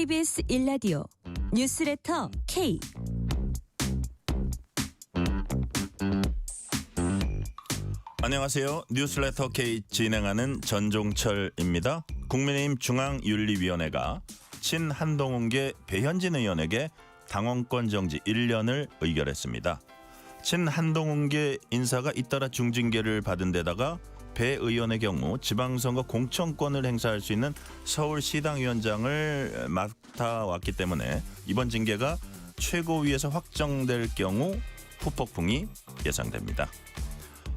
KBS 1라디오 뉴스레터 K. 안녕하세요. 뉴스레터 K 진행하는 전종철입니다. 국민의힘 중앙윤리위원회가 친한동훈계 배현진 의원에게 당원권 정지 1년을 의결했습니다. 친한동훈계 인사가 잇따라 중징계를 받은 데다가 배 의원의 경우 지방선거 공천권을 행사할 수 있는 서울시당위원장을 맡아왔기 때문에 이번 징계가 최고위에서 확정될 경우 후폭풍이 예상됩니다.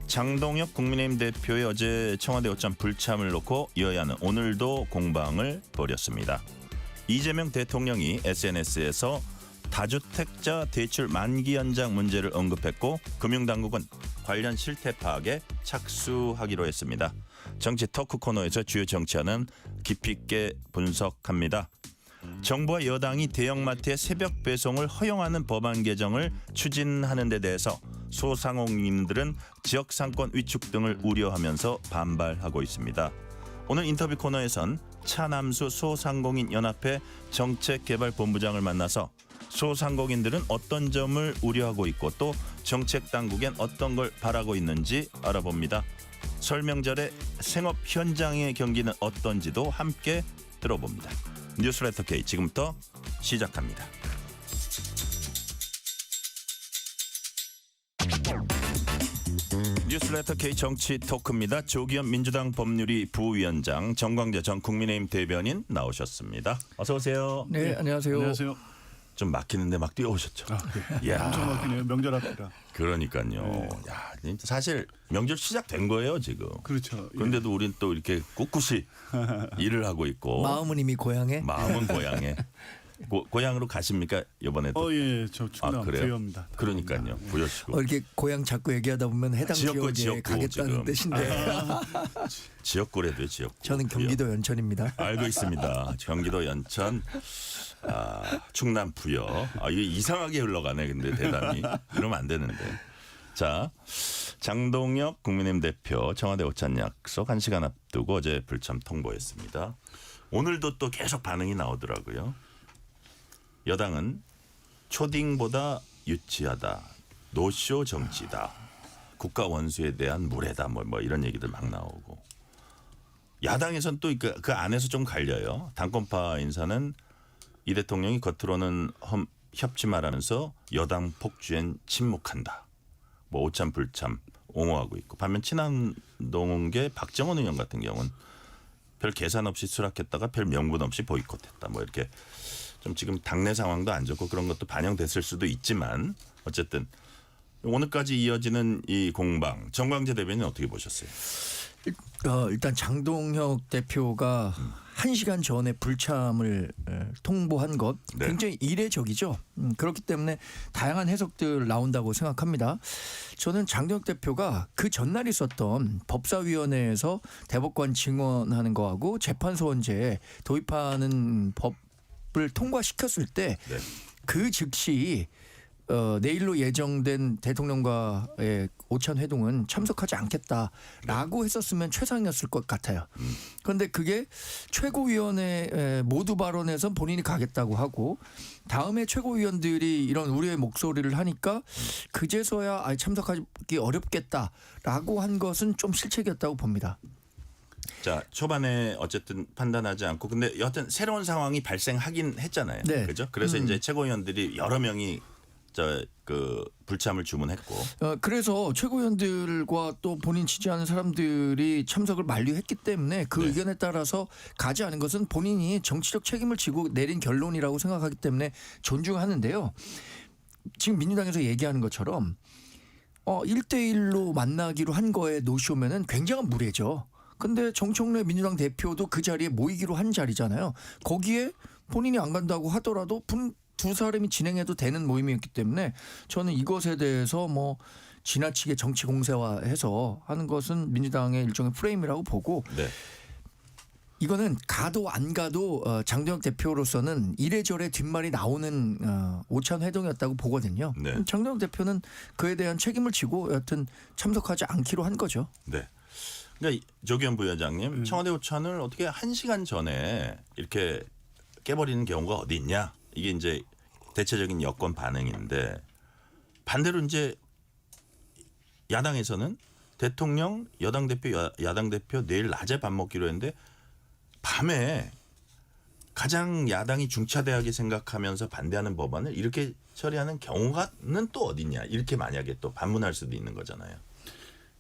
장동혁 국민의힘 대표의 어제 청와대 오찬 불참을 놓고 여야는 오늘도 공방을 벌였습니다. 이재명 대통령이 SNS에서 다주택자 대출 만기 연장 문제를 언급했고 금융당국은 관련 실태 파악에 착수하기로 했습니다. 정치 토크 코너에서 주요 정치화는 깊이 있게 분석합니다. 정부와 여당이 대형마트의 새벽 배송을 허용하는 법안 개정을 추진하는 데 대해서 소상공인들은 지역 상권 위축 등을 우려하면서 반발하고 있습니다. 오늘 인터뷰 코너에선 차남수 소상공인연합회 정책개발본부장을 만나서 소상공인들은 어떤 점을 우려하고 있고 또 정책당국엔 어떤 걸 바라고 있는지 알아봅니다. 설명절에 생업 현장의 경기는 어떤지도 함께 들어봅니다. 뉴스레터 K 지금부터 시작합니다. 뉴스레터 K 정치 토크입니다. 조기현 민주당 법률위 부위원장, 정광재 전 국민의힘 대변인 나오셨습니다. 어서 오세요. 네, 안녕하세요. 안녕하세요. 좀 막히는데 막 뛰어오셨죠. 네. 엄청 막히네요. 명절 앞이라. 그러니까요. 네. 야, 진짜 사실 명절 시작된 거예요 지금. 그렇죠. 그런데도 우린 또 이렇게 꿋꿋이 일을 하고 있고. 마음은 이미 고향에. 마음은 고향에. 고향으로 가십니까 이번에도? 예, 저 충남 그래요? 부여입니다. 그러니까요. 부여시고. 이렇게 고향 자꾸 얘기하다 보면 해당 지역구, 지역에 지역구 지금. 가겠다는 뜻인데. 지역구래도 지역구. 저는 경기도 연천입니다. 알고 있습니다. 경기도 연천, 충남 부여. 이게 이상하게 흘러가네. 근데 대단히. 그러면 안 되는데. 자, 장동혁 국민의힘 대표 청와대 오찬 약속 1시간 앞두고 어제 불참 통보했습니다. 오늘도 또 계속 반응이 나오더라고요. 여당은 초딩보다 유치하다. 노쇼 정치다. 국가 원수에 대한 무례다. 뭐 이런 얘기들 막 나오고. 야당에서는 또 그 안에서 좀 갈려요. 당권파 인사는 이 대통령이 겉으로는 협치 말하면서 여당 폭주엔 침묵한다. 뭐 오참 불참 옹호하고 있고. 반면 친한동훈계 박정원 의원 같은 경우는 별 계산 없이 수락했다가 별 명분 없이 보이콧했다. 뭐 이렇게 좀 지금 당내 상황도 안 좋고 그런 것도 반영됐을 수도 있지만 어쨌든 오늘까지 이어지는 이 공방 정광재 대변인 어떻게 보셨어요? 일단 장동혁 대표가 1시간 전에 불참을 통보한 것 네. 굉장히 이례적이죠. 그렇기 때문에 다양한 해석들 나온다고 생각합니다. 저는 장동혁 대표가 그 전날 있었던 법사위원회에서 대법관 증언하는 거하고 재판소원제 도입하는 법을 통과시켰을 때 그 즉시 내일로 예정된 대통령과의 오찬 회동은 참석하지 않겠다라고 했었으면 최상이었을 것 같아요. 그런데 그게 최고위원회 모두 발언에선 본인이 가겠다고 하고 다음에 최고위원들이 이런 우려의 목소리를 하니까 그제서야 참석하기 어렵겠다라고 한 것은 좀 실책이었다고 봅니다. 자, 초반에 어쨌든 판단하지 않고 근데 여하튼 새로운 상황이 발생하긴 했잖아요. 네. 그죠? 그래서 이제 최고위원들이 여러 명이 불참을 주문했고. 그래서 최고위원들과 또 본인 지지하는 사람들이 참석을 만류했기 때문에 그 의견에 따라서 가지 않은 것은 본인이 정치적 책임을 지고 내린 결론이라고 생각하기 때문에 존중하는데요. 지금 민주당에서 얘기하는 것처럼 1대1로 만나기로 한 거에 노쇼면은 굉장한 무례죠. 근데 정청래 민주당 대표도 그 자리에 모이기로 한 자리잖아요. 거기에 본인이 안 간다고 하더라도 두 사람이 진행해도 되는 모임이었기 때문에 저는 이것에 대해서 뭐 지나치게 정치 공세화해서 하는 것은 민주당의 일종의 프레임이라고 보고 네. 이거는 가도 안 가도 장동혁 대표로서는 이래저래 뒷말이 나오는 오찬 회동이었다고 보거든요. 네. 장동혁 대표는 그에 대한 책임을 지고 여하튼 참석하지 않기로 한 거죠. 네. 그러니까 조기현 부회장님 청와대 오찬을 어떻게 1시간 전에 이렇게 깨버리는 경우가 어디 있냐? 이게 이제 대체적인 여권 반응인데 반대로 이제 야당에서는 대통령, 여당 대표, 야당 대표 내일 낮에 밥 먹기로 했는데 밤에 가장 야당이 중차대하게 생각하면서 반대하는 법안을 이렇게 처리하는 경우가는 또 어딨냐? 이렇게 만약에 또 반문할 수도 있는 거잖아요.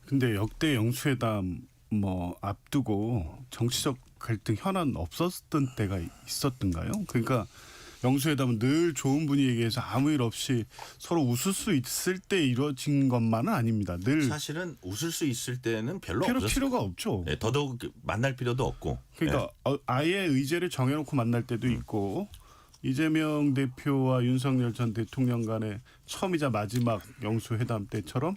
근데 역대 영수회담 뭐 앞두고 정치적 갈등 현안 없었던 때가 있었던가요? 그러니까 영수회담은 늘 좋은 분위기에서 아무 일 없이 서로 웃을 수 있을 때 이루어진 것만은 아닙니다. 늘 사실은 웃을 수 있을 때는 별로 필요가 없죠. 네, 더더욱 만날 필요도 없고. 그러니까 아예 의제를 정해놓고 만날 때도 있고 이재명 대표와 윤석열 전 대통령 간의 처음이자 마지막 영수회담 때처럼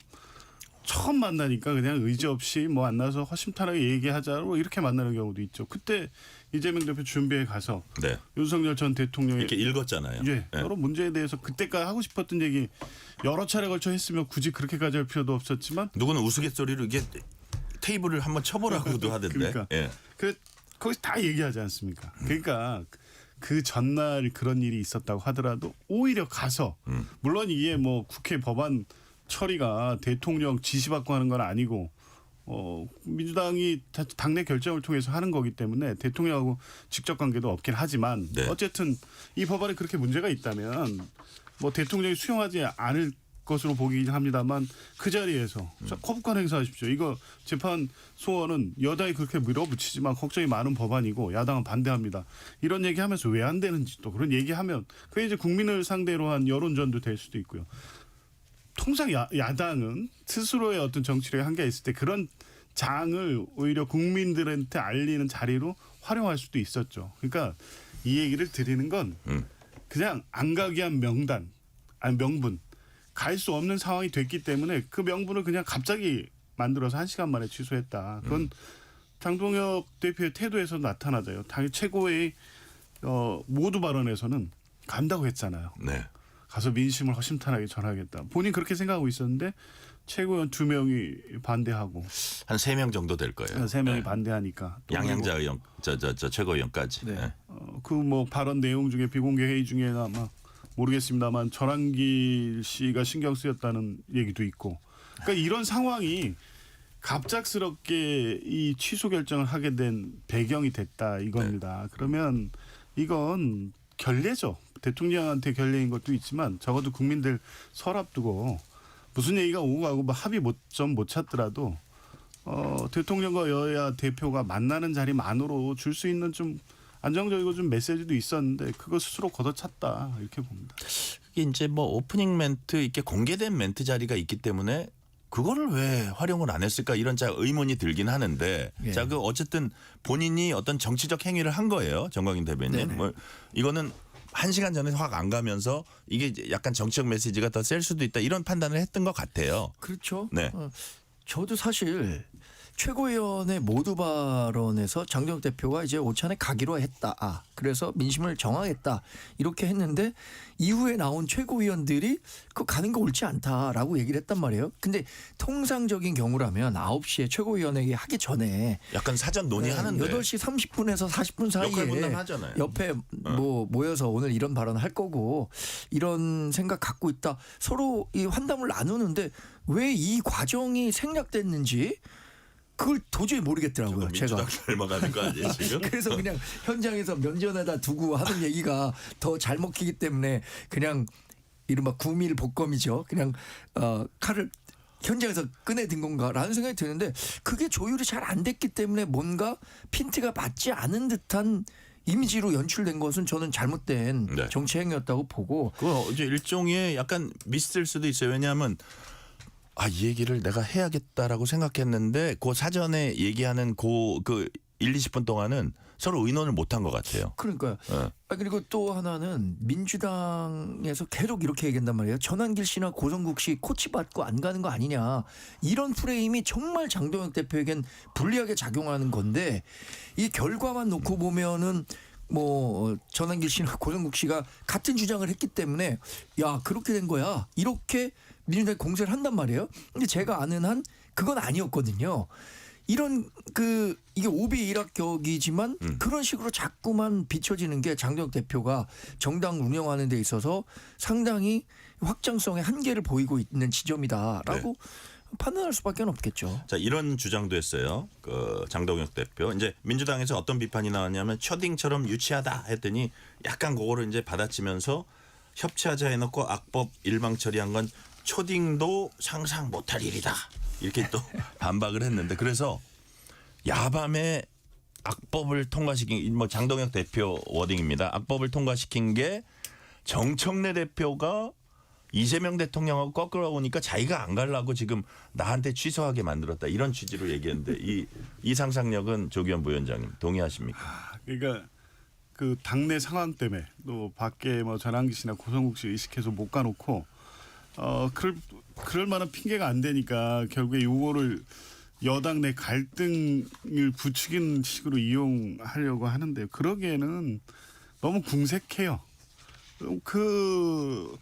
처음 만나니까 그냥 의지 없이 뭐 만나서 허심탄회하게 얘기하자고 이렇게 만나는 경우도 있죠. 그때 이재명 대표 준비해 가서 네. 윤석열 전 대통령이 이렇게 읽었잖아요. 예, 네. 여러 문제에 대해서 그때까지 하고 싶었던 얘기 여러 차례 걸쳐 했으면 굳이 그렇게까지 할 필요도 없었지만 누구는 우스갯소리로 이게 테이블을 한번 쳐보라고도 하던데. 그러니까. 예. 거기서 다 얘기하지 않습니까? 그러니까 그 전날 그런 일이 있었다고 하더라도 오히려 가서 물론 이게 뭐 국회 법안 처리가 대통령 지시받고 하는 건 아니고 민주당이 당내 결정을 통해서 하는 거기 때문에 대통령하고 직접 관계도 없긴 하지만 네. 어쨌든 이 법안에 그렇게 문제가 있다면 뭐 대통령이 수용하지 않을 것으로 보긴 합니다만 그 자리에서 자, 거부권 행사하십시오. 이거 재판 소원은 여당이 그렇게 밀어붙이지만 걱정이 많은 법안이고 야당은 반대합니다. 이런 얘기하면서 왜 안 되는지 또 그런 얘기하면 그게 이제 국민을 상대로 한 여론전도 될 수도 있고요. 통상 야당은 스스로의 어떤 정치력에 한계가 있을 때 그런 장을 오히려 국민들한테 알리는 자리로 활용할 수도 있었죠. 그러니까 이 얘기를 드리는 건 그냥 안 가기 위한 명단, 아니 명분, 갈 수 없는 상황이 됐기 때문에 그 명분을 그냥 갑자기 만들어서 1시간 만에 취소했다. 그건 장동혁 대표의 태도에서 나타나져요. 당일 최고의 모두 발언에서는 간다고 했잖아요. 네. 가서 민심을 허심탄회하게 전하겠다. 본인 그렇게 생각하고 있었는데 최고위원 2명이 반대하고 한 3명 정도 될 거예요. 3명이 네. 반대하니까 양양자 의원, 저 최고위원까지. 네. 네. 그 뭐 발언 내용 중에 비공개 회의 중에 아마 모르겠습니다만 전환길 씨가 신경 쓰였다는 얘기도 있고. 그러니까 이런 상황이 갑작스럽게 이 취소 결정을 하게 된 배경이 됐다 이겁니다. 네. 그러면 이건 결례죠. 대통령한테 결례인 것도 있지만 적어도 국민들 설 앞두고 무슨 얘기가 오고 가고 뭐 합의 못 찾더라도 대통령과 여야 대표가 만나는 자리만으로 줄 수 있는 좀 안정적이고 좀 메시지도 있었는데 그거 스스로 걷어찼다 이렇게 봅니다. 이게 이제 뭐 오프닝 멘트 이렇게 공개된 멘트 자리가 있기 때문에 그거를 왜 활용을 안 했을까 이런 의문이 들긴 하는데 예. 자, 그 어쨌든 본인이 어떤 정치적 행위를 한 거예요. 정광인 대변인. 뭐 이거는 1시간 전에 확 안 가면서 이게 이제 약간 정치적 메시지가 더 셀 수도 있다 이런 판단을 했던 것 같아요. 그렇죠. 네. 저도 사실 최고위원회 모두 발언에서 장동혁 대표가 이제 오찬에 가기로 했다. 그래서 민심을 정하겠다. 이렇게 했는데 이후에 나온 최고위원들이 그 가는 거 옳지 않다라고 얘기를 했단 말이에요. 근데 통상적인 경우라면 9시에 최고위원회 하기 전에 약간 사전 논의하는데 8시 30분에서 40분 사이에 역할 분담하잖아요. 옆에 뭐 모여서 오늘 이런 발언 할 거고 이런 생각 갖고 있다. 서로 이 환담을 나누는데 왜 이 과정이 생략됐는지 그걸 도저히 모르겠더라고요. 제가. 민주당 닮아가는 거 아니에요 지금? 그래서 그냥 현장에서 면전에다 두고 하는 얘기가 더 잘 먹히기 때문에 그냥 이른바 구밀 복검이죠. 그냥 칼을 현장에서 꺼내든 건가라는 생각이 드는데 그게 조율이 잘 안 됐기 때문에 뭔가 핀트가 맞지 않은 듯한 이미지로 연출된 것은 저는 잘못된 네. 정치 행위였다고 보고 그거 이제 일종의 약간 미스일 수도 있어요. 왜냐하면 이 얘기를 내가 해야겠다라고 생각했는데 그 사전에 얘기하는 그 1, 20분 동안은 서로 의논을 못한 것 같아요. 그러니까요. 네. 그리고 또 하나는 민주당에서 계속 이렇게 얘기한단 말이에요. 전환길 씨나 고성국 씨 코치 받고 안 가는 거 아니냐. 이런 프레임이 정말 장동혁 대표에겐 불리하게 작용하는 건데 이 결과만 놓고 보면은 뭐 전환길 씨나 고성국 씨가 같은 주장을 했기 때문에 야 그렇게 된 거야. 이렇게 민주당이 공세를 한단 말이에요. 근데 제가 아는 한 그건 아니었거든요. 이런 이게 오비일학격이지만 그런 식으로 자꾸만 비춰지는 게 장동혁 대표가 정당 운영하는 데 있어서 상당히 확장성의 한계를 보이고 있는 지점이다라고 판단할 수밖에 없겠죠. 자, 이런 주장도 했어요. 그 장동혁 대표. 이제 민주당에서 어떤 비판이 나왔냐면 초딩처럼 유치하다 했더니 약간 그거를 이제 받아치면서 협치하자 해놓고 악법 일방 처리한 건 초딩도 상상 못할 일이다. 이렇게 또 반박을 했는데 그래서 야밤에 악법을 통과시킨 뭐 장동혁 대표 워딩입니다. 악법을 통과시킨 게 정청래 대표가 이재명 대통령하고 꺾으러 오니까 자기가 안 가려고 지금 나한테 취소하게 만들었다. 이런 취지로 얘기했는데 이 상상력은 조기현 부위원장님 동의하십니까? 그러니까 그 당내 상황 때문에 또 밖에 뭐 전환기 씨나 고성국 씨 의식해서 못 가놓고 그럴 만한 핑계가 안 되니까 결국에 요거를 여당 내 갈등을 부추기는 식으로 이용하려고 하는데 그러기에는 너무 궁색해요. 그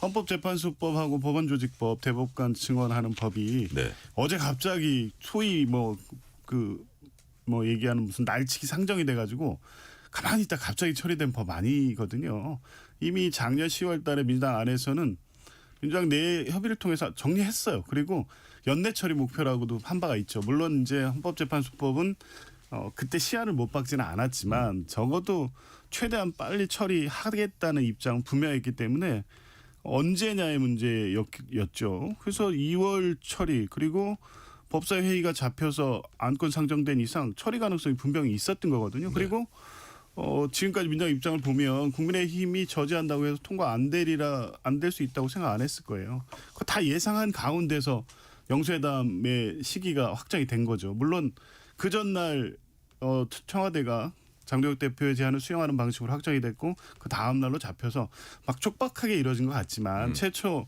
헌법재판소법하고 법원조직법, 대법관 증언하는 법이 네. 어제 갑자기 소위 얘기하는 무슨 날치기 상정이 돼가지고 가만히 있다 갑자기 처리된 법 아니거든요. 이미 작년 10월 달에 민주당 안에서는 민주당 내 협의를 통해서 정리했어요. 그리고 연내 처리 목표라고도 한 바가 있죠. 물론 이제 헌법재판소법은 그때 시한을 못 박지는 않았지만 적어도 최대한 빨리 처리하겠다는 입장은 분명했기 때문에 언제냐의 문제였죠. 그래서 2월 처리 그리고 법사위 회의가 잡혀서 안건 상정된 이상 처리 가능성이 분명히 있었던 거거든요. 그리고 지금까지 민주당 입장을 보면 국민의힘이 저지한다고 해서 통과 안 될 수 있다고 생각 안 했을 거예요. 그거 다 예상한 가운데서 영수회담의 시기가 확정이 된 거죠. 물론 그 전날 청와대가 장동혁 대표의 제안을 수용하는 방식으로 확정이 됐고 그 다음 날로 잡혀서 막 촉박하게 이루어진 것 같지만 최초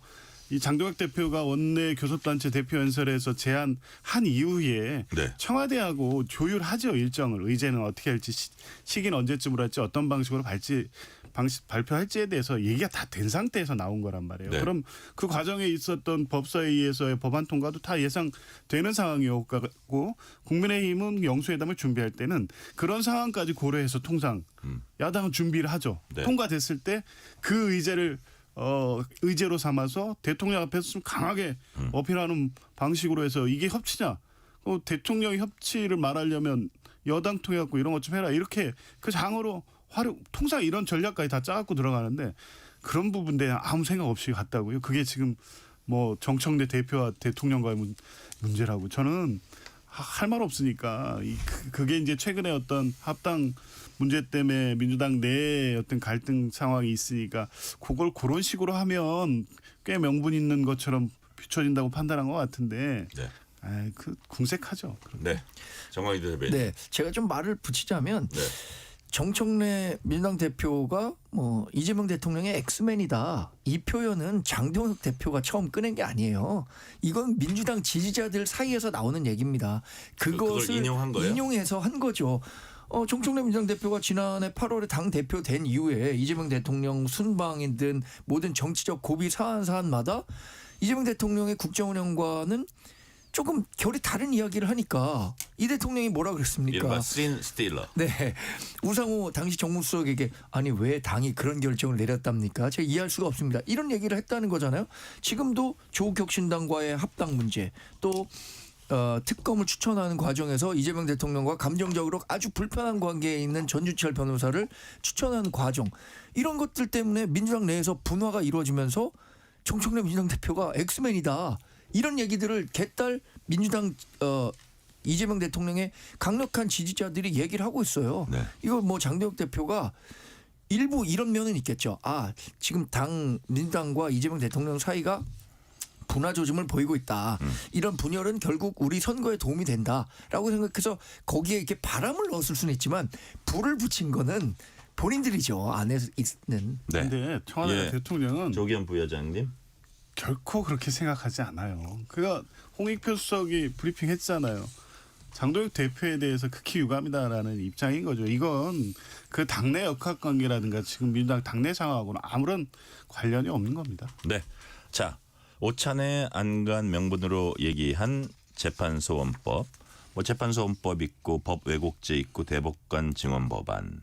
이 장동혁 대표가 원내 교섭단체 대표 연설에서 제안한 이후에 네. 청와대하고 조율하죠. 일정을 의제는 어떻게 할지 시기는 언제쯤으로 할지 어떤 방식으로 발표할지에 대해서 얘기가 다 된 상태에서 나온 거란 말이에요. 네. 그럼 그 과정에 있었던 법사위에서의 법안 통과도 다 예상되는 상황이었고 국민의힘은 영수회담을 준비할 때는 그런 상황까지 고려해서 통상 야당은 준비를 하죠. 네. 통과됐을 때 그 의제를 의제로 삼아서 대통령 앞에서 좀 강하게 어필하는 방식으로 해서 이게 협치냐? 대통령 협치를 말하려면 여당 통해갖고 이런 것 좀 해라. 이렇게 그 장으로 통상 이런 전략까지 다 짜갖고 들어가는데 그런 부분에 아무 생각 없이 갔다고요. 그게 지금 뭐 정청래 대표와 대통령과의 문제라고 저는 할 말 없으니까 그게 이제 최근에 어떤 합당 문제 때문에 민주당 내에 어떤 갈등 상황이 있으니까 그걸 그런 식으로 하면 꽤 명분 있는 것처럼 비춰진다고 판단한 것 같은데 네. 궁색하죠. 네. 정광희 대변인. 네, 제가 좀 말을 붙이자면 네. 정청래 민주당 대표가 뭐 이재명 대통령의 엑스맨이다. 이 표현은 장동혁 대표가 처음 꺼낸 게 아니에요. 이건 민주당 지지자들 사이에서 나오는 얘기입니다. 그것을 인용한 거예요? 인용해서 한 거죠. 정청래 민주당 대표가 지난해 8월에 당 대표 된 이후에 이재명 대통령 순방이든 모든 정치적 고비 사안마다 이재명 대통령의 국정운영과는 조금 결이 다른 이야기를 하니까 이 대통령이 뭐라 그랬습니까? 이른바 씬 스틸러. 네. 우상호 당시 정무수석에게 아니 왜 당이 그런 결정을 내렸답니까? 제가 이해할 수가 없습니다. 이런 얘기를 했다는 거잖아요. 지금도 조국혁신당과의 합당 문제 또 특검을 추천하는 과정에서 이재명 대통령과 감정적으로 아주 불편한 관계에 있는 전주철 변호사를 추천하는 과정 이런 것들 때문에 민주당 내에서 분화가 이루어지면서 정청래 민주당 대표가 엑스맨이다. 이런 얘기들을 개딸 민주당 이재명 대통령의 강력한 지지자들이 얘기를 하고 있어요. 네. 이거 뭐 장동혁 대표가 일부 이런 면은 있겠죠. 지금 민주당과 이재명 대통령 사이가 분화 조짐을 보이고 있다. 이런 분열은 결국 우리 선거에 도움이 된다라고 생각해서 거기에 이렇게 바람을 넣었을 수는 있지만 불을 붙인 거는 본인들이죠. 안에 있는. 네. 근데 청와대 대통령은 조기현 부회장님. 결코 그렇게 생각하지 않아요. 그가 홍익표 수석이 브리핑했잖아요. 장동혁 대표에 대해서 극히 유감이다라는 입장인 거죠. 이건 그 당내 역학관계라든가 지금 민주당 당내 상황하고는 아무런 관련이 없는 겁니다. 네. 자, 오찬의 안간 명분으로 얘기한 재판소원법 뭐 재판소 헌법 있고 법 왜곡죄 있고 대법관 증언 법안.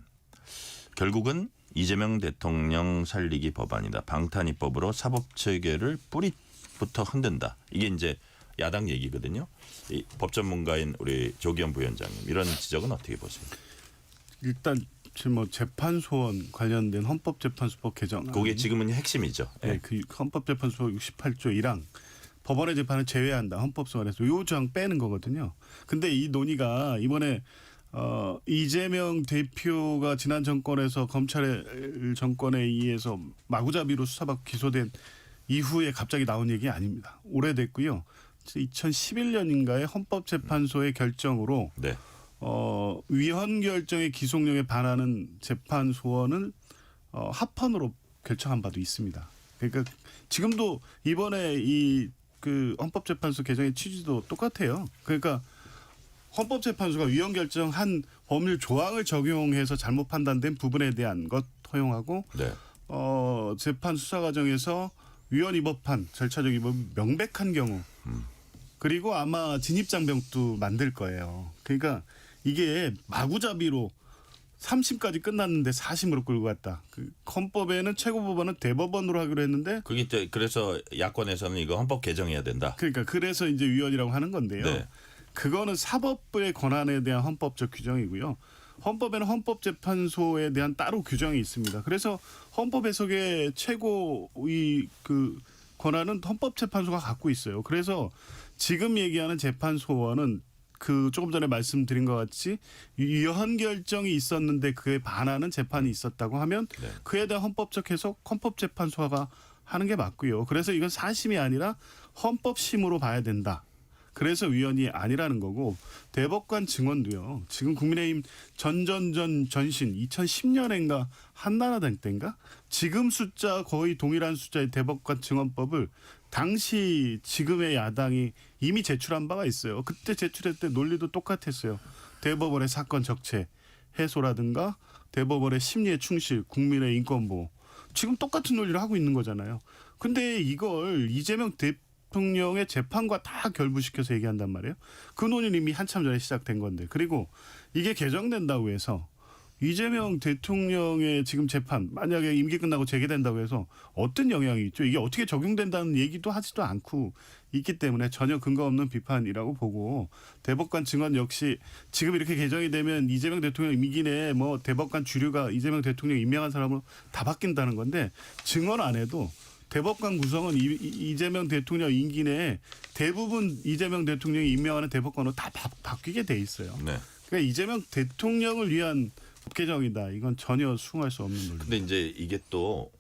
결국은 이재명 대통령 살리기 법안이다. 방탄 입법으로 사법 체계를 뿌리부터 흔든다. 이게 이제 야당 얘기거든요. 이 법 전문가인 우리 조기현 부위원장님 이런 지적은 어떻게 보세요? 일단 지금 뭐 재판소원 관련된 헌법재판소법 개정. 그게 지금은 핵심이죠. 네, 예. 그 헌법재판소 68조 1항 법원의 재판을 제외한다. 헌법소원에서 요 조항 빼는 거거든요. 근데 이 논의가 이번에 이재명 대표가 지난 정권에서 검찰의 정권에 의해서 마구잡이로 수사받고 기소된 이후에 갑자기 나온 얘기 아닙니다. 오래됐고요. 2011년인가에 헌법재판소의 결정으로 네. 위헌 결정의 기속령에 반하는 재판 소원을 합헌으로 결정한 바도 있습니다. 그러니까 지금도 이번에 이 그 헌법재판소 개정의 취지도 똑같아요. 그러니까 헌법재판소가 위헌 결정한 법률 조항을 적용해서 잘못 판단된 부분에 대한 것 허용하고 네. 재판 수사 과정에서 위헌 위법한 절차적 위법 명백한 경우 그리고 아마 진입장벽도 만들 거예요. 그러니까 이게 마구잡이로 3심까지 끝났는데 4심으로 끌고 갔다. 그 헌법에는 최고법원은 대법원으로 하기로 했는데 그게 이제 그래서 야권에서는 이거 헌법 개정해야 된다. 그러니까 그래서 이제 위헌이라고 하는 건데요. 네. 그거는 사법부의 권한에 대한 헌법적 규정이고요. 헌법에는 헌법재판소에 대한 따로 규정이 있습니다. 그래서 헌법 해석의 최고 그 권한은 헌법재판소가 갖고 있어요. 그래서 지금 얘기하는 재판소원은 그 조금 전에 말씀드린 것 같이 위헌 결정이 있었는데 그에 반하는 재판이 있었다고 하면 네. 그에 대한 헌법적 해석 헌법재판소가 하는 게 맞고요. 그래서 이건 사심이 아니라 헌법심으로 봐야 된다. 그래서 위헌이 아니라는 거고 대법관 증언도요. 지금 국민의힘 전신 2010년인가 한나라당 때인가 지금 숫자 거의 동일한 숫자의 대법관 증언법을 당시 지금의 야당이 이미 제출한 바가 있어요. 그때 제출했을 때 논리도 똑같았어요. 대법원의 사건 적체 해소라든가 대법원의 심리에 충실, 국민의 인권보호. 지금 똑같은 논리를 하고 있는 거잖아요. 근데 이걸 이재명 대통령의 재판과 다 결부시켜서 얘기한단 말이에요. 그 논의는 이미 한참 전에 시작된 건데. 그리고 이게 개정된다고 해서 이재명 대통령의 지금 재판 만약에 임기 끝나고 재개된다고 해서 어떤 영향이 있죠? 이게 어떻게 적용된다는 얘기도 하지도 않고 있기 때문에 전혀 근거 없는 비판이라고 보고 대법관 증언 역시 지금 이렇게 개정이 되면 이재명 대통령 임기 내에 뭐 대법관 주류가 이재명 대통령 임명한 사람으로 다 바뀐다는 건데 증언 안 해도 대법관 구성은 이재명 대통령 임기 내에 대부분 이재명 대통령이 임명하는 대법관으로 다 바뀌게 돼 있어요. 네. 그러니까 이재명 대통령을 위한 법 개정이다. 이건 전혀 수긍할 수 없는 논리. 근데 이제 이게 또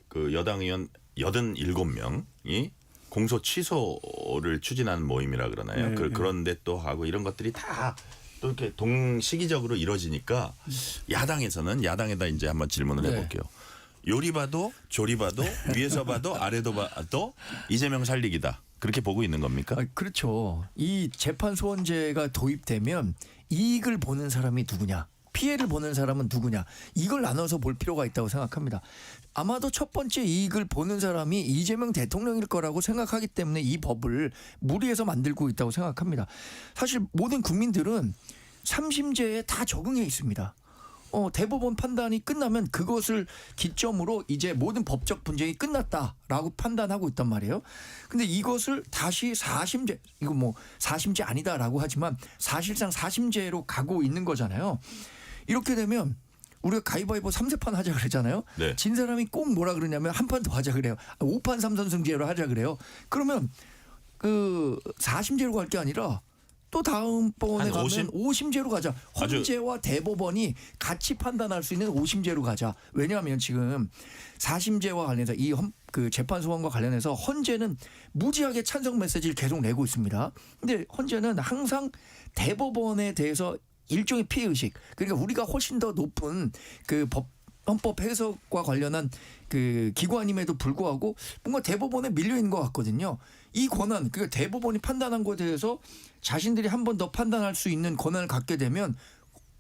그 여당 의원 87명이 공소 취소를 추진하는 모임이라 그러나요? 네, 그런데 또 하고 이런 것들이 다 또 이렇게 동시기적으로 이루어지니까 야당에서는 야당에다 이제 한번 질문을 네. 해볼게요. 요리 봐도 조리 봐도 위에서 봐도 아래도 봐도 이재명 살리기다. 그렇게 보고 있는 겁니까? 그렇죠. 이 재판 소원제가 도입되면 이익을 보는 사람이 누구냐, 피해를 보는 사람은 누구냐, 이걸 나눠서 볼 필요가 있다고 생각합니다. 아마도 첫 번째 이익을 보는 사람이 이재명 대통령일 거라고 생각하기 때문에 이 법을 무리해서 만들고 있다고 생각합니다. 사실 모든 국민들은 3심제에 다 적응해 있습니다. 대법원 판단이 끝나면 그것을 기점으로 이제 모든 법적 분쟁이 끝났다라고 판단하고 있단 말이에요. 근데 이것을 다시 4심제, 이거 뭐 4심제 아니다라고 하지만 사실상 4심제로 가고 있는 거잖아요. 이렇게 되면 우리가 가위바위보 3세판 하자 그러잖아요. 네. 진 사람이 꼭 뭐라 그러냐면 한 판 더 하자 그래요. 5판 3선승제로 하자 그래요. 그러면 그 4심제로 갈 게 아니라 또 다음번에 한 가면 5심? 5심제로 가자. 아주- 헌재와 대법원이 같이 판단할 수 있는 5심제로 가자. 왜냐하면 지금 4심제와 관련해서 그 재판 소원과 관련해서 헌재는 무지하게 찬성 메시지를 계속 내고 있습니다. 근데 헌재는 항상 대법원에 대해서 일종의 피해의식, 그러니까 우리가 훨씬 더 높은 그 헌법 해석과 관련한 그 기관임에도 불구하고 뭔가 대법원에 밀려 있는 것 같거든요. 이 권한, 그러니까 대법원이 판단한 것에 대해서 자신들이 한 번 더 판단할 수 있는 권한을 갖게 되면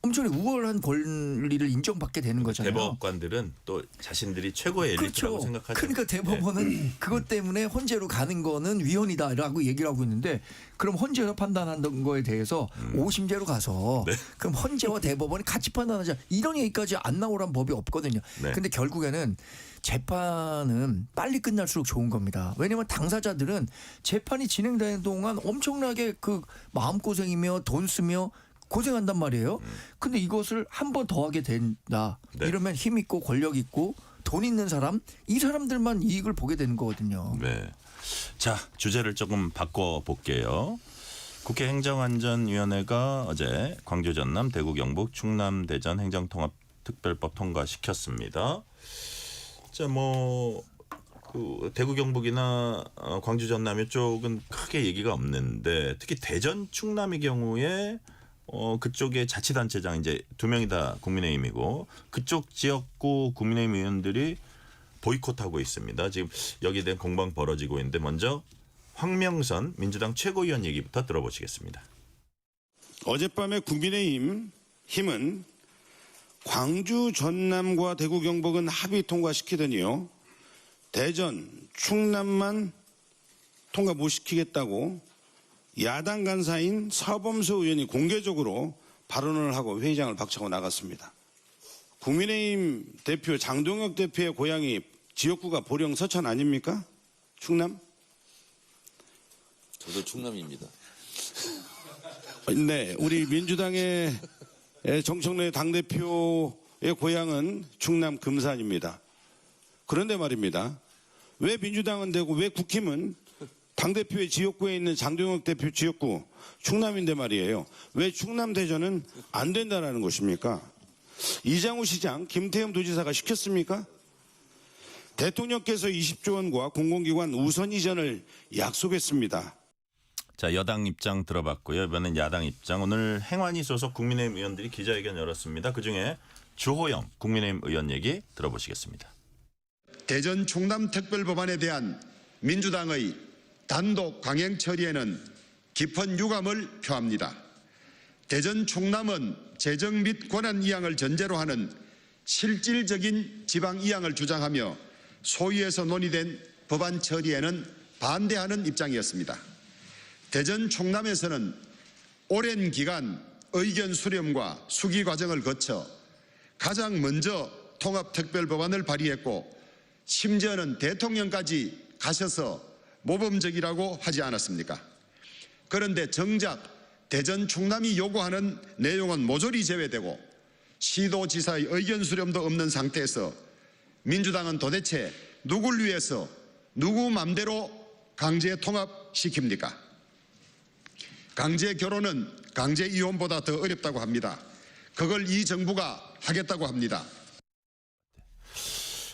엄청나게 우월한 권리를 인정받게 되는 거잖아요. 대법관들은 또 자신들이 최고의 엘리트라고 그렇죠. 생각하죠. 그러니까 대법원은 그것 때문에 헌재로 가는 거는 위헌이다라고 얘기를 하고 있는데 그럼 헌재에서 판단한 거에 대해서 5심제로 가서 네. 그럼 헌재와 대법원이 같이 판단하자 이런 얘기까지 안 나오란 법이 없거든요. 네. 근데 결국에는 재판은 빨리 끝날수록 좋은 겁니다. 왜냐하면 당사자들은 재판이 진행되는 동안 엄청나게 그 마음고생이며 돈 쓰며 고생한단 말이에요. 근데 이것을 한 번 더 하게 된다. 네. 이러면 힘 있고 권력 있고 돈 있는 사람 이 사람들만 이익을 보게 되는 거거든요. 네. 자, 주제를 조금 바꿔 볼게요. 국회 행정안전위원회가 어제 광주, 전남, 대구, 경북, 충남, 대전 행정통합특별법 통과시켰습니다. 자, 그 대구, 경북이나 광주, 전남 이쪽은 크게 얘기가 없는데 특히 대전, 충남의 경우에 그쪽에 자치단체장 이제 2명이 다 국민의힘이고 그쪽 지역구 국민의힘 의원들이 보이콧하고 있습니다. 지금 여기에 대한 공방 벌어지고 있는데 먼저 황명선 민주당 최고위원 얘기부터 들어보시겠습니다. 어젯밤에 국민의힘은 광주, 전남과 대구, 경북은 합의 통과시키더니요. 대전, 충남만 통과 못 시키겠다고 야당 간사인 서범수 의원이 공개적으로 발언을 하고 회의장을 박차고 나갔습니다. 국민의힘 대표 장동혁 대표의 고향이 지역구가 보령 서천 아닙니까? 충남? 저도 충남입니다. 네, 우리 민주당의 정청래 당대표의 고향은 충남 금산입니다. 그런데 말입니다. 왜 민주당은 되고 왜 국힘은 당대표의 지역구에 있는 장동혁 대표 지역구 충남인데 말이에요. 왜 충남 대전은 안 된다라는 것입니까? 이장우 시장, 김태흠 도지사가 시켰습니까? 대통령께서 20조 원과 공공기관 우선 이전을 약속했습니다. 자, 여당 입장 들어봤고요. 이번엔 야당 입장. 오늘 행안위 소속 국민의힘 의원들이 기자회견 열었습니다. 그중에 주호영 국민의힘 의원 얘기 들어보시겠습니다. 대전 충남 특별법안에 대한 민주당의 단독 강행 처리에는 깊은 유감을 표합니다. 대전 충남은 재정 및 권한 이양을 전제로 하는 실질적인 지방 이양을 주장하며 소위에서 논의된 법안 처리에는 반대하는 입장이었습니다. 대전 충남에서는 오랜 기간 의견 수렴과 수기 과정을 거쳐 가장 먼저 통합특별법안을 발의했고 심지어는 대통령까지 가셔서 모범적이라고 하지 않았습니까? 그런데 정작 대전 충남이 요구하는 내용은 모조리 제외되고 시도지사의 의견 수렴도 없는 상태에서 민주당은 도대체 누굴 위해서 누구 맘대로 강제 통합시킵니까? 강제 결혼은 강제 이혼보다 더 어렵다고 합니다. 그걸 이 정부가 하겠다고 합니다.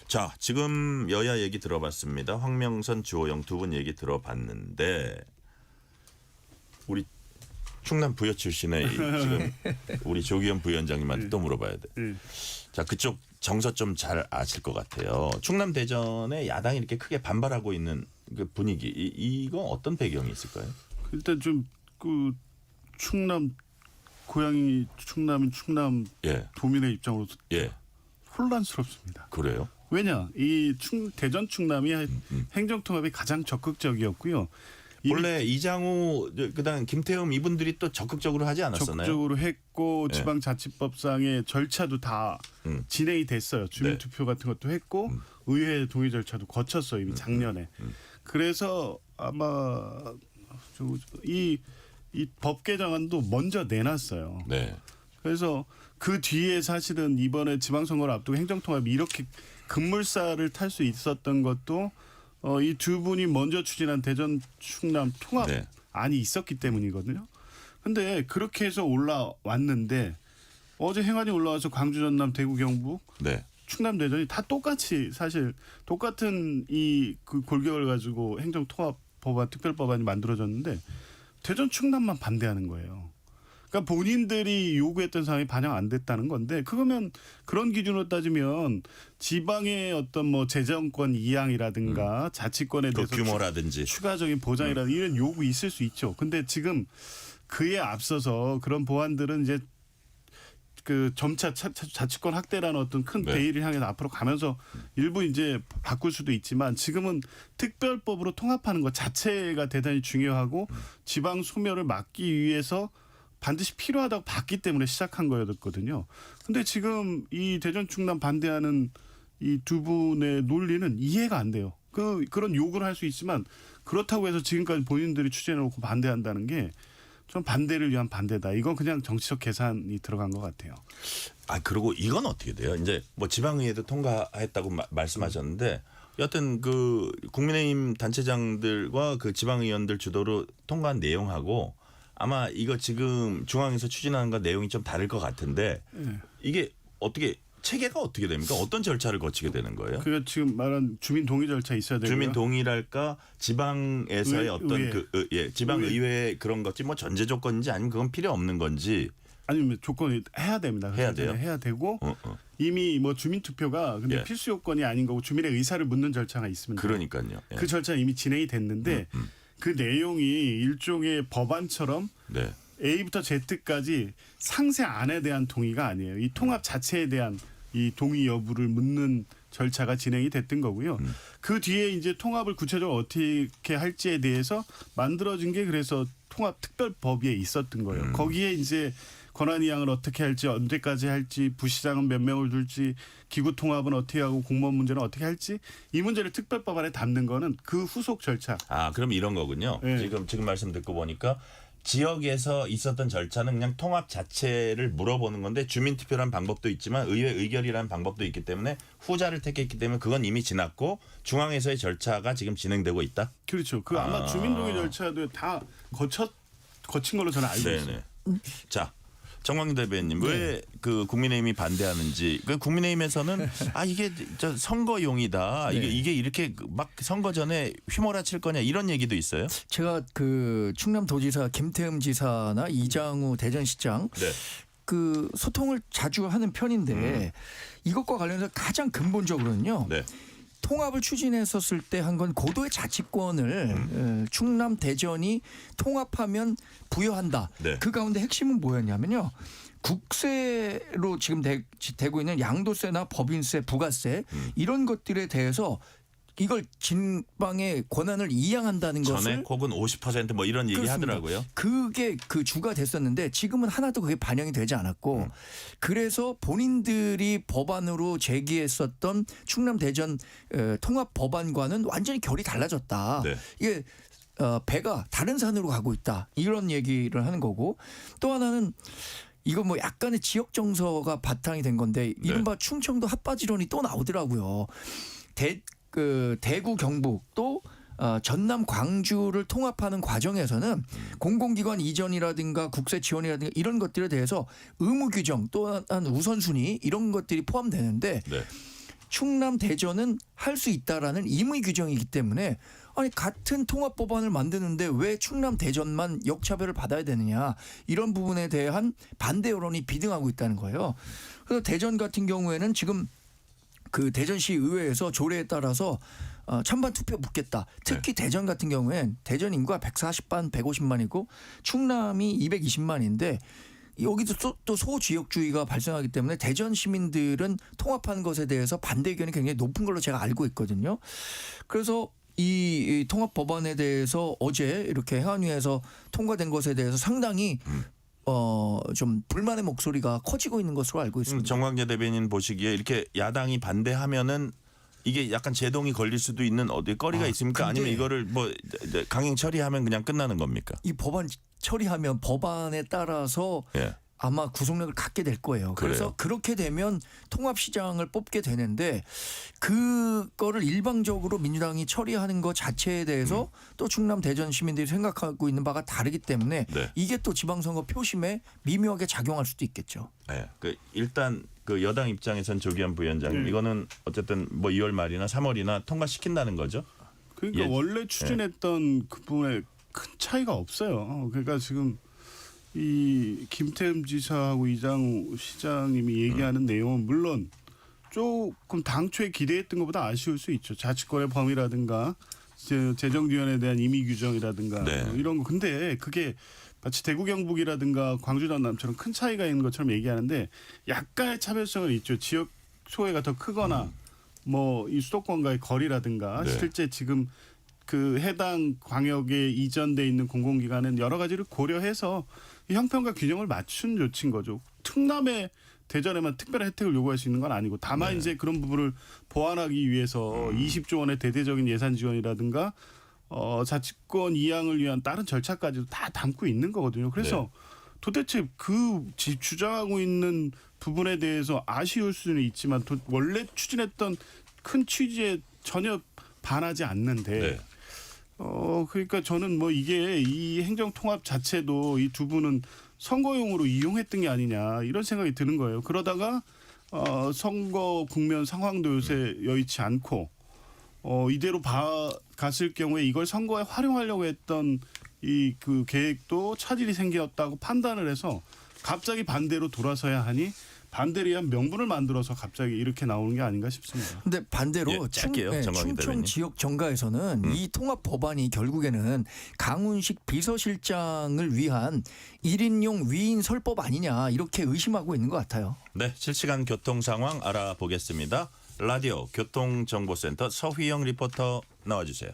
자, 지금 여야 얘기 들어봤습니다. 황명선, 주호영 두 분 얘기 들어봤는데 우리 충남 부여 출신의 지금 우리 조기현 부위원장님한테 또 물어봐야 돼. 자, 그쪽 정서 좀 잘 아실 것 같아요. 충남 대전에 야당이 이렇게 크게 반발하고 있는 그 분위기 이거 어떤 배경이 있을까요? 일단 좀 그 충남 고향이 충남인 충남 예, 도민의 입장으로서 예, 혼란스럽습니다. 그래요. 왜냐 이 대전 충남이 행정통합이 가장 적극적이었고요. 원래 이장우 그다음 김태흠 이분들이 또 적극적으로 하지 않았었나요? 적극적으로 했고 네. 지방자치법상의 절차도 다 진행이 됐어요. 주민투표 같은 것도 했고 의회 동의 절차도 거쳤어요. 이미 작년에. 그래서 아마 이 법 개정안도 먼저 내놨어요. 네. 그래서 그 뒤에 사실은 이번에 지방선거를 앞두고 행정통합이 이렇게 급물살을 탈 수 있었던 것도 이 두 분이 먼저 추진한 대전 충남 통합안이 있었기 때문이거든요. 근데 그렇게 해서 올라왔는데 어제 행안이 올라와서 광주, 전남, 대구, 경북, 네. 충남, 대전이 다 똑같이 사실 똑같은 그 골격을 가지고 행정통합 법안, 특별법안이 만들어졌는데 대전, 충남만 반대하는 거예요. 그러니까 본인들이 요구했던 사항이 반영 안 됐다는 건데 그러면 그런 기준으로 따지면 지방의 어떤 뭐 재정권 이양이라든가 자치권에 대해서 규모라든지 추가적인 보장이라든가 이런 요구 있을 수 있죠. 근데 지금 그에 앞서서 그런 보완들은 이제 그 점차 자치권 확대라는 어떤 큰 네. 대의를 향해서 앞으로 가면서 일부 이제 바꿀 수도 있지만 지금은 특별법으로 통합하는 것 자체가 대단히 중요하고 지방 소멸을 막기 위해서 반드시 필요하다고 봤기 때문에 시작한 거였거든요. 근데 지금 이 대전 충남 반대하는 이 두 분의 논리는 이해가 안 돼요. 그런 요구를 할 수 있지만 그렇다고 해서 지금까지 본인들이 추진해놓고 반대한다는 게 좀 반대를 위한 반대다. 이건 그냥 정치적 계산이 들어간 것 같아요. 아 그리고 이건 어떻게 돼요? 이제 뭐 지방의회도 통과했다고 말씀하셨는데 여하튼 그 국민의힘 단체장들과 그 지방의원들 주도로 통과한 내용하고 아마 이거 지금 중앙에서 추진하는 것 내용이 좀 다를 것 같은데 이게 어떻게 체계가 어떻게 됩니까? 어떤 절차를 거치게 되는 거예요? 그 지금 말한 주민 동의 절차 있어야 되고요. 주민 동의랄까 지방에서의 어떤 지방 의회 그런 것지 뭐 전제 조건인지 아니면 그건 필요 없는 건지 아니면 조건이 해야 됩니다. 해야 돼요? 해야 되고 이미 뭐 주민 투표가 근데 예. 필수 요건이 아닌 거고 주민의 의사를 묻는 절차가 있으면 돼요. 그러니까요. 예. 그 절차는 이미 진행이 됐는데 그 내용이 일종의 법안처럼 네. A부터 Z까지 상세 안에 대한 동의가 아니에요. 이 통합 자체에 대한 이 동의 여부를 묻는 절차가 진행이 됐던 거고요. 그 뒤에 이제 통합을 구체적으로 어떻게 할지에 대해서 만들어진 게 그래서 통합특별법에 있었던 거예요. 거기에 이제 권한이양을 어떻게 할지 언제까지 할지 부시장은 몇 명을 둘지 기구 통합은 어떻게 하고 공무원 문제는 어떻게 할지 이 문제를 특별법안에 담는 거는 그 후속 절차. 아 그럼 이런 거군요. 네. 지금 말씀 듣고 보니까 지역에서 있었던 절차는 그냥 통합 자체를 물어보는 건데 주민투표라는 방법도 있지만 의회 의결이라는 방법도 있기 때문에 후자를 택했기 때문에 그건 이미 지났고 중앙에서의 절차가 지금 진행되고 있다. 그렇죠. 그 아마 주민동의 절차도 다 거친 걸로 저는 알고 있어요. 네네. 자. 정광준 대변인 왜 그 국민의힘이 반대하는지 그 국민의힘에서는 아 이게 저 선거용이다 이게 이렇게 막 선거 전에 휘몰아칠 거냐 이런 얘기도 있어요. 제가 그 충남도지사 김태흠 지사나 이장우 대전시장 네. 그 소통을 자주 하는 편인데 이것과 관련해서 가장 근본적으로는요. 네. 통합을 추진했었을 때 한 건 고도의 자치권을 충남 대전이 통합하면 부여한다. 네. 그 가운데 핵심은 뭐였냐면요. 국세로 지금 되고 있는 양도세나 법인세, 부가세 이런 것들에 대해서 이걸 진방의 권한을 이양한다는 것을 전액 혹은 50% 뭐 이런 얘기 그렇습니다. 하더라고요. 그게 그 주가 됐었는데 지금은 하나도 그게 반영이 되지 않았고 그래서 본인들이 법안으로 제기했었던 충남 대전 통합 법안과는 완전히 결이 달라졌다. 네. 이게 배가 다른 산으로 가고 있다. 이런 얘기를 하는 거고 또 하나는 이거 뭐 약간의 지역 정서가 바탕이 된 건데 이른바 충청도 핫바지론이 또 나오더라고요. 대구 경북 또 전남 광주를 통합하는 과정에서는 공공기관 이전이라든가 국세 지원이라든가 이런 것들에 대해서 의무 규정 또한 우선순위 이런 것들이 포함되는데 네. 충남 대전은 할 수 있다라는 임의 규정이기 때문에 아니 같은 통합 법안을 만드는데 왜 충남 대전만 역차별을 받아야 되느냐 이런 부분에 대한 반대 여론이 비등하고 있다는 거예요. 그래서 대전 같은 경우에는 지금 그 대전시 의회에서 조례에 따라서 찬반 투표 묻겠다. 특히 대전 같은 경우엔 대전 인구가 140만 150만이고 충남이 220만인데 여기도 또 소지역주의가 발생하기 때문에 대전 시민들은 통합하는 것에 대해서 반대 의견이 굉장히 높은 걸로 제가 알고 있거든요. 그래서 이 통합 법안에 대해서 어제 이렇게 행안위에서 통과된 것에 대해서 상당히 좀 불만의 목소리가 커지고 있는 것으로 알고 있습니다. 정광재 대변인 보시기에 이렇게 야당이 반대하면은 이게 약간 제동이 걸릴 수도 있는 어디 거리가 있습니까? 근데 아니면 이거를 뭐 강행 처리하면 그냥 끝나는 겁니까? 이 법안 처리하면 법안에 따라서 예. 아마 구속력을 갖게 될 거예요. 그래서 그래요? 그렇게 되면 통합시장을 뽑게 되는데 그거를 일방적으로 민주당이 처리하는 것 자체에 대해서 또 충남 대전 시민들이 생각하고 있는 바가 다르기 때문에 네. 이게 또 지방선거 표심에 미묘하게 작용할 수도 있겠죠. 네. 그 일단 그 여당 입장에선 조기현 부위원장님 이거는 어쨌든 뭐 2월 말이나 3월이나 통과시킨다는 거죠. 그러니까 예. 원래 추진했던 그 부분에 큰 차이가 없어요. 그러니까 지금 이 김태흠 지사하고 이장우 시장님이 얘기하는 내용은 물론 조금 당초에 기대했던 것보다 아쉬울 수 있죠. 자치권의 범위라든가 재정위원회에 대한 임의 규정이라든가 네. 이런 거. 근데 그게 마치 대구 경북이라든가 광주 전남처럼 큰 차이가 있는 것처럼 얘기하는데 약간의 차별성은 있죠. 지역 소외가 더 크거나 뭐 이 수도권과의 거리라든가 네. 실제 지금 그 해당 광역에 이전돼 있는 공공기관은 여러 가지를 고려해서 이 형평과 균형을 맞춘 조치인 거죠. 충남의 대전에만 특별한 혜택을 요구할 수 있는 건 아니고 다만 네. 이제 그런 부분을 보완하기 위해서 20조 원의 대대적인 예산 지원이라든가 자치권 이양을 위한 다른 절차까지도 다 담고 있는 거거든요. 그래서 도대체 그 주장하고 있는 부분에 대해서 아쉬울 수는 있지만 원래 추진했던 큰 취지에 전혀 반하지 않는데 네. 그러니까 저는 뭐 이게 이 행정통합 자체도 이 두 분은 선거용으로 이용했던 게 아니냐 이런 생각이 드는 거예요. 그러다가 선거 국면 상황도 요새 여의치 않고 이대로 갔을 경우에 이걸 선거에 활용하려고 했던 이 그 계획도 차질이 생겼다고 판단을 해서 갑자기 반대로 돌아서야 하니 반대를 위한 명분을 만들어서 갑자기 이렇게 나오는 게 아닌가 싶습니다. 근데 반대로 예, 짧게요, 정광희 충청 대변인. 지역 정가에서는 이 통합 법안이 결국에는 강훈식 비서실장을 위한 1인용 위인 설법 아니냐 이렇게 의심하고 있는 것 같아요. 네, 실시간 교통 상황 알아보겠습니다. 라디오 교통정보센터 서휘영 리포터 나와주세요.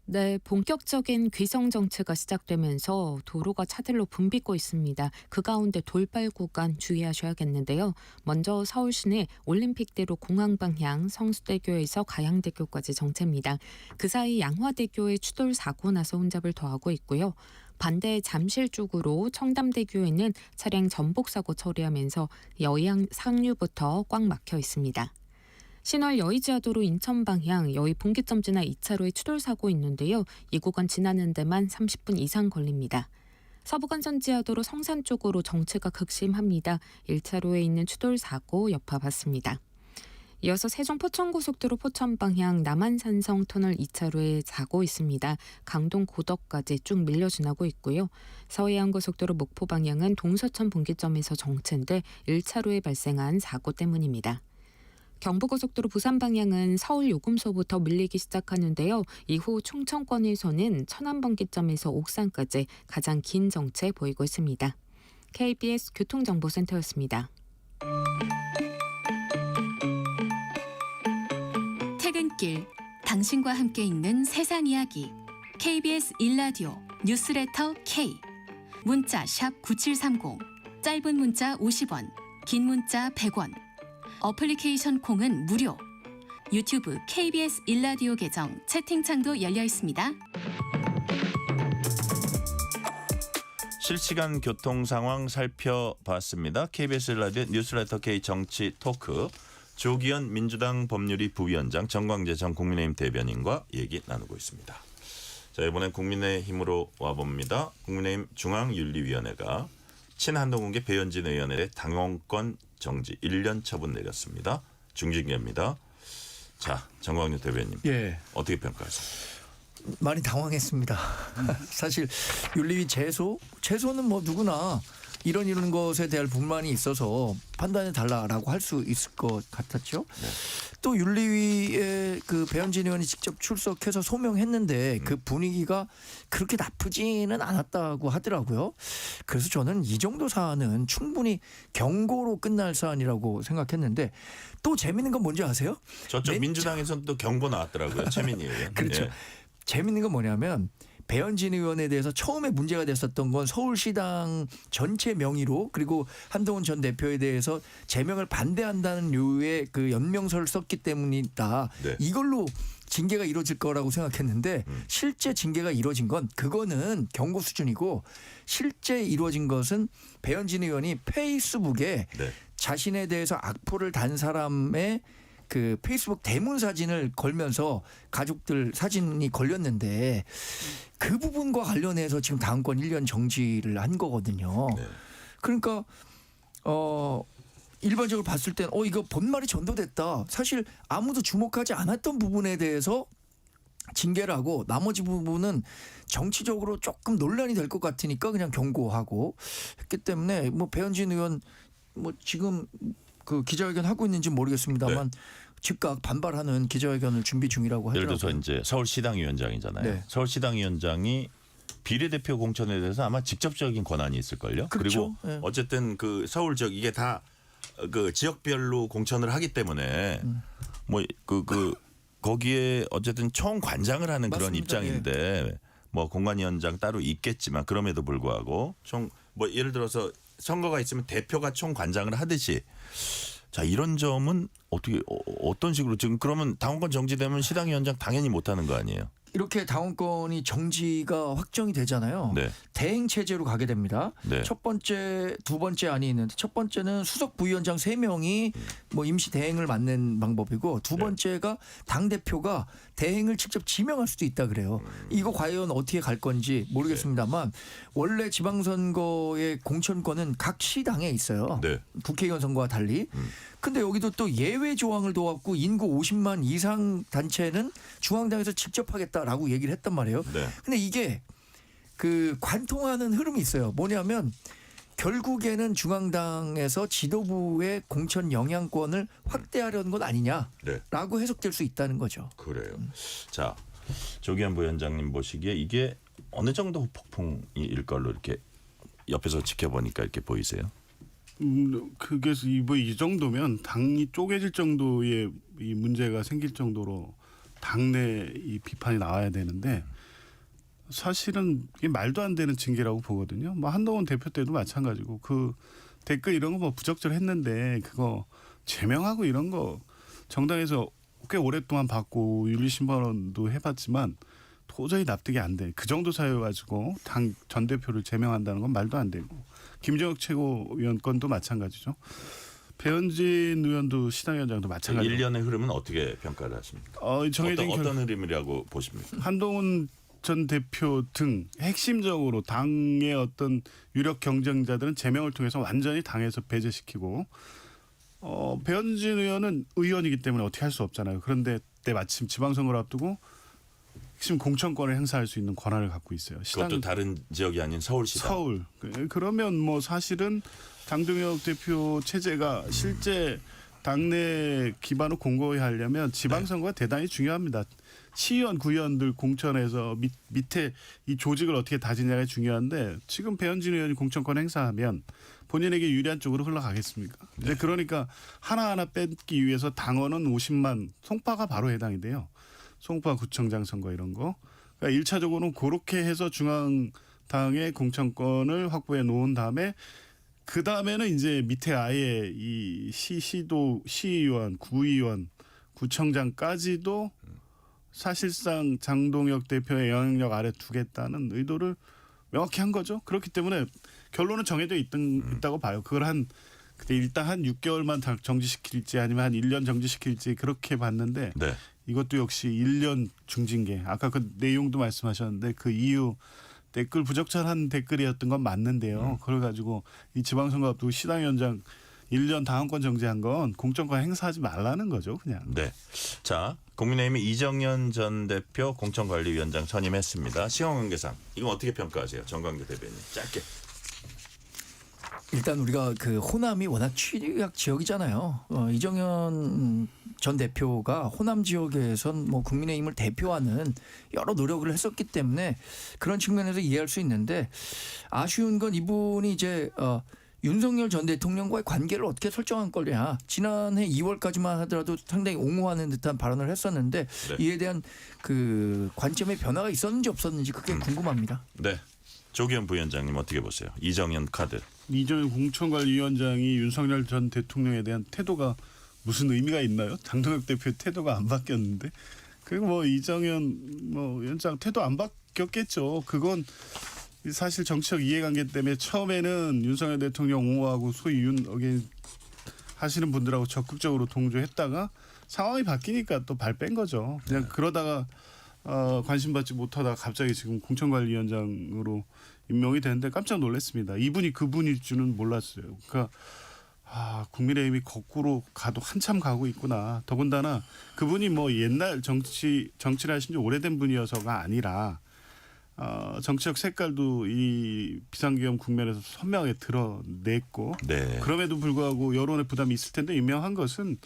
네, 본격적인 귀성 정체가 시작되면서 도로가 차들로 붐비고 있습니다. 그 가운데 돌발 구간 주의하셔야겠는데요. 먼저 서울 시내 올림픽대로 공항 방향 성수대교에서 가양대교까지 정체입니다. 그 사이 양화대교에 추돌 사고 나서 혼잡을 더하고 있고요. 반대 잠실 쪽으로 청담대교에는 차량 전복 사고 처리하면서 여의항 상류부터 꽉 막혀 있습니다. 신월 여의지하도로 인천 방향 여의 분기점 지나 2차로에 추돌 사고 있는데요. 이 구간 지나는 데만 30분 이상 걸립니다. 서부간선 지하도로 성산 쪽으로 정체가 극심합니다. 1차로에 있는 추돌 사고 여파 받습니다. 이어서 세종 포천고속도로 포천 방향 남한산성 터널 2차로에 사고 있습니다. 강동 고덕까지 쭉 밀려 지나고 있고요. 서해안고속도로 목포 방향은 동서천 분기점에서 정체인데 1차로에 발생한 사고 때문입니다. 경부고속도로 부산 방향은 서울 요금소부터 밀리기 시작하는데요. 이후 충청권에서는 천안분기점에서 옥산까지 가장 긴 정체 보이고 있습니다. KBS 교통정보센터였습니다. 퇴근길 당신과 함께 읽는 세상 이야기 KBS 1라디오 뉴스레터 K 문자 샵 9730 짧은 문자 50원 긴 문자 100원 어플리케이션 콩은 무료 유튜브 KBS 1라디오 계정 채팅창도 열려 있습니다. 실시간 교통 상황 살펴봤습니다. KBS 라디오 뉴스레터 K 정치 토크 조기현 민주당 법률위 부위원장 정광재 전 국민의힘 대변인과 얘기 나누고 있습니다. 자, 이번엔 국민의힘으로 와봅니다. 국민의힘 중앙윤리위원회가 친한동훈계 배현진 의원의 당원권 정지 1년 처분 내렸습니다. 중징계입니다. 자, 정광재 대변인 어떻게 평가하세요? 많이 당황했습니다. 사실 윤리위 제소는 뭐 누구나 이런 것에 대한 불만이 있어서 판단해 달라라고 할 수 있을 것 같았죠. 네. 또 윤리위에 그 배현진 의원이 직접 출석해서 소명했는데 그 분위기가 그렇게 나쁘지는 않았다고 하더라고요. 그래서 저는 이 정도 사안은 충분히 경고로 끝날 사안이라고 생각했는데 또 재밌는 건 뭔지 아세요? 저쪽 민주당에서는 또 경고 나왔더라고요. 최민희 의원. 그렇죠. 예. 재밌는 건 뭐냐면 배현진 의원에 대해서 처음에 문제가 됐었던 건 서울시당 전체 명의로 그리고 한동훈 전 대표에 대해서 제명을 반대한다는 류의 그 연명서를 썼기 때문이다. 네. 이걸로 징계가 이루어질 거라고 생각했는데 실제 징계가 이루어진 건 그거는 경고 수준이고 실제 이루어진 것은 배현진 의원이 페이스북에 네. 자신에 대해서 악플을 단 사람의 그 페이스북 대문 사진을 걸면서 가족들 사진이 걸렸는데 그 부분과 관련해서 지금 당권 1년 정지를 한 거거든요. 네. 그러니까 일반적으로 봤을 땐 이거 본말이 전도됐다. 사실 아무도 주목하지 않았던 부분에 대해서 징계를 하고 나머지 부분은 정치적으로 조금 논란이 될 것 같으니까 그냥 경고하고 했기 때문에 뭐 배현진 의원 뭐 지금 그 기자회견 하고 있는지 모르겠습니다만 즉각 반발하는 기자회견을 준비 중이라고 하더라고요. 예를 들어서 이제 서울시당 위원장이잖아요. 네. 서울시당 위원장이 비례대표 공천에 대해서 아마 직접적인 권한이 있을걸요. 그렇죠. 그리고 예. 어쨌든 그 서울 지역 이게 다 그 지역별로 공천을 하기 때문에 뭐 그 거기에 어쨌든 총관장을 하는 그런 맞습니다. 입장인데 뭐 공관위원장 따로 있겠지만 그럼에도 불구하고 뭐 예를 들어서 선거가 있으면 대표가 총관장을 하듯이 자 이런 점은 어떤 식으로 지금 그러면 당원권 정지되면 시당위원장 당연히 못하는 거 아니에요? 이렇게 당원권이 정지가 확정이 되잖아요. 네. 대행 체제로 가게 됩니다. 네. 첫 번째, 두 번째 안이 있는데 첫 번째는 수석 부위원장 3명이 뭐 임시 대행을 맡는 방법이고 두 네. 번째가 당 대표가 대행을 직접 지명할 수도 있다 그래요. 이거 과연 어떻게 갈 건지 모르겠습니다만 원래 지방선거의 공천권은 각 시당에 있어요. 네. 국회의원 선거와 달리. 근데 여기도 또 예외 조항을 둬갖고 인구 50만 이상 단체는 중앙당에서 직접 하겠다라고 얘기를 했단 말이에요. 네. 근데 이게 그 관통하는 흐름이 있어요. 뭐냐면 결국에는 중앙당에서 지도부의 공천 영향권을 확대하려는 것 아니냐라고 네. 해석될 수 있다는 거죠. 그래요. 자, 조기현 부위원장님 보시기에 이게 어느 정도 폭풍일 걸로 이렇게 옆에서 지켜보니까 이렇게 보이세요? 그게 뭐 이 정도면 당이 쪼개질 정도의 이 문제가 생길 정도로 당내 이 비판이 나와야 되는데 사실은 이게 말도 안 되는 징계라고 보거든요. 뭐 한동훈 대표 때도 마찬가지고 그 댓글 이런 거 뭐 부적절했는데 그거 제명하고 이런 거 정당에서 꽤 오랫동안 받고 윤리심판원도 해봤지만 도저히 납득이 안 돼. 그 정도 사유가지고 당 전 대표를 제명한다는 건 말도 안 되고 김정혁 최고위원 건도 마찬가지죠. 배현진 의원도 시당위원장도 마찬가지고. 일련의 흐름은 어떻게 평가를 하십니까? 어떤 흐름이라고 보십니까? 한동훈 전 대표 등 핵심적으로 당의 어떤 유력 경쟁자들은 제명을 통해서 완전히 당에서 배제시키고 배현진 의원은 의원이기 때문에 어떻게 할 수 없잖아요. 그런데 마침 지방선거를 앞두고 핵심 공천권을 행사할 수 있는 권한을 갖고 있어요. 그것도 다른 지역이 아닌 서울시다. 서울. 그러면 뭐 사실은 장동혁 대표 체제가 실제 당내 기반을 공고히 하려면 지방선거가 대단히 중요합니다. 시의원, 구의원들 공천에서 밑에 이 조직을 어떻게 다지냐가 중요한데 지금 배현진 의원이 공천권 행사하면 본인에게 유리한 쪽으로 흘러가겠습니까? 이제 그러니까 하나하나 뺏기 위해서 당원은 50만, 송파가 바로 해당이 돼요. 송파 구청장 선거 이런 거. 그러니까 1차적으로는 그렇게 해서 중앙당의 공천권을 확보해 놓은 다음에 그 다음에는 이제 밑에 아예 이 시의원, 구의원, 구청장까지도 사실상 장동혁 대표의 영향력 아래 두겠다는 의도를 명확히 한 거죠. 그렇기 때문에 결론은 정해져 있다고 봐요. 그걸 일단 한 6개월만 정지시킬지 아니면 한 1년 정지시킬지 그렇게 봤는데 네. 이것도 역시 1년 중징계. 아까 그 내용도 말씀하셨는데 그 이유 댓글 부적절한 댓글이었던 건 맞는데요. 그걸 가지고 이 지방선거 앞두고 시당위원장 1년 당원권 정지한 건 공천권 행사하지 말라는 거죠. 그냥. 네. 자, 국민의힘이 이정현 전 대표 공천관리위원장 선임했습니다. 시간관계상 이건 어떻게 평가하세요? 정광재 대변인 짧게. 일단 우리가 그 호남이 워낙 취약 지역이잖아요. 이정현 전 대표가 호남 지역에선 뭐 국민의힘을 대표하는 여러 노력을 했었기 때문에 그런 측면에서 이해할 수 있는데 아쉬운 건 이분이 이제 윤석열 전 대통령과의 관계를 어떻게 설정한 거냐. 지난해 2월까지만 하더라도 상당히 옹호하는 듯한 발언을 했었는데 네. 이에 대한 그 관점의 변화가 있었는지 없었는지 그게 궁금합니다. 네. 조기현 부위원장님 어떻게 보세요? 이정현 카드. 이정현 공천관리위원장이 윤석열 전 대통령에 대한 태도가 무슨 의미가 있나요? 장동혁 대표 태도가 안 바뀌었는데 그리고 뭐 이정현 위원장 태도 안 바뀌었겠죠. 그건 사실 정치적 이해관계 때문에 처음에는 윤석열 대통령 옹호하고 소위 윤 어게인 하시는 분들하고 적극적으로 동조했다가 상황이 바뀌니까 또 발 뺀 거죠. 그냥 그러다가 관심 받지 못하다가 갑자기 지금 공천관리위원장으로 임명이 됐는데 깜짝 놀랐습니다. 이분이 그분일 줄은 몰랐어요. 그러니까 국민의힘이 거꾸로 가도 한참 가고 있구나. 더군다나 그분이 뭐 옛날 정치를 하신 지 오래된 분이어서가 아니라 정치적 색깔도 이 비상계엄 국면에서 선명하게 드러냈고 네. 그럼에도 불구하고 여론의 부담이 있을 텐데 임명한 것은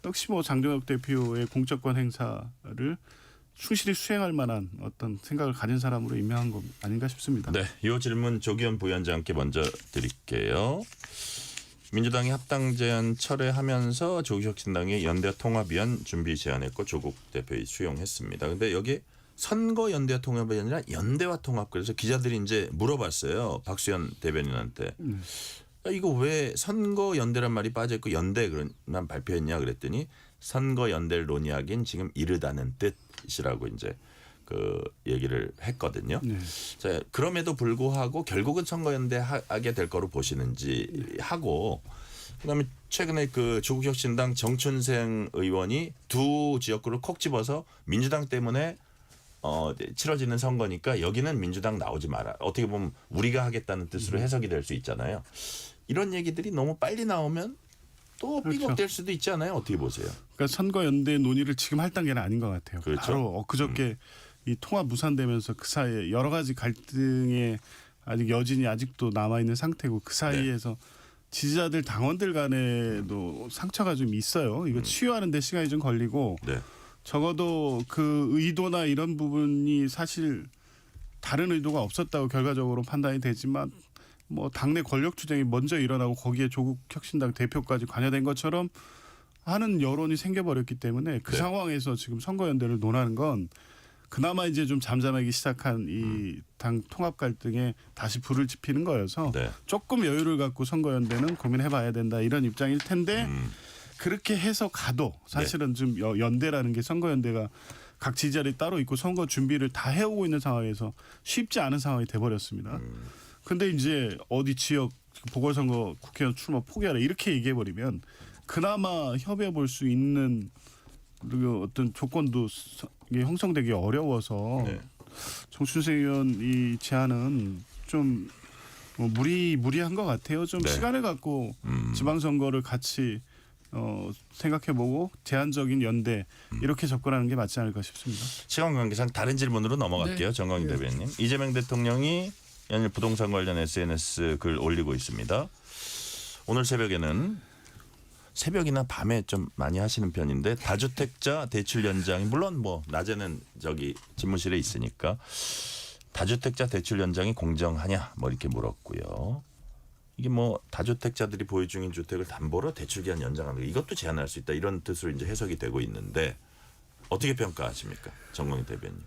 역시 뭐 장동혁 대표의 공천권 행사를 충실히 수행할 만한 어떤 생각을 가진 사람으로 임명한 거 아닌가 싶습니다. 네, 이 질문 조기현 부위원장께 먼저 드릴게요. 민주당이 합당 제안 철회하면서 조국혁신당이 연대 통합위원 준비 제안했고 조국 대표이 수용했습니다. 근데 여기 선거 연대와 통합이 아니라 연대와 통합, 그래서 기자들이 이제 물어봤어요. 박수현 대변인한테. 이거 왜 선거 연대란 말이 빠져있고 연대만 발표했냐 그랬더니 선거 연대를 논의하긴 지금 이르다는 뜻이라고 이제 그 얘기를 했거든요. 네. 자, 그럼에도 불구하고 결국은 선거 연대하게 될 거로 보시는지 하고, 그다음에 최근에 그 조국혁신당 정춘생 의원이 두 지역구를 콕 집어서 민주당 때문에 치러지는 선거니까 여기는 민주당 나오지 마라. 어떻게 보면 우리가 하겠다는 뜻으로 해석이 될 수 있잖아요. 이런 얘기들이 너무 빨리 나오면 또 그렇죠. 삐걱될 수도 있지 않아요? 어떻게 보세요? 그러니까 선거 연대 논의를 지금 할 단계는 아닌 것 같아요. 그렇죠. 바로 엊그저께 이 통합 무산되면서 그 사이에 여러 가지 갈등의 아직 여진이 아직도 남아 있는 상태고 그 사이에서 지지자들 당원들 간에도 상처가 좀 있어요. 이거 치유하는 데 시간이 좀 걸리고 네. 적어도 그 의도나 이런 부분이 사실 다른 의도가 없었다고 결과적으로 판단이 되지만 뭐 당내 권력 투쟁이 먼저 일어나고 거기에 조국 혁신당 대표까지 관여된 것처럼 하는 여론이 생겨버렸기 때문에 그 네. 상황에서 지금 선거연대를 논하는 건 그나마 이제 좀 잠잠하기 시작한 이 당 통합 갈등에 다시 불을 지피는 거여서 네. 조금 여유를 갖고 선거연대는 고민해봐야 된다 이런 입장일 텐데 그렇게 해서 가도 사실은 좀 연대라는 게 선거연대가 각 지지자들이 따로 있고 선거 준비를 다 해오고 있는 상황에서 쉽지 않은 상황이 돼버렸습니다. 근데 이제 어디 지역 보궐선거 국회의원 출마 포기하라 이렇게 얘기해버리면 그나마 협의해 볼 수 있는 그 어떤 조건도 이게 형성되기 어려워서 네. 정춘생 의원 이 제안은 좀 무리한 것 같아요. 좀 네. 시간을 갖고 지방선거를 같이 생각해보고 제한적인 연대 이렇게 접근하는 게 맞지 않을까 싶습니다. 시간 관계상 다른 질문으로 넘어갈게요. 네. 정광희 대변인. 이재명 대통령이 연일 부동산 관련 SNS 글 올리고 있습니다. 오늘 새벽이나 밤에 좀 많이 하시는 편인데 다주택자 대출 연장이 물론 뭐 낮에는 저기 집무실에 있으니까 다주택자 대출 연장이 공정하냐 뭐 이렇게 물었고요. 이게 뭐 다주택자들이 보유 중인 주택을 담보로 대출 기한 연장하는 거 이것도 제한할 수 있다 이런 뜻으로 이제 해석이 되고 있는데 어떻게 평가하십니까, 정광희 대변인?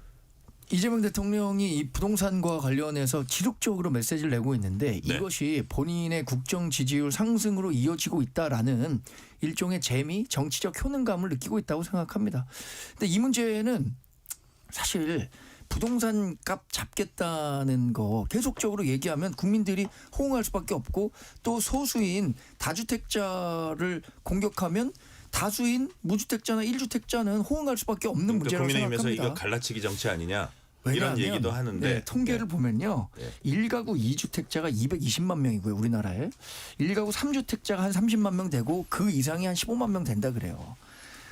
이재명 대통령이 이 부동산과 관련해서 지속적으로 메시지를 내고 있는데 네. 이것이 본인의 국정 지지율 상승으로 이어지고 있다라는 일종의 재미, 정치적 효능감을 느끼고 있다고 생각합니다. 근데 이 문제는 사실 부동산 값 잡겠다는 거 계속적으로 얘기하면 국민들이 호응할 수밖에 없고 또 소수인 다주택자를 공격하면 다수인 무주택자나 1주택자는 호응할 수밖에 없는 문제라고 국민의힘에서 생각합니다. 이거 갈라치기 정치 아니냐 이런 왜냐하면, 얘기도 하는데 네, 통계를 보면요. 네. 1가구 2주택자가 220만 명이고요. 우리나라에. 1가구 3주택자가 한 30만 명 되고 그 이상이 한 15만 명 된다 그래요.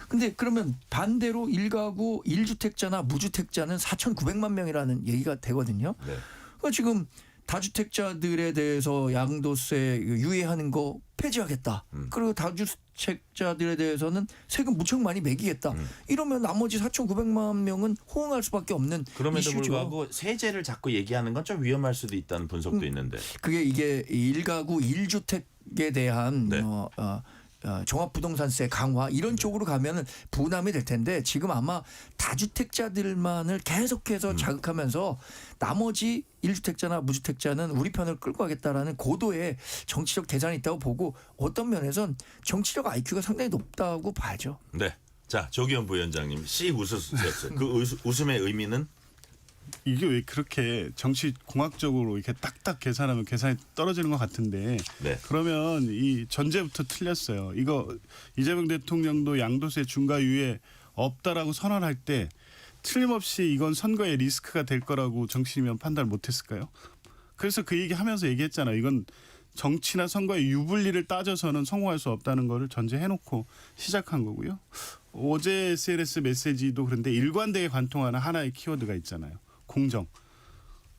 근데 그러면 반대로 1가구 1주택자나 무주택자는 4,900만 명이라는 얘기가 되거든요. 네. 그러니까 지금 다주택자들에 대해서 양도세 유예하는 거 폐지하겠다. 그리고 다주택자들에 대해서는 세금 무척 많이 매기겠다. 이러면 나머지 4,900만 명은 호응할 수밖에 없는 그럼에도 이슈죠. 불구하고 세제를 자꾸 얘기하는 건 좀 위험할 수도 있다는 분석도 있는데. 그게 이게 1가구 1주택에 대한 네. 종합부동산세 강화 이런 쪽으로 가면은 부담이 될 텐데 지금 아마 다주택자들만을 계속해서 자극하면서 나머지 1주택자나 무주택자는 우리 편을 끌고 가겠다라는 고도의 정치적 계산이 있다고 보고 어떤 면에선 정치적 IQ가 상당히 높다고 봐야죠. 네. 자, 조기현 부위원장님 씩 웃으셨어요. 그 웃음의 의미는? 이게 왜 그렇게 정치 공학적으로 이렇게 딱딱 계산하면 계산이 떨어지는 것 같은데 네. 그러면 이 전제부터 틀렸어요. 이거 이재명 대통령도 양도세 중과 유예 없다라고 선언할 때 틀림없이 이건 선거의 리스크가 될 거라고 정치인이면 판단을 못했을까요? 그래서 그 얘기하면서 얘기했잖아요. 이건 정치나 선거의 유불리를 따져서는 성공할 수 없다는 거를 전제해놓고 시작한 거고요. 어제 SNS 메시지도 그런데 일관되게 관통하는 하나의 키워드가 있잖아요. 공정.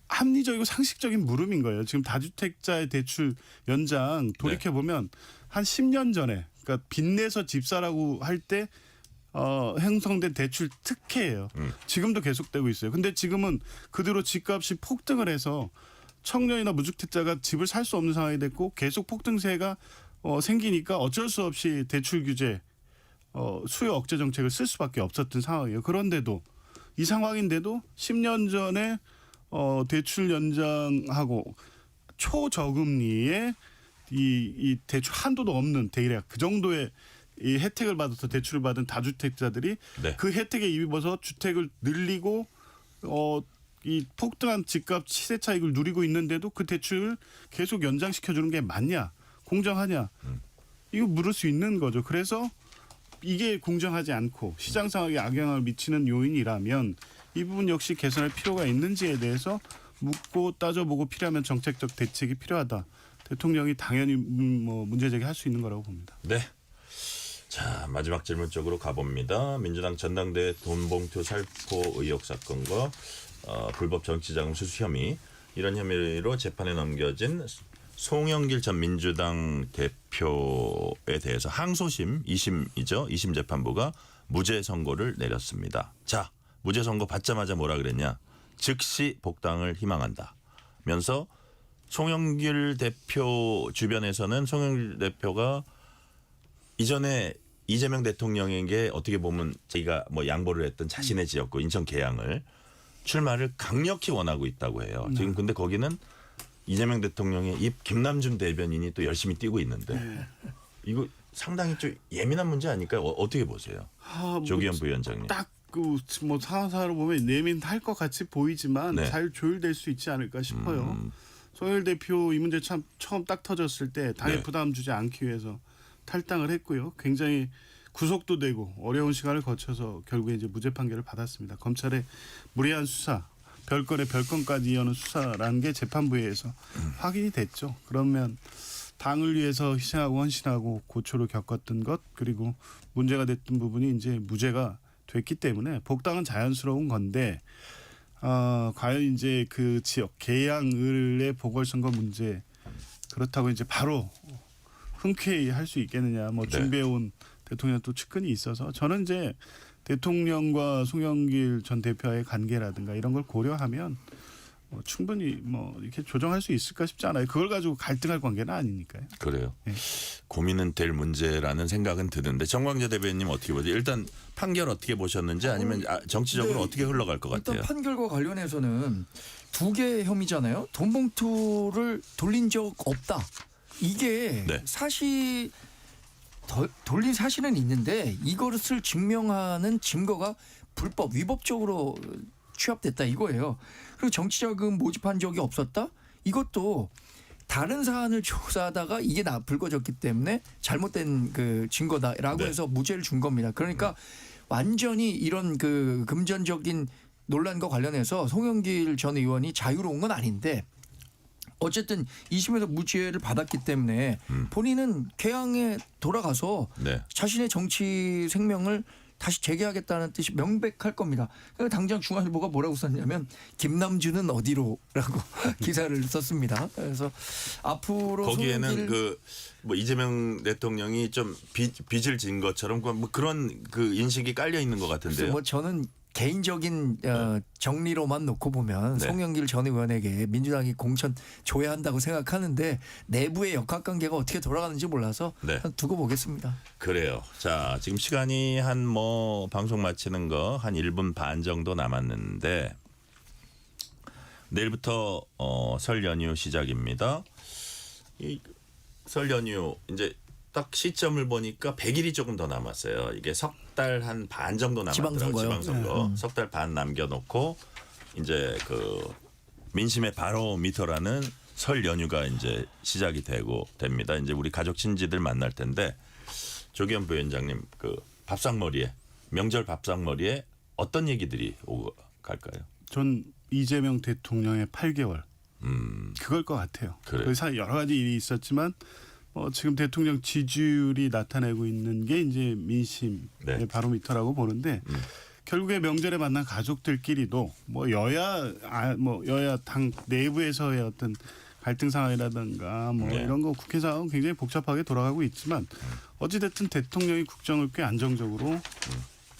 합리적이고 상식적인 물음인 거예요. 지금 다주택자의 대출 연장 돌이켜보면 한 10년 전에 그러니까 빚내서 집 사라고 할 때 형성된 대출 특혜예요. 지금도 계속되고 있어요. 근데 지금은 그대로 집값이 폭등을 해서 청년이나 무주택자가 집을 살 수 없는 상황이 됐고 계속 폭등세가 생기니까 어쩔 수 없이 대출 규제, 수요 억제 정책을 쓸 수밖에 없었던 상황이에요. 그런데도 이 상황인데도 10년 전에 대출 연장하고 초저금리에 이 대출 한도도 없는 대략 그 정도의 이 혜택을 받아서 대출을 받은 다주택자들이 네. 그 혜택에 입어서 주택을 늘리고 이 폭등한 집값 시세 차익을 누리고 있는데도 그 대출을 계속 연장시켜 주는 게 맞냐? 공정하냐? 이거 물을 수 있는 거죠. 그래서 이게 공정하지 않고 시장 상황에 악영향을 미치는 요인이라면 이 부분 역시 개선할 필요가 있는지에 대해서 묻고 따져보고 필요하면 정책적 대책이 필요하다. 대통령이 당연히 문제 제기할 수 있는 거라고 봅니다. 네. 자, 마지막 질문 쪽으로 가봅니다. 민주당 전당대회 돈봉투 살포 의혹 사건과 불법 정치자금 수수 혐의, 이런 혐의로 재판에 넘겨진 송영길 전 민주당 대표에 대해서 항소심 2심이죠. 2심 재판부가 무죄 선고를 내렸습니다. 자, 무죄 선고 받자마자 뭐라 그랬냐? 즉시 복당을 희망한다 면서 송영길 대표 주변에서는 송영길 대표가 이전에 이재명 대통령에게 어떻게 보면 자기가 뭐 양보를 했던 자신의 지역구 인천 계양을 출마를 강력히 원하고 있다고 해요. 지금 근데 거기는 이재명 대통령의 입 김남준 대변인이 또 열심히 뛰고 있는데 이거 상당히 좀 예민한 문제 아닐까요? 어떻게 보세요? 조기현 부위원장님. 딱 뭐 상황상으로 보면 예민할 것 같이 보이지만 네. 잘 조율될 수 있지 않을까 싶어요. 송영길 대표 이 문제 참 처음 딱 터졌을 때 당에 네. 부담 주지 않기 위해서 탈당을 했고요. 굉장히 구속도 되고 어려운 시간을 거쳐서 결국에 이제 무죄 판결을 받았습니다. 검찰의 무리한 수사, 별건의 별건까지 이어는 수사라는 게 재판부에서 확인이 됐죠. 그러면 당을 위해서 희생하고 헌신하고 고초를 겪었던 것 그리고 문제가 됐던 부분이 이제 무죄가 됐기 때문에 복당은 자연스러운 건데 과연 이제 그 지역 계양을의 보궐선거 문제 그렇다고 이제 바로 흔쾌히 할 수 있겠느냐 뭐 준비해온 대통령 또 측근이 있어서 저는 이제 대통령과 송영길 전 대표의 관계라든가 이런 걸 고려하면 충분히 뭐 이렇게 조정할 수 있을까 싶지 않아요. 그걸 가지고 갈등할 관계는 아니니까요. 그래요. 네. 고민은 될 문제라는 생각은 드는데 정광재 대변인님 어떻게 보세요? 일단 판결 어떻게 보셨는지 아니면 정치적으로 네, 어떻게 흘러갈 것 같아요? 일단 판결과 관련해서는 두 개의 혐의잖아요. 돈봉투를 돌린 적 없다. 이게 네. 사실 돌린 사실은 있는데 이것을 증명하는 증거가 불법 위법적으로 취합됐다 이거예요. 그리고 정치자금 모집한 적이 없었다. 이것도 다른 사안을 조사하다가 이게 불거졌기 때문에 잘못된 그 증거다라고 네. 해서 무죄를 준 겁니다. 그러니까 완전히 이런 그 금전적인 논란과 관련해서 송영길 전 의원이 자유로운 건 아닌데 어쨌든 2심에서 무죄를 받았기 때문에 본인은 개항에 돌아가서 네. 자신의 정치 생명을 다시 재개하겠다는 뜻이 명백할 겁니다. 그러니까 당장 중앙일보가 뭐라고 썼냐면 김남준은 어디로라고 기사를 썼습니다. 그래서 앞으로 거기에는 송영길 그 뭐 이재명 대통령이 좀 빚을 진 것처럼 뭐 그런 그 인식이 깔려 있는 것 같은데요. 뭐 저는 개인적인 정리로만 놓고 보면 네. 송영길 전 의원에게 민주당이 공천 줘야 한다고 생각하는데 내부의 역학관계가 어떻게 돌아가는지 몰라서 네. 두고 보겠습니다. 그래요. 자, 지금 시간이 한 뭐 방송 마치는 거 한 1분 반 정도 남았는데 내일부터 설 연휴 시작입니다. 이 설 연휴 이제 딱 시점을 보니까 100일이 조금 더 남았어요. 이게 석 달 한 반 정도 남았더라고요. 지방선거요? 지방선거. 석 달 반 남겨놓고 이제 그 민심의 바로미터라는 설 연휴가 이제 시작이 됩니다. 이제 우리 가족 친지들 만날 텐데 조기현 부위원장님 그 밥상머리에 명절 밥상머리에 어떤 얘기들이 오고 갈까요? 전 이재명 대통령의 8개월 그걸 것 같아요. 그래요. 그래서 여러 가지 일이 있었지만 지금 대통령 지지율이 나타내고 있는 게 이제 민심의 네. 바로미터라고 보는데 결국에 명절에 만난 가족들끼리도 뭐 여야 당 내부에서의 어떤 갈등 상황이라든가 뭐 네. 이런 거 국회 상황은 굉장히 복잡하게 돌아가고 있지만 어찌됐든 대통령이 국정을 꽤 안정적으로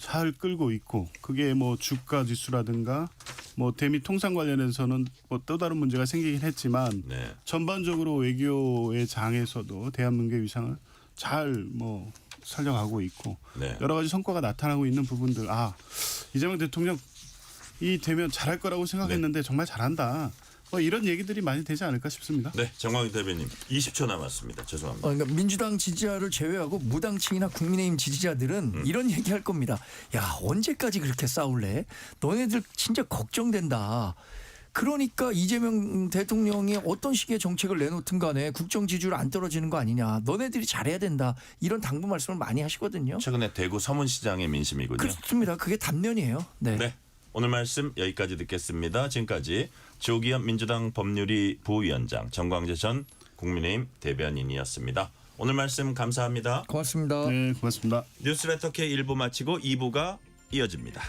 잘 끌고 있고 그게 뭐 주가 지수라든가 뭐 대미 통상 관련해서는 뭐 또 다른 문제가 생기긴 했지만 네. 전반적으로 외교의 장에서도 대한민국의 위상을 잘 뭐 살려가고 있고 네. 여러 가지 성과가 나타나고 있는 부분들 이재명 대통령 이 되면 잘할 거라고 생각했는데 정말 잘한다. 뭐 이런 얘기들이 많이 되지 않을까 싶습니다. 네, 정광희 대변인 20초 남았습니다. 죄송합니다. 그러니까 민주당 지지자를 제외하고 무당층이나 국민의힘 지지자들은 이런 얘기할 겁니다. 야, 언제까지 그렇게 싸울래? 너네들 진짜 걱정된다. 그러니까 이재명 대통령이 어떤 식의 정책을 내놓든 간에 국정 지지율 안 떨어지는 거 아니냐. 너네들이 잘해야 된다. 이런 당부 말씀을 많이 하시거든요. 최근에 대구 서문시장의 민심이군요. 그렇습니다. 그게 답변이에요. 네. 네. 오늘 말씀 여기까지 듣겠습니다. 지금까지 조기현 민주당 법률위 부위원장, 정광재 전 국민의힘 대변인이었습니다. 오늘 말씀 감사합니다. 고맙습니다. 네, 고맙습니다. 뉴스레터 K 1부 마치고 2부가 이어집니다.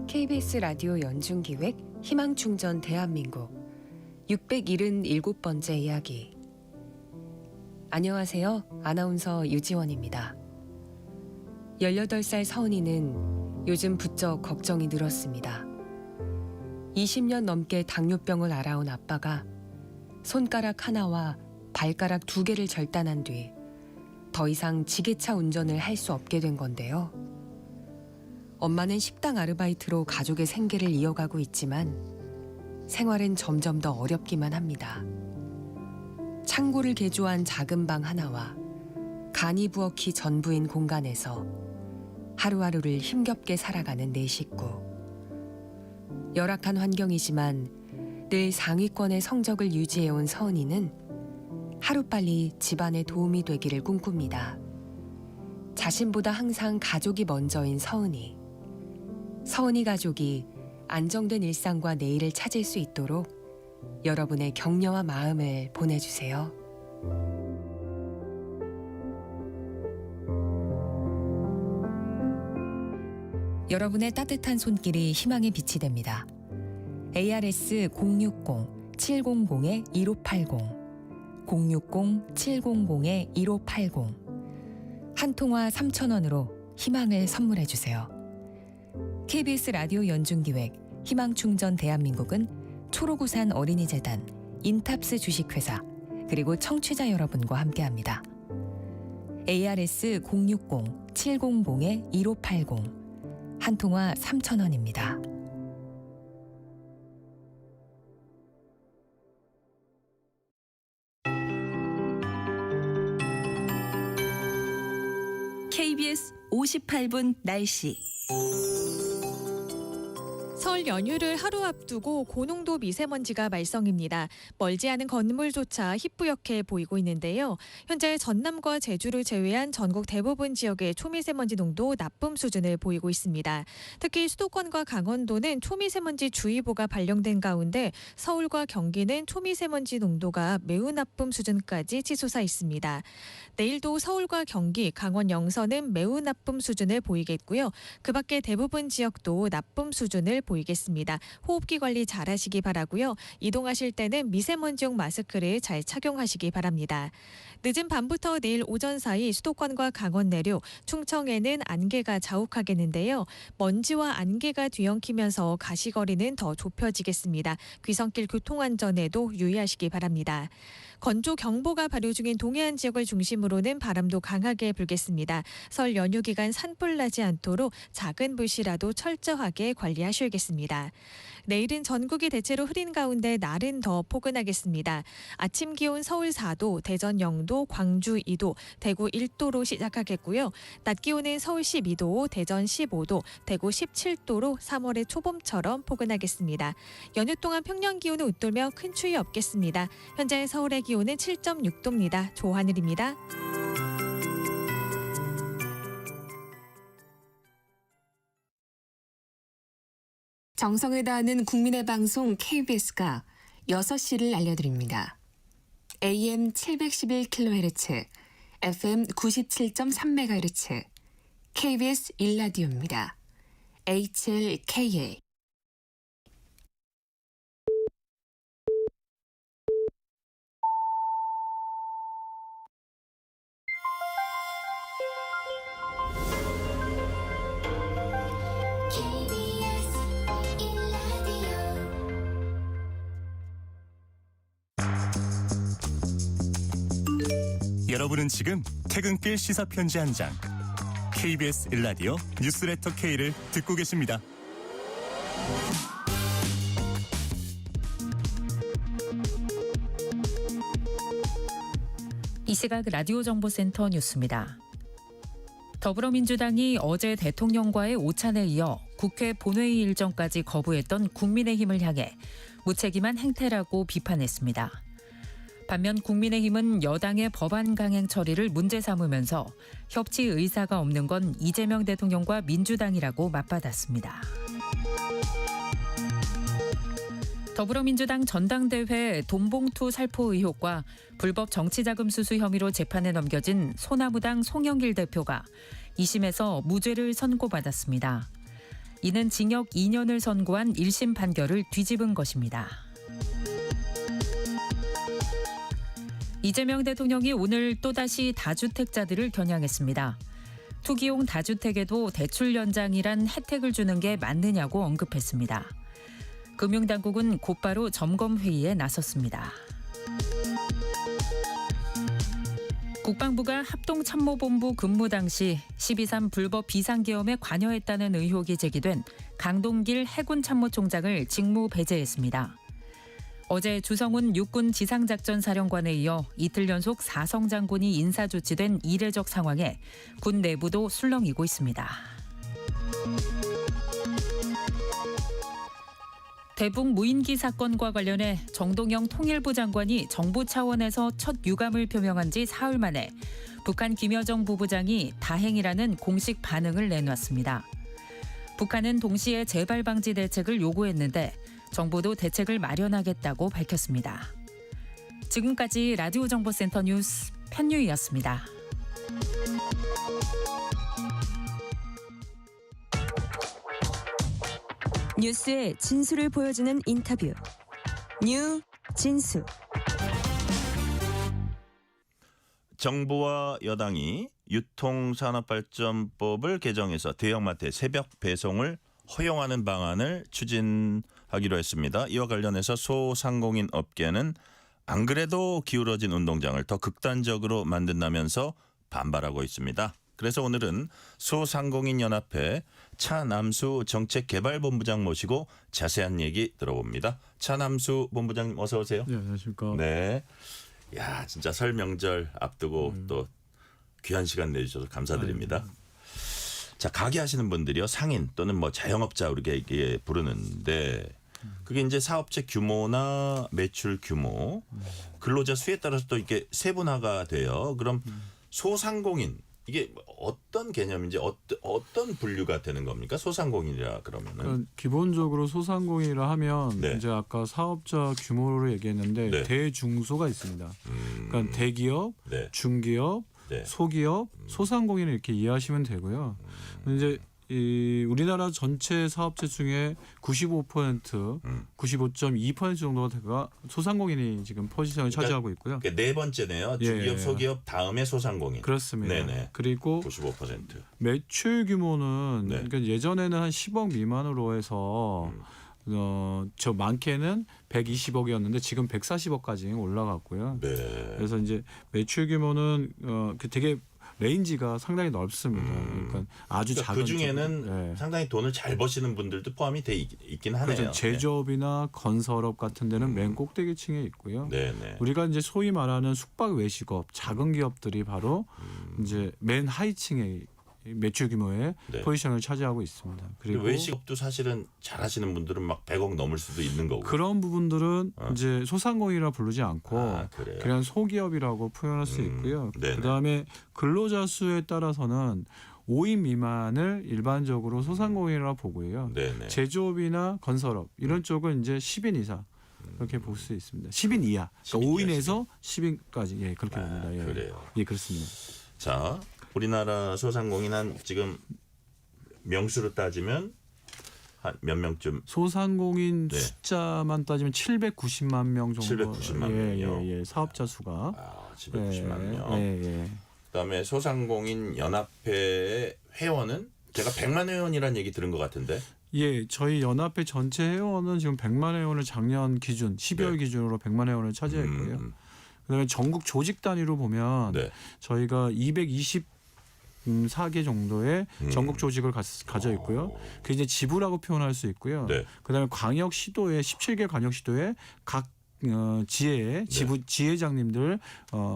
KBS 라디오 연중기획 희망충전 대한민국 677번째 이야기. 안녕하세요. 아나운서 유지원입니다. 18살 서은이는 요즘 부쩍 걱정이 늘었습니다. 20년 넘게 당뇨병을 앓아온 아빠가 손가락 하나와 발가락 2개를 절단한 뒤 더 이상 지게차 운전을 할 수 없게 된 건데요. 엄마는 식당 아르바이트로 가족의 생계를 이어가고 있지만 생활은 점점 더 어렵기만 합니다. 창고를 개조한 작은 방 하나와 간이 부엌이 전부인 공간에서 하루하루를 힘겹게 살아가는 네 식구. 열악한 환경이지만 늘 상위권의 성적을 유지해온 서은이는 하루빨리 집안에 도움이 되기를 꿈꿉니다. 자신보다 항상 가족이 먼저인 서은이. 서은이 가족이 안정된 일상과 내일을 찾을 수 있도록 여러분의 격려와 마음을 보내주세요. 여러분의 따뜻한 손길이 희망의 빛이 됩니다. ARS 060-700-1580 060-700-1580 한 통화 3,000원으로 희망을 선물해 주세요. KBS 라디오 연중기획 희망충전 대한민국은 초록우산 어린이재단, 인탑스 주식회사, 그리고 청취자 여러분과 함께합니다. ARS 060-700-1580 한 통화 3,000원입니다. KBS 58분 날씨. 설 연휴를 하루 앞두고 고농도 미세먼지가 말썽입니다. 멀지 않은 건물조차 희뿌옇게 보이고 있는데요. 현재 전남과 제주를 제외한 전국 대부분 지역의 초미세먼지 농도 나쁨 수준을 보이고 있습니다. 특히 수도권과 강원도는 초미세먼지 주의보가 발령된 가운데 서울과 경기는 초미세먼지 농도가 매우 나쁨 수준까지 치솟아 있습니다. 내일도 서울과 경기, 강원 영서는 매우 나쁨 수준을 보이겠고요. 그 밖에 대부분 지역도 나쁨 수준을 보이겠습니다. 호흡기 관리 잘 하시기 바라고요. 이동하실 때는 미세먼지용 마스크를 잘 착용하시기 바랍니다. 늦은 밤부터 내일 오전 사이 수도권과 강원 내륙, 충청에는 안개가 자욱하겠는데요. 먼지와 안개가 뒤엉키면서 가시거리는 더 좁혀지겠습니다. 귀성길 교통안전에도 유의하시기 바랍니다. 건조경보가 발효 중인 동해안 지역을 중심으로는 바람도 강하게 불겠습니다. 설 연휴 기간 산불 나지 않도록 작은 불씨라도 철저하게 관리하셔야겠습니다. 내일은 전국이 대체로 흐린 가운데 날은 더 포근하겠습니다. 아침 기온 서울 4도, 대전 0도, 광주 2도, 대구 1도로 시작하겠고요. 낮 기온은 서울 12도, 대전 15도, 대구 17도로 3월의 초봄처럼 포근하겠습니다. 연휴 동안 평년 기온은 웃돌며 큰 추위 없겠습니다. 현재 서울의 기온은 7.6도입니다. 조하늘입니다. 정성을 다하는 국민의 방송 KBS가 6시를 알려드립니다. AM 711kHz, FM 97.3MHz KBS 일라디오입니다. HLKA 여러분은 지금 퇴근길 시사편지 한 장 KBS 일라디오 뉴스레터 K를 듣고 계십니다. 이 시각 라디오 정보센터 뉴스입니다. 더불어민주당이 어제 대통령과의 오찬에 이어 국회 본회의 일정까지 거부했던 국민의힘을 향해 무책임한 행태라고 비판했습니다. 반면 국민의힘은 여당의 법안 강행 처리를 문제 삼으면서 협치 의사가 없는 건 이재명 대통령과 민주당이라고 맞받았습니다. 더불어민주당 전당대회 돈봉투 살포 의혹과 불법 정치자금 수수 혐의로 재판에 넘겨진 소나무당 송영길 대표가 2심에서 무죄를 선고받았습니다. 이는 징역 2년을 선고한 1심 판결을 뒤집은 것입니다. 이재명 대통령이 오늘 또다시 다주택자들을 겨냥했습니다. 투기용 다주택에도 대출 연장이란 혜택을 주는 게 맞느냐고 언급했습니다. 금융당국은 곧바로 점검회의에 나섰습니다. 국방부가 합동참모본부 근무 당시 12.3 불법 비상계엄에 관여했다는 의혹이 제기된 강동길 해군참모총장을 직무 배제했습니다. 어제 주성훈 육군 지상작전사령관에 이어 이틀 연속 사성 장군이 인사조치된 이례적 상황에 군 내부도 술렁이고 있습니다. 대북 무인기 사건과 관련해 정동영 통일부 장관이 정부 차원에서 첫 유감을 표명한 지 사흘 만에 북한 김여정 부부장이 다행이라는 공식 반응을 내놨습니다. 북한은 동시에 재발 방지 대책을 요구했는데 정부도 대책을 마련하겠다고 밝혔습니다. 지금까지 라디오 정보센터 뉴스 편유이였습니다. 뉴스의 진수를 보여주는 인터뷰. 뉴 진수. 정부와 여당이 유통산업발전법을 개정해서 대형마트의 새벽 배송을 허용하는 방안을 추진하기로 했습니다. 이와 관련해서 소상공인 업계는 안 그래도 기울어진 운동장을 더 극단적으로 만든다면서 반발하고 있습니다. 그래서 오늘은 소상공인연합회 차남수 정책개발본부장 모시고 자세한 얘기 들어봅니다. 차남수 본부장님 어서 오세요. 네, 안녕하십니까. 네. 야, 진짜 설 명절 앞두고 또 귀한 시간 내주셔서 감사드립니다. 자, 가게 하시는 분들이요. 상인 또는 뭐 자영업자 우리가 이게 부르는데 그게 이제 사업체 규모나 매출 규모, 근로자 수에 따라서 또 이게 세분화가 돼요. 그럼 소상공인 이게 어떤 개념인지 어떤 분류가 되는 겁니까? 소상공인이라 그러면은. 그러니까 기본적으로 소상공인이라 하면 네. 이제 아까 사업자 규모를 얘기했는데 네. 대중소가 있습니다. 그러니까 대기업, 네. 중기업, 네. 소기업, 소상공인을 이렇게 이해하시면 되고요. 이제 이 우리나라 전체 사업체 중에 95%, 95.2% 정도가 소상공인이 지금 포지션을 차지하고 있고요. 그러니까 네 번째네요. 중기업, 예. 소기업 다음에 소상공인. 그렇습니다. 네네. 그리고 95%. 매출 규모는 네. 그러니까 예전에는 한 10억 미만으로 해서 저 많게는 120억이었는데 지금 140억까지 올라갔고요. 네. 그래서 이제 매출 규모는 그 되게 레인지가 상당히 넓습니다. 그러니까 아주 그러니까 작은 그 중에는 네. 상당히 돈을 잘 버시는 분들도 포함이 돼 있긴 하네요. 그렇죠. 제조업이나 건설업 같은 데는 맨 꼭대기층에 있고요. 네네. 우리가 이제 소위 말하는 숙박 외식업 작은 기업들이 바로 이제 맨 하위층에 매출 규모의 네. 포지션을 차지하고 있습니다. 그리고 외식업도 사실은 잘하시는 분들은 막 100억 넘을 수도 있는 거고. 그런 부분들은 이제 소상공인이라 부르지 않고 그래요? 그냥 소기업이라고 표현할 수 있고요. 네네. 그다음에 근로자 수에 따라서는 5인 미만을 일반적으로 소상공인이라고 보고요. 네네. 제조업이나 건설업 이런 쪽은 이제 10인 이상 그렇게 볼 수 있습니다. 10인 이하, 그러니까 5인에서 10인까지 예 그렇게 봅니다. 예. 그래요. 예 그렇습니다. 자, 우리나라 소상공인 한 지금 명수로 따지면 한 몇 명쯤? 소상공인 네. 숫자만 따지면 790만 명 정도. 790만 예, 명이요. 예, 예. 사업자 수가. 790만 명. 예, 예. 그다음에 소상공인 연합회 회원은 제가 100만 회원이라는 얘기 들은 것 같은데. 예, 저희 연합회 전체 회원은 지금 100만 회원을 작년 기준 12월 기준으로 100만 회원을 차지했고요. 그다음에 전국 조직 단위로 보면 저희가 224개 정도의 전국 조직을 가져 있고요. 그 이제 지부라고 표현할 수 있고요. 그다음에 광역 시도에 17개 광역 시도에 각 지회 지회장님들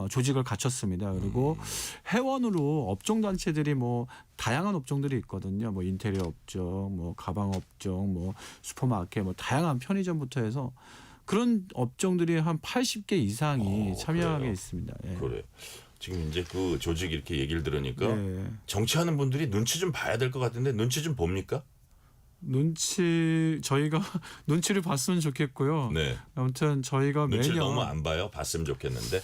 조직을 갖췄습니다. 그리고 회원으로 업종 단체들이 뭐 다양한 업종들이 있거든요. 뭐 인테리어 업종, 뭐 가방 업종, 뭐 슈퍼마켓, 뭐 다양한 편의점부터 해서 그런 업종들이 한 80개 이상이 참여하게 있습니다. 예. 그래. 지금 이제 그 조직 이렇게 얘기를 들으니까 예. 정치하는 분들이 눈치 좀 봐야 될 것 같은데 눈치 좀 봅니까? 저희가 눈치를 봤으면 좋겠고요. 네. 아무튼 저희가 눈치를 매년 너무 안 봐요. 봤으면 좋겠는데.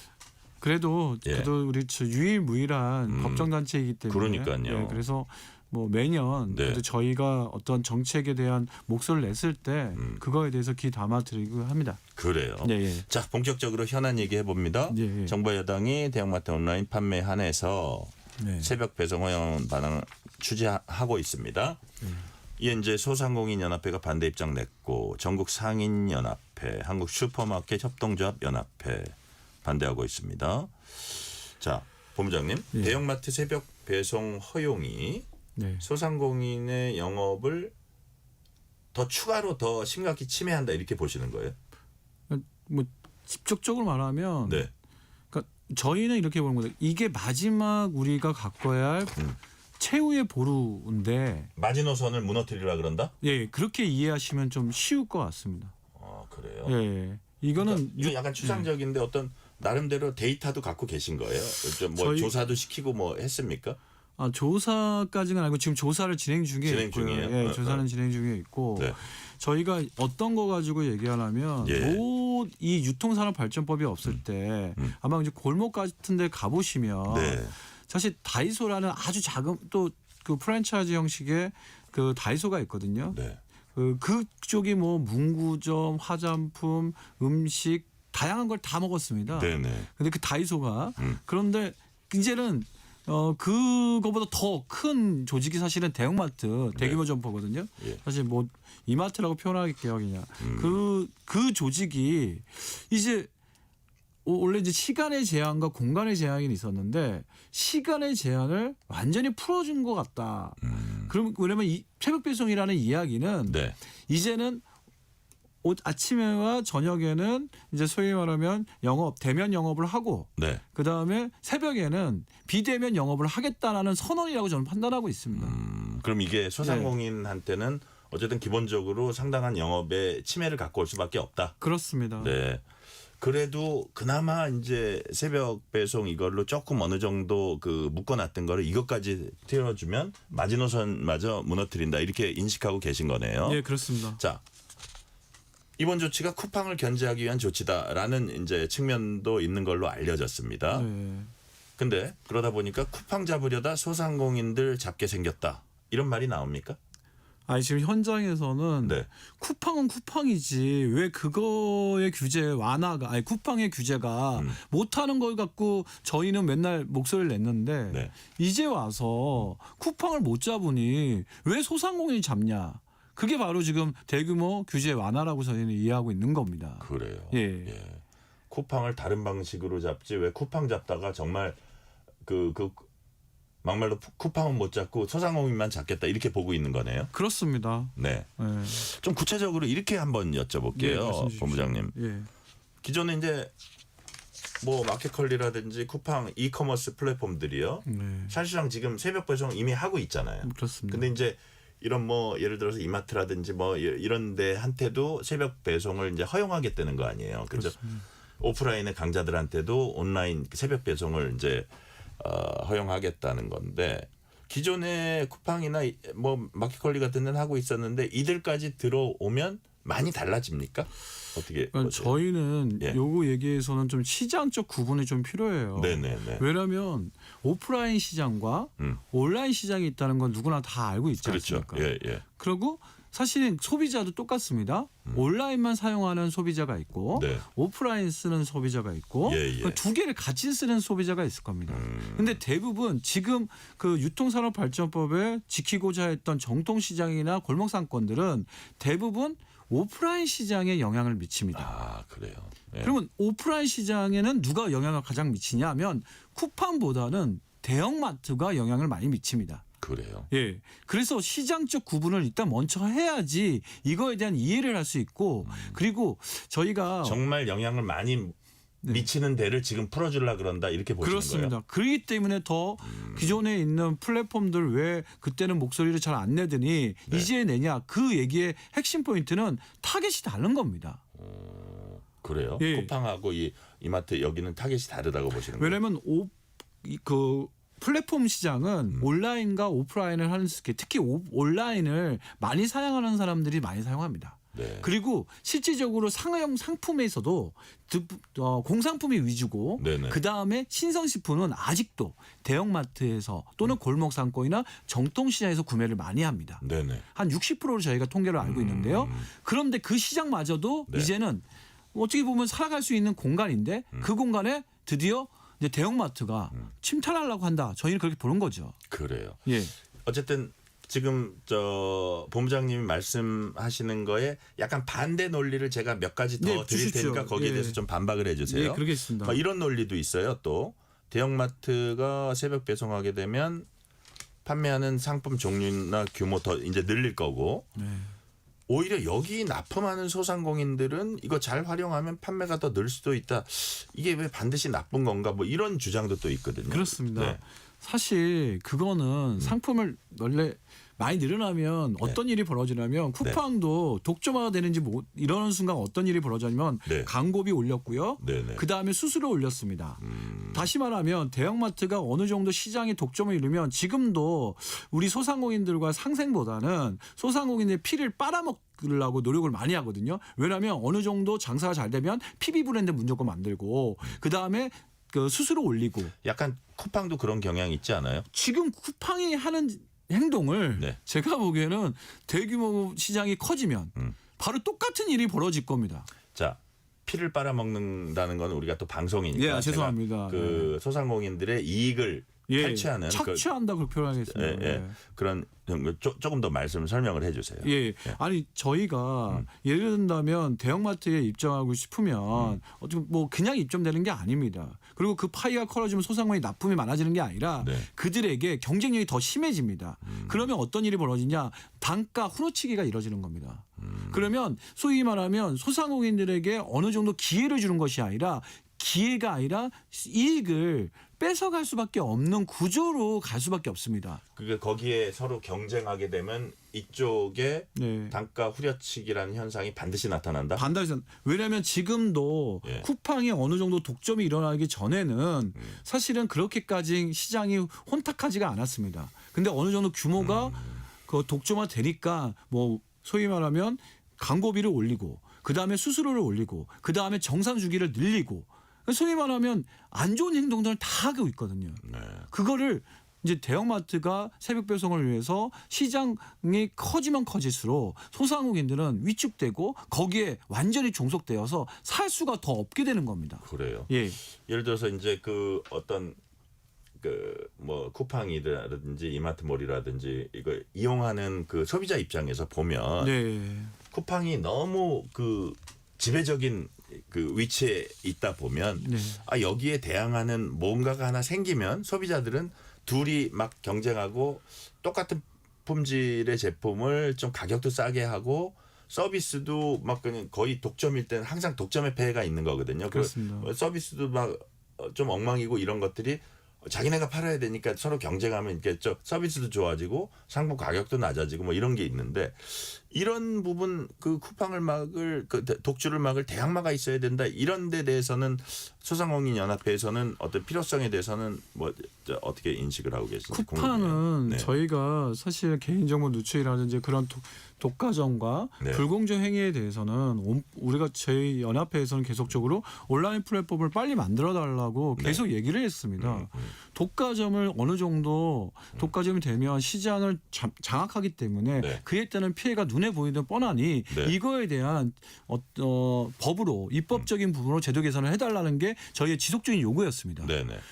그래도 우리 유일무이한 법정단체이기 때문에 그러니까요. 예, 그래서 뭐 매년 그래도 저희가 어떤 정책에 대한 목소리를 냈을 때 그거에 대해서 귀 담아드리고 합니다. 그래요. 예, 예. 자, 본격적으로 현안 얘기해 봅니다. 예, 예. 정부 여당이 대형마트 온라인 판매 한해서 네. 새벽 배송 허용 반응 추진하고 있습니다. 이에 이제 소상공인 연합회가 반대 입장 냈고 전국 상인 연합회, 한국 슈퍼마켓 협동조합 연합회 반대하고 있습니다. 자, 본부장님, 대형마트 새벽 배송 허용이 소상공인의 영업을 더 추가로 더 심각히 침해한다 이렇게 보시는 거예요? 뭐 직접적으로 말하면 그러니까 저희는 이렇게 보는 거죠. 이게 마지막 우리가 갖고야 할 최후의 보루인데 마지노선을 무너뜨리라 그런다? 예, 그렇게 이해하시면 좀 쉬울 것 같습니다. 아, 그래요? 예, 이거는 그러니까 이건 약간 추상적인데 어떤 나름대로 데이터도 갖고 계신 거예요? 좀 뭐 조사도 시키고 뭐 했습니까? 아, 조사까지는 아니고 지금 조사를 진행 중에 있고요. 중이에요? 예, 조사는 진행 중에 있고 저희가 어떤 거 가지고 얘기하려면 이 유통산업발전법이 없을 때 아마 이제 골목 같은 데 가보시면 사실 다이소라는 아주 작은 또 그 프랜차이즈 형식의 그 다이소가 있거든요. 그쪽이 뭐 문구점, 화장품, 음식 다양한 걸 다 먹었습니다. 근데 그 다이소가 그런데 이제는 그거보다 더 큰 조직이 사실은 대형마트, 대규모 점포거든요. 사실 뭐 이마트라고 표현할게요, 그냥. 그 조직이 이제 원래 이제 시간의 제한과 공간의 제한이 있었는데 시간의 제한을 완전히 풀어준 것 같다. 그럼 왜냐면 이 새벽 배송이라는 이야기는 이제는 아침에와 저녁에는 이제 소위 말하면 대면 영업을 하고 그 다음에 새벽에는 비대면 영업을 하겠다라는 선언이라고 저는 판단하고 있습니다. 그럼 이게 소상공인한테는 어쨌든 기본적으로 상당한 영업에 침해를 갖고 올 수밖에 없다. 그렇습니다. 네. 그래도 그나마 이제 새벽 배송 이걸로 조금 어느 정도 그 묶어놨던 거를 이것까지 틀어주면 마지노선마저 무너뜨린다 이렇게 인식하고 계신 거네요. 네, 그렇습니다. 자, 이번 조치가 쿠팡을 견제하기 위한 조치다라는 이제 측면도 있는 걸로 알려졌습니다. 근데 그러다 보니까 쿠팡 잡으려다 소상공인들 잡게 생겼다 이런 말이 나옵니까? 아니 지금 현장에서는 쿠팡은 쿠팡이지 왜 그거의 규제 완화가 아니 쿠팡의 규제가 못하는 걸 갖고 저희는 맨날 목소리를 냈는데 이제 와서 쿠팡을 못 잡으니 왜 소상공인이 잡냐? 그게 바로 지금 대규모 규제 완화라고 저희는 이해하고 있는 겁니다. 그래요. 예. 쿠팡을 다른 방식으로 잡지 왜 쿠팡 잡다가 정말 그 막말로 쿠팡은 못 잡고 소상공인만 잡겠다 이렇게 보고 있는 거네요. 그렇습니다. 네. 좀 구체적으로 이렇게 한번 여쭤볼게요, 본부장님. 기존에 이제 뭐 마켓컬리라든지 쿠팡 이커머스 플랫폼들이요. 사실상 지금 새벽 배송 이미 하고 있잖아요. 그렇습니다. 근데 이제 이런 뭐 예를 들어서 이마트라든지 뭐 이런 데한테도 새벽 배송을 이제 허용하겠다는 거 아니에요. 그죠? 오프라인의 강자들한테도 온라인 새벽 배송을 이제 허용하겠다는 건데 기존에 쿠팡이나 뭐 마켓컬리 같은 데는 하고 있었는데 이들까지 들어오면 많이 달라집니까? 어떻게? 그러니까 저희는 예. 요거 얘기에서는 좀 시장적 구분이 좀 필요해요. 네네네. 왜냐하면 오프라인 시장과 온라인 시장이 있다는 건 누구나 다 알고 있지 그렇죠. 않습니까? 예, 예. 그리고 사실은 소비자도 똑같습니다. 온라인만 사용하는 소비자가 있고 네. 오프라인 쓰는 소비자가 있고 예, 예. 그두 개를 같이 쓰는 소비자가 있을 겁니다. 근데 대부분 지금 그 유통산업발전법에 지키고자 했던 정통시장이나 골목상권들은 대부분 오프라인 시장에 영향을 미칩니다. 아 그래요. 예. 그러면 오프라인 시장에는 누가 영향을 가장 미치냐 하면 쿠팡보다는 대형마트가 영향을 많이 미칩니다. 그래요. 예. 그래서 시장적 구분을 일단 먼저 해야지 이거에 대한 이해를 할 수 있고 그리고 저희가 정말 영향을 많이 미치는 데를 지금 풀어주려 그런다 이렇게 보시는 그렇습니다. 거예요. 그렇기 때문에 더 기존에 있는 플랫폼들 왜 그때는 목소리를 잘 안 내더니 네. 이제 내냐 그 얘기의 핵심 포인트는 타겟이 다른 겁니다. 그래요. 예. 쿠팡하고 이마트 여기는 타겟이 다르다고 보시는 거예요. 왜냐하면 그 플랫폼 시장은 온라인과 오프라인을 하는 특히 온라인을 많이 사용하는 사람들이 많이 사용합니다. 네. 그리고 실질적으로 상품에서도 공산품이 위주고 네네. 그다음에 신선식품은 아직도 대형마트에서 또는 골목상권이나 정통시장에서 구매를 많이 합니다. 네네. 한 60%로 저희가 통계를 알고 있는데요. 그런데 그 시장마저도 네. 이제는 어떻게 보면 살아갈 수 있는 공간인데 그 공간에 드디어 이제 대형마트가 침탈하려고 한다. 저희는 그렇게 보는 거죠. 그래요. 예. 어쨌든 지금 본부장님이 말씀하시는 거에 약간 반대 논리를 제가 몇 가지 더 네, 드릴 주십시오. 테니까 거기에 예. 대해서 좀 반박을 해주세요. 예, 그러겠습니다. 이런 논리도 있어요. 또 대형마트가 새벽 배송하게 되면 판매하는 상품 종류나 규모 더 이제 늘릴 거고 네. 오히려 여기 납품하는 소상공인들은 이거 잘 활용하면 판매가 더 늘 수도 있다. 이게 왜 반드시 나쁜 건가? 뭐 이런 주장도 또 있거든요. 그렇습니다. 네. 사실 그거는 상품을 원래 많이 늘어나면 어떤 일이 벌어지냐면 쿠팡도 독점화가 되는지 이러는 순간 어떤 일이 벌어지냐면 네. 광고비 올렸고요. 네네. 그다음에 수수료 올렸습니다. 다시 말하면 대형마트가 어느 정도 시장의 독점을 이루면 지금도 우리 소상공인들과 상생보다는 소상공인의 피를 빨아먹으려고 노력을 많이 하거든요. 왜냐하면 어느 정도 장사가 잘 되면 PB 브랜드 무조건 만들고 그다음에 그 수수료 올리고 약간 쿠팡도 그런 경향이 있지 않아요? 지금 쿠팡이 하는 행동을 네. 제가 보기에는 대규모 시장이 커지면 바로 똑같은 일이 벌어질 겁니다. 자, 피를 빨아먹는다는 건 우리가 또 방송이니까 예, 죄송합니다. 그 소상공인들의 이익을 탈취하는 착취한다 그렇게 표현하겠습니다. 예. 그런 조금 더 말씀을 설명을 해주세요. 예. 아니 저희가 예를 든다면 대형마트에 입점하고 싶으면 어떻게 뭐 그냥 입점되는 게 아닙니다. 그리고 그 파이가 커져지면 소상공인 납품이 많아지는 게 아니라 네. 그들에게 경쟁력이 더 심해집니다. 그러면 어떤 일이 벌어지냐? 단가 후려치기가 이루어지는 겁니다. 그러면 소위 말하면 소상공인들에게 어느 정도 기회를 주는 것이 아니라 기회가 아니라 이익을 뺏어갈 수밖에 없는 구조로 갈 수밖에 없습니다. 그게 거기에 서로 경쟁하게 되면 이쪽에 네. 단가 후려치기라는 현상이 반드시 나타난다. 왜냐하면 지금도 예. 쿠팡이 어느 정도 독점이 일어나기 전에는 사실은 그렇게까지 시장이 혼탁하지가 않았습니다. 근데 어느 정도 규모가 그 독점화 되니까 뭐 소위 말하면 광고비를 올리고 그다음에 수수료를 올리고 그다음에 정산 주기를 늘리고 소위 말하면 안 좋은 행동들을 다 하고 있거든요. 네. 그거를 이제 대형마트가 새벽 배송을 위해서 시장이 커지면 커질수록 소상공인들은 위축되고 거기에 완전히 종속되어서 살 수가 더 없게 되는 겁니다. 그래요. 예. 예를 들어서 이제 그 어떤 그 뭐 쿠팡이라든지 이마트몰이라든지 이거 이용하는 그 소비자 입장에서 보면 네. 쿠팡이 너무 그 지배적인 그 위치에 있다 보면 네. 여기에 대항하는 뭔가가 하나 생기면 소비자들은 둘이 막 경쟁하고 똑같은 품질의 제품을 좀 가격도 싸게 하고 서비스도 막 그냥 거의 독점일 때는 항상 독점의 폐해가 있는 거거든요. 그렇습니다. 서비스도 막 좀 엉망이고 이런 것들이 자기네가 팔아야 되니까 서로 경쟁하면 이렇게 서비스도 좋아지고 상품 가격도 낮아지고 뭐 이런 게 있는데 이런 부분 그 쿠팡을 막을 그 독주를 막을 대항마가 있어야 된다 이런 데 대해서는 소상공인 연합회에서는 어떤 필요성에 대해서는 뭐 어떻게 인식을 하고 계신지 쿠팡은 네. 저희가 사실 개인정보 누출이라든지 그런 독과점과 네. 불공정 행위에 대해서는 우리가 저희 연합회에서는 계속적으로 온라인 플랫폼을 빨리 만들어 달라고 계속 얘기를 했습니다. 독과점을 어느 정도 독과점이 되면 시장을 장악하기 때문에 그에 따른 피해가 눈에 보이는 뻔하니 이거에 대한 법으로 입법적인 부분으로 제도 개선을 해달라는 게 저희의 지속적인 요구였습니다.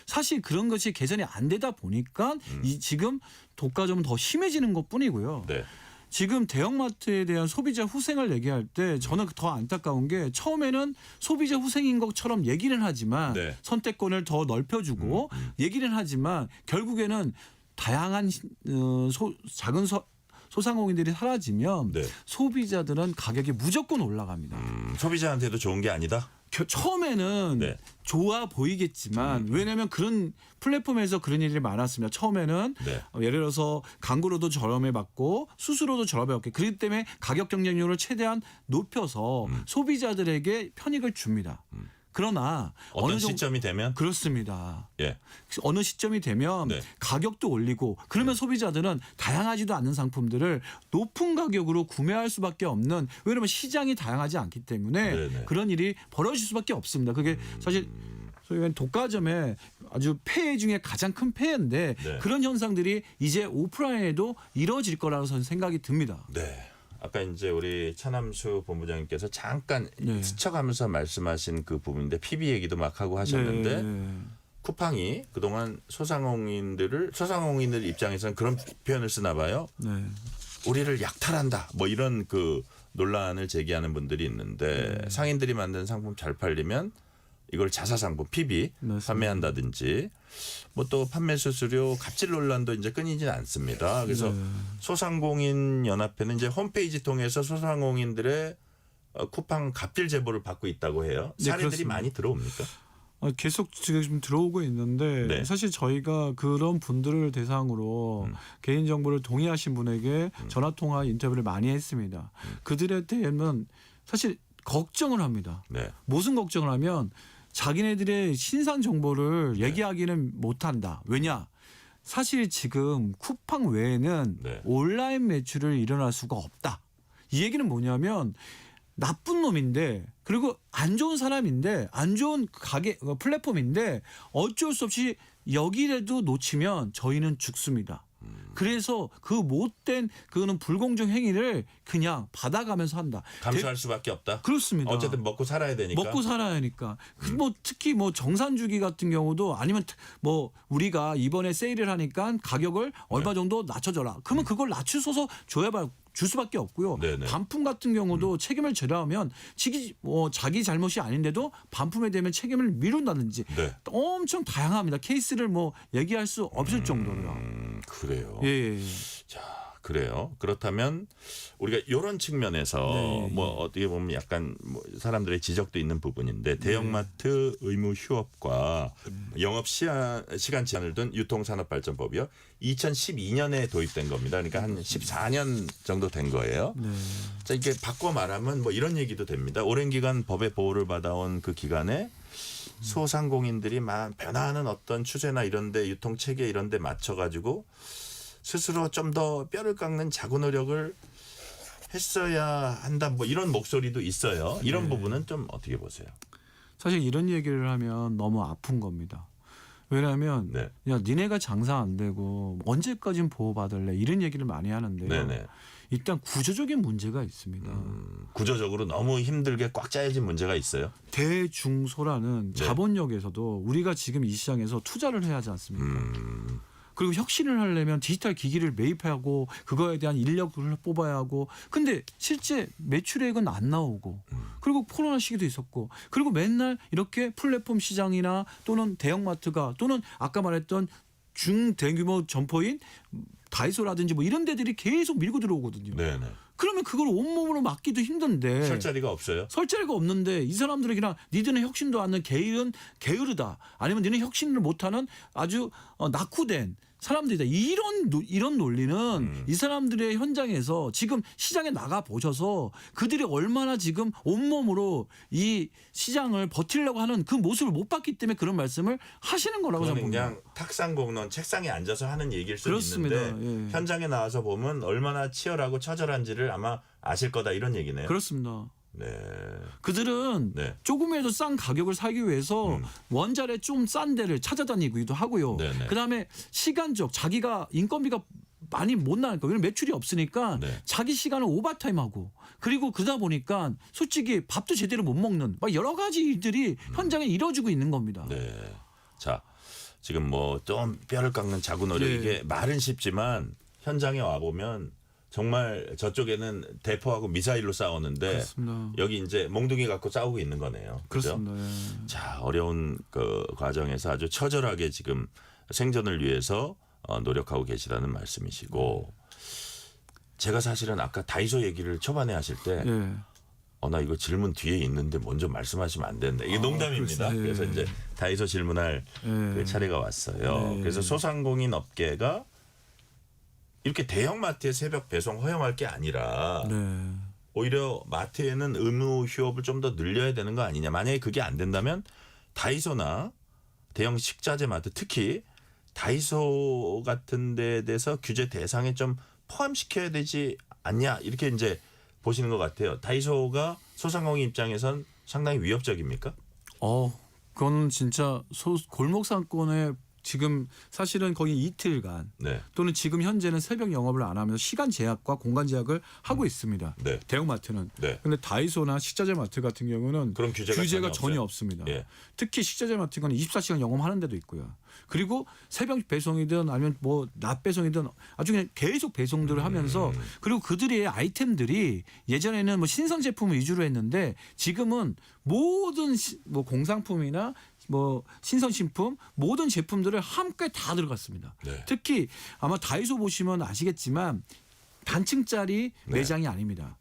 사실 그런 것이 개선이 안 되다 보니까 지금 독과점은 더 심해지는 것뿐이고요. 지금 대형마트에 대한 소비자 후생을 얘기할 때 저는 더 안타까운 게 처음에는 소비자 후생인 것처럼 얘기는 하지만 선택권을 더 넓혀주고 얘기는 하지만 결국에는 다양한 작은 소상공인들이 사라지면 소비자들은 가격이 무조건 올라갑니다. 소비자한테도 좋은 게 아니다? 처음에는 좋아 보이겠지만 왜냐하면 그런 플랫폼에서 그런 일이 많았습니다. 처음에는 예를 들어서 광고로도 저렴해 받고 수수료도 저렴해 받고 그렇기 때문에 가격 경쟁률을 최대한 높여서 소비자들에게 편익을 줍니다. 그러나 어느 시점이 되면 그렇습니다. 어느 시점이 되면 가격도 올리고 그러면 소비자들은 다양하지도 않는 상품들을 높은 가격으로 구매할 수밖에 없는 왜냐하면 시장이 다양하지 않기 때문에 그런 일이 벌어질 수밖에 없습니다. 그게 사실 소위 독과점의 아주 폐해 중에 가장 큰 폐해인데 그런 현상들이 이제 오프라인에도 이루어질 거라고 저는 생각이 듭니다. 아까 이제 우리 차남수 본부장님께서 잠깐 스쳐가면서 말씀하신 그 부분인데 PB 얘기도 막 하고 하셨는데 쿠팡이 그동안 소상공인들 입장에서는 그런 표현을 쓰나 봐요. 우리를 약탈한다. 뭐 이런 그 논란을 제기하는 분들이 있는데 상인들이 만든 상품 잘 팔리면 이걸 자사상품 PB 판매한다든지 뭐 또 판매 수수료 갑질 논란도 이제 끊이진 않습니다. 그래서 소상공인 연합회는 이제 홈페이지 통해서 소상공인들의 쿠팡 갑질 제보를 받고 있다고 해요. 사례들이 많이 들어옵니까? 계속 지금 들어오고 있는데 사실 저희가 그런 분들을 대상으로 개인정보를 동의하신 분에게 전화통화 인터뷰를 많이 했습니다. 그들에 대해서는 사실 걱정을 합니다. 무슨 걱정을 하면 자기네들의 신상 정보를 얘기하기는 못한다. 왜냐? 사실 지금 쿠팡 외에는 온라인 매출을 일어날 수가 없다. 이 얘기는 뭐냐면 나쁜 놈인데 그리고 안 좋은 사람인데 안 좋은 가게 플랫폼인데 어쩔 수 없이 여기라도 놓치면 저희는 죽습니다. 그래서 그 못된 그거는 불공정 행위를 그냥 받아가면서 한다. 감수할 수밖에 없다. 그렇습니다. 어쨌든 먹고 살아야 되니까. 먹고 살아야 하니까. 뭐 특히 뭐 정산주기 같은 경우도 아니면 뭐 우리가 이번에 세일을 하니까 가격을 얼마 정도 낮춰줘라. 그러면 그걸 낮추어서 줘야 줄 수밖에 없고요. 반품 같은 경우도 책임을 져야 하면 자기 잘못이 아닌데도 반품에 대면 책임을 미룬다든지 엄청 다양합니다. 케이스를 뭐 얘기할 수 없을 정도로요. 그래요. 예. 자, 그래요. 그렇다면 우리가 이런 측면에서 뭐 어떻게 보면 약간 뭐 사람들의 지적도 있는 부분인데 대형마트 의무 휴업과 영업 시간 제한을 둔 유통산업발전법이요. 2012년에 도입된 겁니다. 그러니까 한 14년 정도 된 거예요. 자, 이게 바꿔 말하면 뭐 이런 얘기도 됩니다. 오랜 기간 법의 보호를 받아온 그 기간에 소상공인들이 변화하는 어떤 추세나 이런데 유통 체계 이런데 맞춰가지고 스스로 좀 더 뼈를 깎는 자구 노력을 했어야 한다. 뭐 이런 목소리도 있어요. 이런 부분은 좀 어떻게 보세요? 사실 이런 얘기를 하면 너무 아픈 겁니다. 왜냐하면 야 니네가 장사 안 되고 언제까지는 보호받을래 이런 얘기를 많이 하는데요. 일단 구조적인 문제가 있습니다. 구조적으로 너무 힘들게 꽉 짜여진 문제가 있어요. 대중소라는 자본력에서도 우리가 지금 이 시장에서 투자를 해야 하지 않습니까? 그리고 혁신을 하려면 디지털 기기를 매입하고 그거에 대한 인력을 뽑아야 하고 근데 실제 매출액은 안 나오고 그리고 코로나 시기도 있었고 그리고 맨날 이렇게 플랫폼 시장이나 또는 대형마트가 또는 아까 말했던 중대규모 점포인 다이소라든지 뭐 이런 데들이 계속 밀고 들어오거든요. 그러면 그걸 온몸으로 막기도 힘든데 설 자리가 없어요. 설 자리가 없는데 이 사람들이 그냥 니들은 혁신도 않는 게으르다. 아니면 니는 혁신을 못하는 아주 낙후된 사람들이다. 이런 논리는 이 사람들의 현장에서 지금 시장에 나가 보셔서 그들이 얼마나 지금 온몸으로 이 시장을 버티려고 하는 그 모습을 못 봤기 때문에 그런 말씀을 하시는 거라고 저는 그거는 봅니다. 그냥 탁상공론 책상에 앉아서 하는 얘기일 수 그렇습니다. 있는데 예. 현장에 나와서 보면 얼마나 치열하고 처절한지를 아마 아실 거다 이런 얘기네요. 그렇습니다. 네. 그들은 네. 조금이라도 싼 가격을 사기 위해서 원자재 좀 싼 데를 찾아다니기도 하고요. 네네. 그다음에 시간적 자기가 인건비가 많이 못 나니까 왜냐면 매출이 없으니까 네. 자기 시간을 오버타임하고 그리고 그러다 보니까 솔직히 밥도 제대로 못 먹는 막 여러 가지 일들이 현장에 이뤄지고 있는 겁니다. 네. 자, 지금 뭐 좀 뼈를 깎는 자구 노력 예. 이게 말은 쉽지만 현장에 와 보면 정말 저쪽에는 대포하고 미사일로 싸우는데 그렇습니다. 여기 이제 몽둥이 갖고 싸우고 있는 거네요. 그죠? 그렇습니다. 예. 자, 어려운 그 과정에서 아주 처절하게 지금 생존을 위해서 노력하고 계시다는 말씀이시고 제가 사실은 아까 다이소 얘기를 초반에 하실 때 예. 나 이거 질문 뒤에 있는데 먼저 말씀하시면 안 된다. 이게 농담입니다. 그렇죠. 예. 그래서 이제 다이소 질문할 그 차례가 왔어요. 예. 그래서 소상공인 업계가 이렇게 대형마트에 새벽 배송 허용할 게 아니라 네. 오히려 마트에는 의무 휴업을 좀 더 늘려야 되는 거 아니냐. 만약에 그게 안 된다면 다이소나 대형 식자재 마트 특히 다이소 같은 데에 대해서 규제 대상에 좀 포함시켜야 되지 않냐. 이렇게 이제 보시는 것 같아요. 다이소가 소상공인 입장에선 상당히 위협적입니까? 그건 진짜 골목 상권에 지금 사실은 거의 이틀간 네. 또는 지금 현재는 새벽 영업을 안 하면서 시간 제약과 공간 제약을 하고 있습니다. 네. 대형마트는. 네. 근데 다이소나 식자재 마트 같은 경우는 그런 규제가 전혀 없어요? 없습니다. 예. 특히 식자재 마트 같은 경우는 24시간 영업하는 데도 있고요. 그리고 새벽 배송이든 아니면 뭐 낮 배송이든 아주 그냥 계속 배송들을 하면서 그리고 그들의 아이템들이 예전에는 뭐 신선 제품을 위주로 했는데 지금은 모든 뭐 공산품이나 뭐 신선식품 모든 제품들을 함께 다 들어갔습니다. 네. 특히 아마 다이소 보시면 아시겠지만 단층짜리 네. 매장이 아닙니다.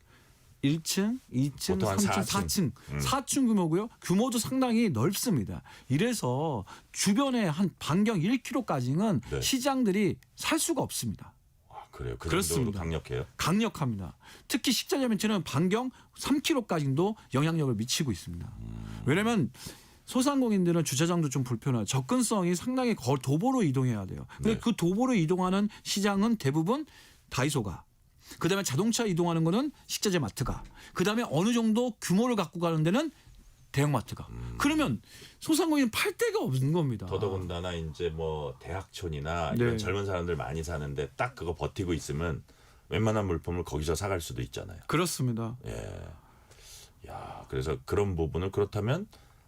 1층, 2층, 보통 한 3층, 4층. 4층. 4층 규모고요. 규모도 상당히 넓습니다. 이래서 주변에 한 반경 1km까지는 네. 시장들이 살 수가 없습니다. 그래요. 그 정도로 그렇습니다. 강력해요. 강력합니다. 특히 식자재 마트는 반경 3km까지도 영향력을 미치고 있습니다. 왜냐하면 소상공인들은 주차장도 좀 불편하고 접근성이 상당히 도보로 이동해야 돼요. 근데 네. 그 도보로 이동하는 시장은 대부분 다이소가 그다음에 자동차 이동하는 거는 식자재 마트가 그다음에 어느 정도 규모를 갖고 가는 데는 대형마트가 그러면 소상공인은 팔 데가 없는 겁니다. 더더군다나 이제 뭐 대학촌이나 네. 이런 젊은 사람들 많이 사는데 딱 그거 버티고 있으면 웬만한 물품을 거기서 사갈 수도 있잖아요. 그렇습니다. 예. 야, 그래서 그런 부분을 그렇다면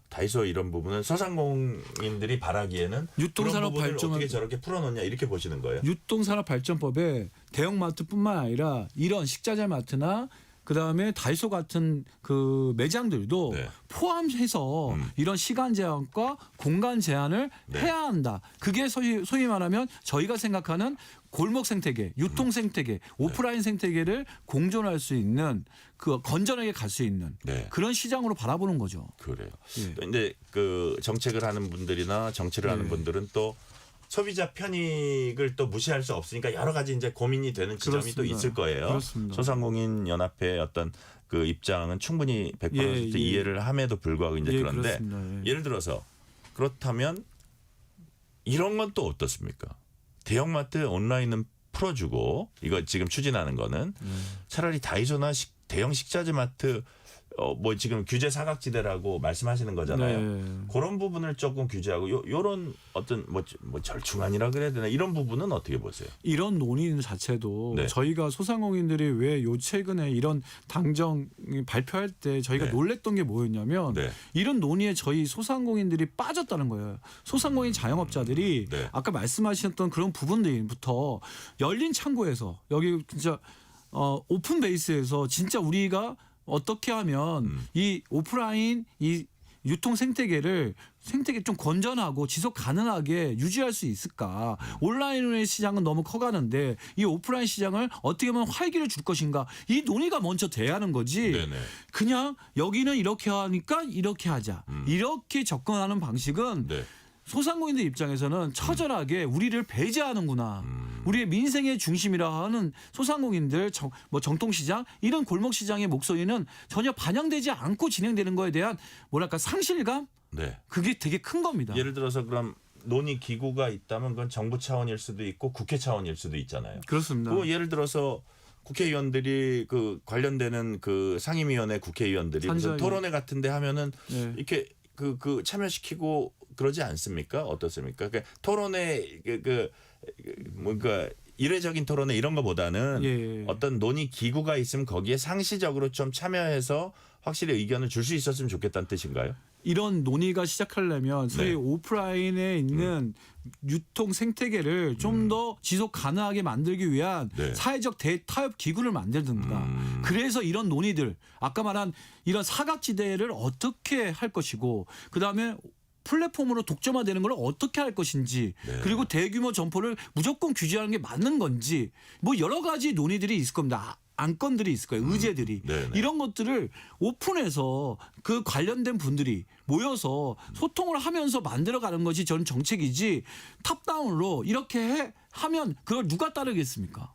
다이소 이런 부분은 소상공인들이 바라기에는 유통산업 그런 부분을 발전을 어떻게 저렇게 풀어놓냐 이렇게 보시는 거예요. 유통산업발전법에 대형마트뿐만 아니라 이런 식자재 마트나 그다음에 다이소 같은 그 매장들도 네. 포함해서 이런 시간 제한과 공간 제한을 네. 해야 한다. 그게 소위 말하면 저희가 생각하는 골목 생태계, 유통 생태계, 오프라인 생태계를 공존할 수 있는 그 건전하게 갈 수 있는 네. 그런 시장으로 바라보는 거죠. 그래요. 예. 또 이제 그 정책을 하는 분들이나 정치를 하는 네. 분들은 또 소비자 편익을 또 무시할 수 없으니까 여러 가지 이제 고민이 되는 지점이 그렇습니다. 또 있을 거예요. 그렇습니다. 소상공인 연합회의 어떤 그 입장은 충분히 100% 이해를 함에도 불구하고 이제 그런데 그렇습니다. 예를 들어서 그렇다면 이런 건 또 어떻습니까? 대형마트 온라인은 풀어주고 이거 지금 추진하는 거는 차라리 다이소나 대형 식자재 마트 뭐 지금 규제 사각지대라고 말씀하시는 거잖아요. 네. 그런 부분을 조금 규제하고 요런 어떤 뭐 절충안이라 그래야 되나 이런 부분은 어떻게 보세요? 이런 논의 자체도 네. 저희가 소상공인들이 왜 요 최근에 이런 당정 발표할 때 저희가 네. 놀랬던 게 뭐였냐면 네. 이런 논의에 저희 소상공인들이 빠졌다는 거예요. 소상공인 자영업자들이 네. 아까 말씀하셨던 그런 부분들부터 열린 창고에서 여기 진짜 오픈 베이스에서 진짜 우리가 어떻게 하면 이 오프라인 이 유통 생태계 좀 건전하고 지속 가능하게 유지할 수 있을까? 온라인의 시장은 너무 커가는데 이 오프라인 시장을 어떻게 하면 활기를 줄 것인가? 이 논의가 먼저 돼야 하는 거지. 네네. 그냥 여기는 이렇게 하니까 이렇게 하자. 이렇게 접근하는 방식은 네. 소상공인들 입장에서는 처절하게 우리를 배제하는구나. 우리의 민생의 중심이라 하는 소상공인들, 정통시장 이런 골목시장의 목소리는 전혀 반영되지 않고 진행되는 거에 대한 뭐랄까 상실감? 네. 그게 되게 큰 겁니다. 예를 들어서 그럼 논의 기구가 있다면 그건 정부 차원일 수도 있고 국회 차원일 수도 있잖아요. 그렇습니다. 그 예를 들어서 국회의원들이 그 관련되는 그 상임위원회 국회의원들이 무슨 토론회 같은데 하면은 네. 이렇게 그 참여시키고 그러지 않습니까? 어떻습니까? 그 토론회 뭔가 이례적인 토론회 이런 거보다는 예. 어떤 논의 기구가 있으면 거기에 상시적으로 좀 참여해서 확실히 의견을 줄 수 있었으면 좋겠다는 뜻인가요? 이런 논의가 시작하려면 소위 네. 오프라인에 있는 유통 생태계를 좀 더 지속 가능하게 만들기 위한 네. 사회적 대타협 기구를 만들든가. 그래서 이런 논의들 아까 말한 이런 사각지대를 어떻게 할 것이고 그다음에 플랫폼으로 독점화되는 걸 어떻게 할 것인지 네. 그리고 대규모 점포를 무조건 규제하는 게 맞는 건지 뭐 여러 가지 논의들이 있을 겁니다. 안건들이 있을 거예요. 의제들이. 네네. 이런 것들을 오픈해서 그 관련된 분들이 모여서 소통을 하면서 만들어가는 것이 저는 정책이지 탑다운으로 이렇게 하면 그걸 누가 따르겠습니까?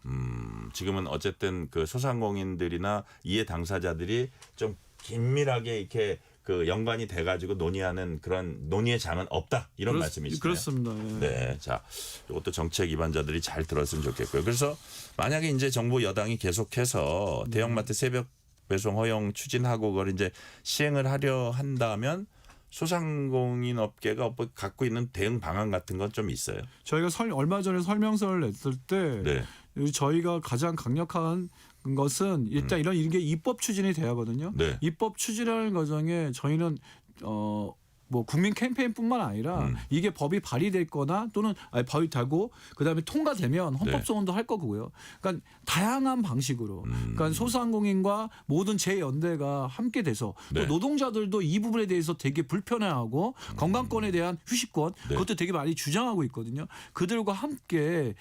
지금은 어쨌든 그 소상공인들이나 이해 당사자들이 좀 긴밀하게 이렇게 그 연관이 돼가지고 논의하는 그런 논의의 장은 없다 이런 말씀이시네요. 그렇습니다. 예. 네, 자 이것도 정책 입안자들이 잘 들었으면 좋겠고요. 그래서 만약에 이제 정부 여당이 계속해서 대형마트 새벽 배송 허용 추진하고 그걸 이제 시행을 하려 한다면 소상공인 업계가 갖고 있는 대응 방안 같은 건 좀 있어요. 저희가 얼마 전에 설명서를 냈을 때 네. 저희가 가장 강력한 것은 일단 이게 입법 추진이 돼야 하거든요. 네. 입법 추진하는 과정에 저희는 뭐 국민 캠페인뿐만 아니라 이게 법이 발의됐거나 또는 법이 되고 그다음에 통과되면 헌법 소원도 할 거고요. 그러니까 다양한 방식으로 그러니까 소상공인과 모든 재연대가 함께 돼서 또 노동자들도 이 부분에 대해서 되게 불편해하고 건강권에 대한 휴식권 그것도 되게 많이 주장하고 있거든요. 그들과 함께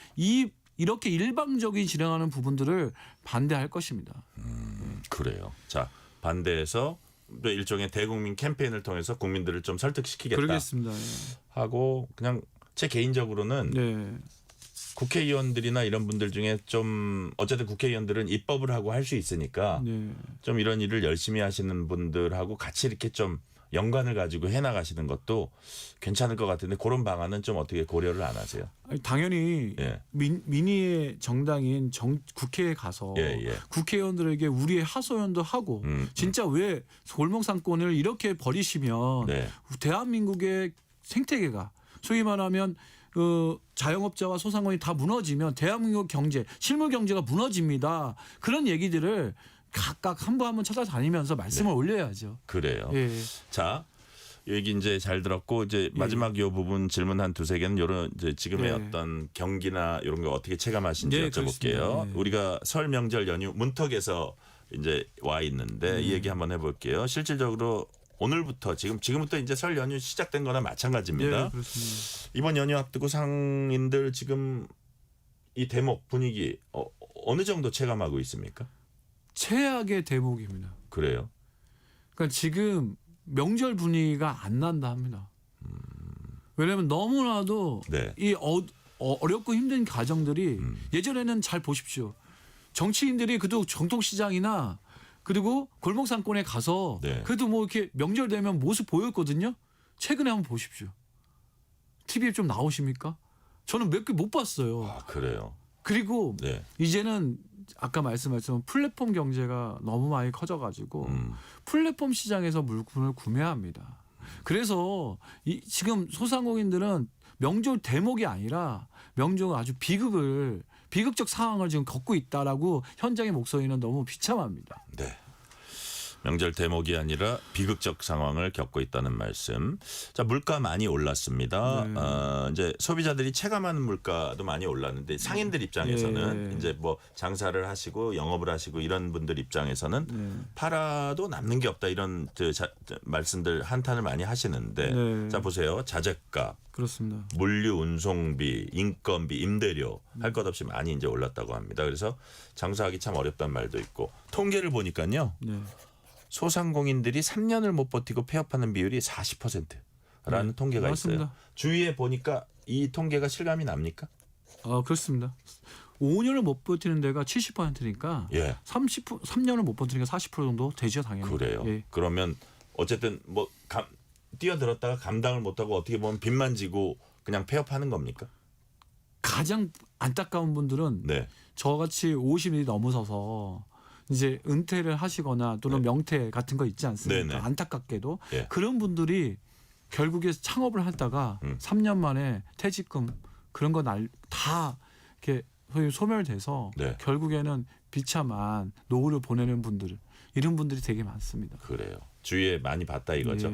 이렇게 일방적인 진행하는 부분들을 반대할 것입니다. 그래요. 자 반대해서 일종의 대국민 캠페인을 통해서 국민들을 좀 설득시키겠다. 그러겠습니다. 하고 그냥 제 개인적으로는 국회의원들이나 이런 분들 중에 좀 어쨌든 국회의원들은 입법을 하고 할 수 있으니까 좀 이런 일을 열심히 하시는 분들하고 같이 이렇게 좀 연관을 가지고 해나가시는 것도 괜찮을 것 같은데 그런 방안은 좀 어떻게 고려를 안 하세요? 당연히 민의의 정당인 국회에 가서 국회의원들에게 우리의 하소연도 하고 진짜 왜 골목상권을 이렇게 버리시면 대한민국의 생태계가 소위 말하면 자영업자와 소상공인이 다 무너지면 대한민국 경제, 실물 경제가 무너집니다. 그런 얘기들을 각각 한 분 한 분 찾아다니면서 말씀을 올려야죠. 그래요. 예. 자, 얘기 이제 잘 들었고 이제 마지막 요 부분 질문 한 두세 개는 요런 이제 지금의 어떤 경기나 이런 거 어떻게 체감하시는지 여쭤볼게요. 우리가 설 명절 연휴 문턱에서 이제 와 있는데 이 얘기 한번 해볼게요. 실질적으로 오늘부터 지금부터 이제 설 연휴 시작된 거나 마찬가지입니다. 그렇습니다. 이번 연휴 앞두고 상인들 지금 이 대목 분위기 어느 정도 체감하고 있습니까? 최악의 대목입니다. 그래요? 그러니까 지금 명절 분위기가 안 난다 합니다. 왜냐하면 너무나도 이 어렵고 힘든 가정들이 예전에는 잘 보십시오. 정치인들이 그래도 정통시장이나 그리고 골목상권에 가서 그래도 뭐 이렇게 명절 되면 모습 보였거든요. 최근에 한번 보십시오. TV에 좀 나오십니까? 저는 몇 개 못 봤어요. 아, 그래요? 그리고 이제는 아까 말씀하셨지만 플랫폼 경제가 너무 많이 커져가지고 플랫폼 시장에서 물건을 구매합니다. 그래서 지금 소상공인들은 명절 대목이 아니라 명절 아주 비극적 상황을 지금 겪고 있다라고 현장의 목소리는 너무 비참합니다. 네. 명절 대목이 아니라 비극적 상황을 겪고 있다는 말씀. 자, 물가 많이 올랐습니다. 이제 소비자들이 체감하는 물가도 많이 올랐는데 상인들 입장에서는 이제 뭐 장사를 하시고 영업을 하시고 이런 분들 입장에서는 팔아도 남는 게 없다 이런 말씀들 한탄을 많이 하시는데 자 보세요. 자재값, 그렇습니다. 물류, 운송비, 인건비, 임대료 할 것 없이 많이 이제 올랐다고 합니다. 그래서 장사하기 참 어렵다는 말도 있고 통계를 보니까요. 소상공인들이 3년을 못 버티고 폐업하는 비율이 40%라는 통계가 맞습니다. 있어요. 주위에 보니까 이 통계가 실감이 납니까? 그렇습니다. 5년을 못 버티는 데가 70%니까 3년을 못 버티니까 40% 정도 되죠, 당연히. 그래요. 그러면 어쨌든 뭐 뛰어들었다가 감당을 못하고 어떻게 보면 빚만 지고 그냥 폐업하는 겁니까? 가장 안타까운 분들은 저같이 50이 넘어서서 이제 은퇴를 하시거나 또는 명퇴 같은 거 있지 않습니까? 안타깝게도 그런 분들이 결국에 창업을 하다가 3년 만에 퇴직금 그런 거 다 이렇게 소멸돼서 결국에는 비참한 노후를 보내는 분들 이런 분들이 되게 많습니다. 그래요. 주위에 많이 봤다 이거죠.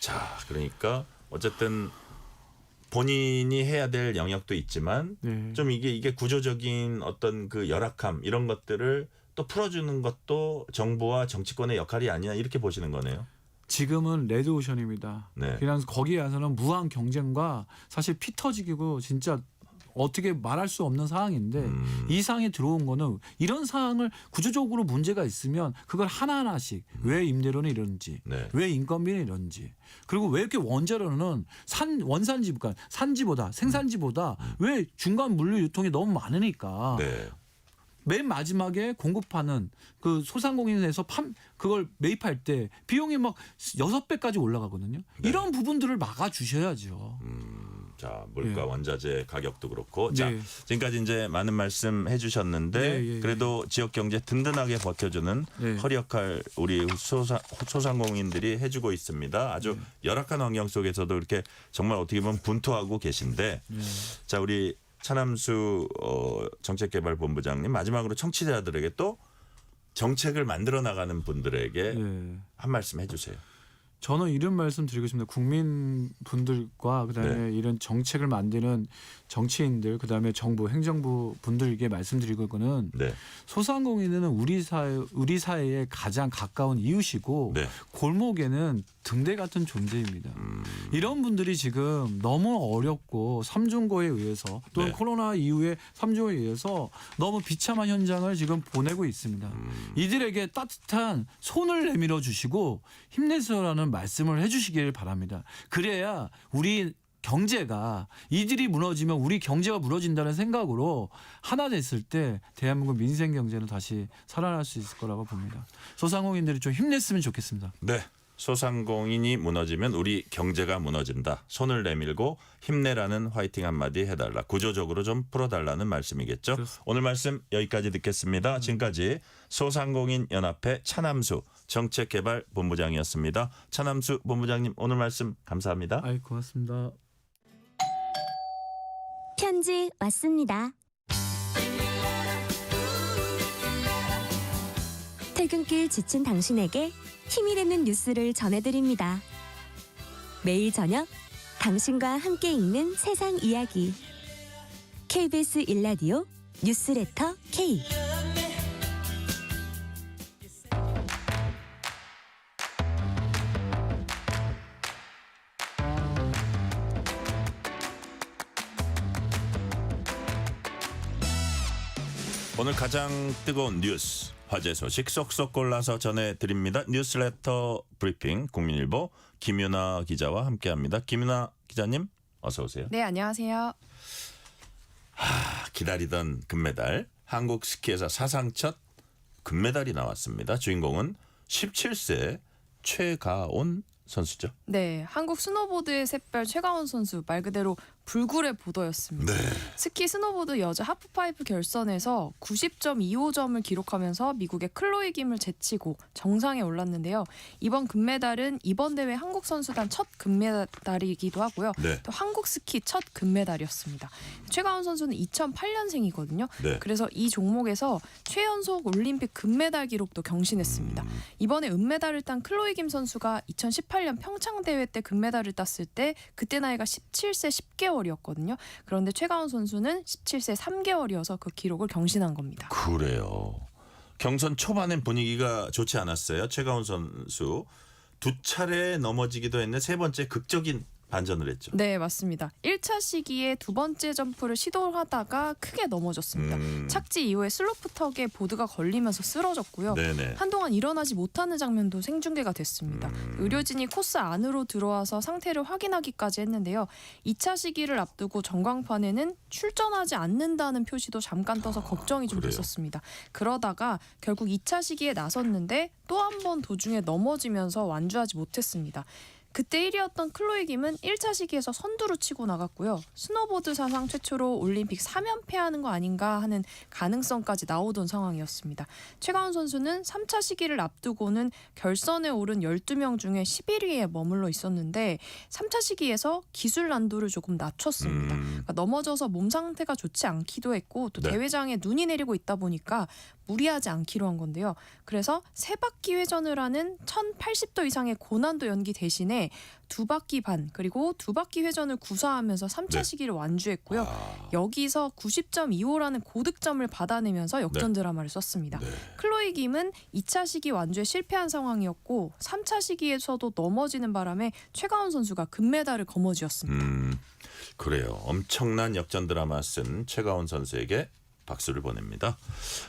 자, 그러니까 어쨌든 본인이 해야 될 영역도 있지만 좀 이게 구조적인 어떤 그 열악함 이런 것들을 또 풀어주는 것도 정부와 정치권의 역할이 아니냐 이렇게 보시는 거네요. 지금은 레드오션입니다. 그냥 거기에 와서는 무한 경쟁과 사실 피 터지고 진짜 어떻게 말할 수 없는 상황인데 이 상황에 들어온 거는 이런 상황을 구조적으로 문제가 있으면 그걸 하나하나씩 왜 임대료는 이런지 왜 인건비는 이런지 그리고 왜 이렇게 원자료는 원산지보다 산지보다 생산지보다 왜 중간 물류 유통이 너무 많으니까 맨 마지막에 공급하는 그 소상공인에서 그걸 매입할 때 비용이 막 6배까지 올라가거든요. 이런 부분들을 막아주셔야죠. 자, 물가 원자재 가격도 그렇고 자, 지금까지 이제 많은 말씀 해주셨는데 그래도 지역 경제 든든하게 버텨주는 허리 역할 우리 소상공인들이 해주고 있습니다. 아주 열악한 환경 속에서도 이렇게 정말 어떻게 보면 분투하고 계신데 자, 우리 차남수 정책개발본부장님 마지막으로 청취자들에게 또 정책을 만들어 나가는 분들에게 한 말씀 해주세요. 저는 이런 말씀 드리고 싶습니다. 국민분들과 그다음에 이런 정책을 만드는 정치인들 그다음에 정부 행정부 분들에게 말씀드리고는 소상공인은 우리 사회에 가장 가까운 이웃이고 골목에는 등대 같은 존재입니다. 이런 분들이 지금 너무 어렵고 삼중고에 의해서 또는 코로나 이후에 삼중고에 의해서 너무 비참한 현장을 지금 보내고 있습니다. 이들에게 따뜻한 손을 내밀어 주시고 힘내세요라는 말씀을 해주시길 바랍니다. 그래야 우리 경제가 이들이 무너지면 우리 경제가 무너진다는 생각으로 하나 됐을 때 대한민국 민생 경제는 다시 살아날 수 있을 거라고 봅니다. 소상공인들이 좀 힘냈으면 좋겠습니다. 네. 소상공인이 무너지면 우리 경제가 무너진다. 손을 내밀고 힘내라는 화이팅 한마디 해달라. 구조적으로 좀 풀어달라는 말씀이겠죠. 그렇습니다. 오늘 말씀 여기까지 듣겠습니다. 지금까지 소상공인연합회 차남수 정책개발본부장이었습니다. 차남수 본부장님 오늘 말씀 감사합니다. 고맙습니다. 편지 왔습니다. 퇴근길 지친 당신에게 힘이 되는 뉴스를 전해드립니다. 매일 저녁 당신과 함께 읽는 세상 이야기 KBS 1라디오 뉴스레터 K 오늘 가장 뜨거운 뉴스 화제 소식 쏙쏙 골라서 전해드립니다. 뉴스레터 브리핑 국민일보 김윤아 기자와 함께합니다. 김윤아 기자님 어서 오세요. 네, 안녕하세요. 기다리던 금메달 한국 스키에서 사상 첫 금메달이 나왔습니다. 주인공은 17세 최가온 선수죠. 네, 한국 스노보드의 샛별 최가원 선수 말 그대로 불굴의 보도였습니다. 네. 스키 스노보드 여자 하프파이프 결선에서 90.25점을 기록하면서 미국의 클로이 김을 제치고 정상에 올랐는데요. 이번 금메달은 이번 대회 한국 선수단 첫 금메달이기도 하고요. 네. 또 한국 스키 첫 금메달이었습니다. 최가원 선수는 2008년생이거든요. 네. 그래서 이 종목에서 최연속 올림픽 금메달 기록도 경신했습니다. 이번에 은메달을 딴 클로이 김 선수가 2018년 평창 대회 때 금메달을 땄을 때 그때 나이가 17세 10개월이었거든요. 그런데 최가원 선수는 17세 3개월이어서 그 기록을 경신한 겁니다. 그래요. 경선 초반엔 분위기가 좋지 않았어요. 최가원 선수 두 차례 넘어지기도 했는데 세 번째 극적인 반전을 했죠. 네, 맞습니다. 1차 시기에 두 번째 점프를 시도하다가 크게 넘어졌습니다. 착지 이후에 슬로프 턱에 보드가 걸리면서 쓰러졌고요. 네네. 한동안 일어나지 못하는 장면도 생중계가 됐습니다. 의료진이 코스 안으로 들어와서 상태를 확인하기까지 했는데요. 2차 시기를 앞두고 전광판에는 출전하지 않는다는 표시도 잠깐 떠서 걱정이 좀 그래요? 됐었습니다. 그러다가 결국 2차 시기에 나섰는데 또 한 번 도중에 넘어지면서 완주하지 못했습니다. 그때 1위였던 클로이 김은 1차 시기에서 선두로 치고 나갔고요. 스노보드 사상 최초로 올림픽 3연패하는 거 아닌가 하는 가능성까지 나오던 상황이었습니다. 최가원 선수는 3차 시기를 앞두고는 결선에 오른 12명 중에 11위에 머물러 있었는데 3차 시기에서 기술 난도를 조금 낮췄습니다. 그러니까 넘어져서 몸 상태가 좋지 않기도 했고 또 네. 대회장에 눈이 내리고 있다 보니까 무리하지 않기로 한 건데요. 그래서 세 바퀴 회전을 하는 1080도 이상의 고난도 연기 대신에 두 바퀴 반 그리고 두 바퀴 회전을 구사하면서 3차 네. 시기를 완주했고요. 여기서 90.25라는 고득점을 받아내면서 역전 드라마를 썼습니다. 클로이 김은 2차 시기 완주에 실패한 상황이었고 3차 시기에서도 넘어지는 바람에 최가원 선수가 금메달을 거머쥐었습니다. 그래요. 엄청난 역전 드라마 쓴 최가원 선수에게 박수를 보냅니다.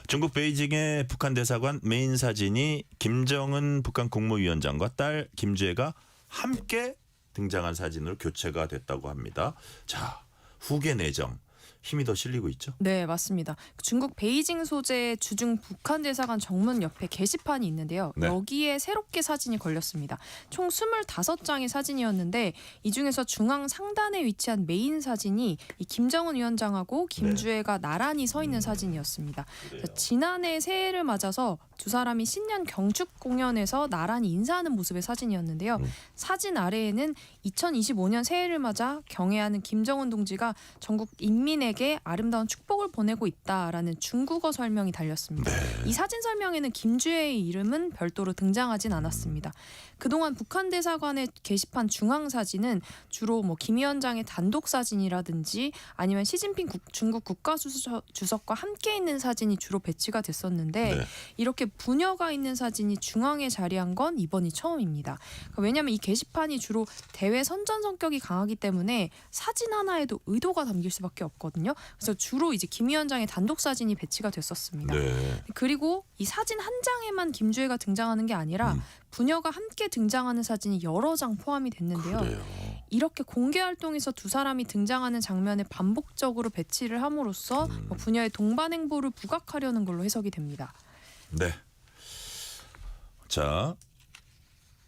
중국 베이징의 북한 대사관 메인 사진이 김정은 북한 국무위원장과 딸 김주애가 함께 등장한 사진으로 교체가 됐다고 합니다. 자, 후계 내정 힘이 더 실리고 있죠? 네, 맞습니다. 중국 베이징 소재의 주중 북한 대사관 정문 옆에 게시판이 있는데요. 네. 여기에 새롭게 사진이 걸렸습니다. 총 25장의 사진이었는데 이 중에서 중앙 상단에 위치한 메인 사진이 이 김정은 위원장하고 김주애가 나란히 서 있는 사진이었습니다. 지난해 새해를 맞아서 두 사람이 신년 경축 공연에서 나란히 인사하는 모습의 사진이었는데요. 사진 아래에는 2025년 새해를 맞아 경애하는 김정은 동지가 전국 인민에게 아름다운 축복을 보내고 있다라는 중국어 설명이 달렸습니다. 이 사진 설명에는 김주애의 이름은 별도로 등장하진 않았습니다. 그동안 북한 대사관의 게시판 중앙 사진은 주로 김 위원장의 단독 사진이라든지 아니면 시진핑 중국 국가주석과 함께 있는 사진이 주로 배치가 됐었는데 이렇게 부녀가 있는 사진이 중앙에 자리한 건 이번이 처음입니다. 왜냐하면 이 게시판이 주로 대외 선전 성격이 강하기 때문에 사진 하나에도 의도가 담길 수밖에 없거든요. 그래서 주로 이제 김 위원장의 단독 사진이 배치가 됐었습니다. 그리고 이 사진 한 장에만 김주애가 등장하는 게 아니라 부녀가 함께 등장하는 사진이 여러 장 포함이 됐는데요. 이렇게 공개 활동에서 두 사람이 등장하는 장면에 반복적으로 배치를 함으로써 부녀의 동반 행보를 부각하려는 걸로 해석이 됩니다. 네. 자,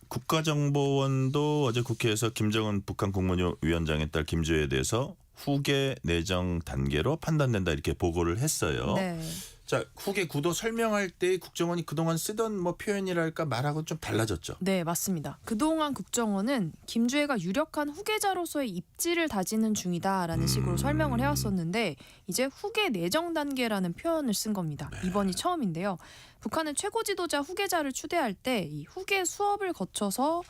국가정보원도 어제 국회에서 김정은 북한 국무위원장의 딸 김주애에 대해서 후계 내정 단계로 판단된다 이렇게 보고를 했어요. 네. 자, 후계 구도 설명할 때 국정원이 그동안 쓰던 표현이랄까 말하고 좀 달라졌죠. 네, 맞습니다. 그동안 국정원은 김주애가 유력한 후계자로서의 입지를 다지는 중이다라는 식으로 설명을 해왔었는데 이제 후계 내정 단계라는 표현을 쓴 겁니다. 이번이 처음인데요. 북한은 최고 지도자 후계자를 추대할 때 이 후계 수업을 거쳐서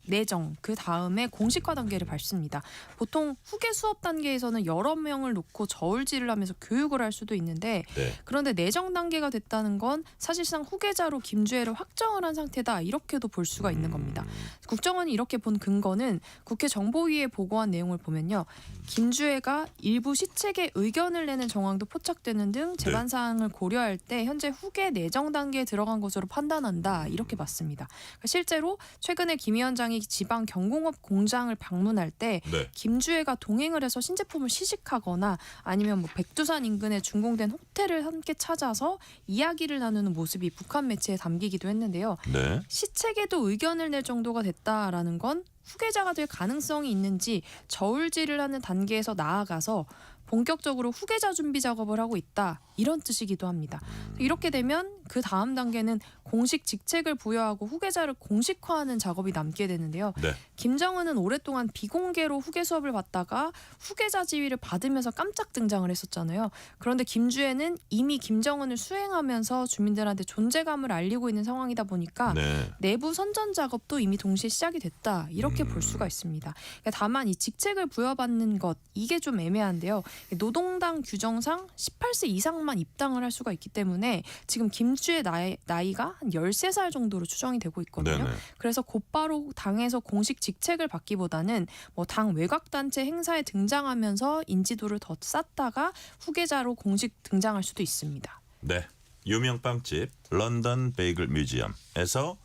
내정, 그 다음에 공식화 단계를 밟습니다. 보통 후계 수업 단계에서는 여러 명을 놓고 저울질을 하면서 교육을 할 수도 있는데 그런데 내정 단계가 됐다는 건 사실상 후계자로 김주애를 확정을 한 상태다 이렇게도 볼 수가 있는 겁니다. 국정원이 이렇게 본 근거는 국회 정보위에 보고한 내용을 보면요. 김주애가 일부 시책에 의견을 내는 정황도 포착되는 등 재반 사항을 고려할 때 현재 후계 내정 단계에 들어간 것으로 판단한다 이렇게 봤습니다. 실제로 최근에 김 위원장이 부부장이 지방 경공업 공장을 방문할 때 네. 김주애가 동행을 해서 신제품을 시식하거나 아니면 뭐 백두산 인근에 준공된 호텔을 함께 찾아서 이야기를 나누는 모습이 북한 매체에 담기기도 했는데요. 네. 시책에도 의견을 낼 정도가 됐다라는 건 후계자가 될 가능성이 있는지 저울질을 하는 단계에서 나아가서 본격적으로 후계자 준비 작업을 하고 있다. 이런 뜻이기도 합니다. 이렇게 되면 그 다음 단계는 공식 직책을 부여하고 후계자를 공식화하는 작업이 남게 되는데요. 네. 김정은은 오랫동안 비공개로 후계 수업을 받다가 후계자 지위를 받으면서 깜짝 등장을 했었잖아요. 그런데 김주애는 이미 김정은을 수행하면서 주민들한테 존재감을 알리고 있는 상황이다 보니까 네. 내부 선전 작업도 이미 동시에 시작이 됐다. 이렇게 볼 수가 있습니다. 그러니까 다만 이 직책을 부여받는 것 이게 좀 애매한데요. 노동당 규정상 18세 이상만 입당을 할 수가 있기 때문에 지금 김주애 나이가 한 13살 정도로 추정이 되고 있거든요. 네네. 그래서 곧바로 당에서 공식 직책을 받기보다는 뭐 당 외곽단체 행사에 등장하면서 인지도를 더 쌓다가 후계자로 공식 등장할 수도 있습니다. 네. 유명 빵집 런던 베이글 뮤지엄에서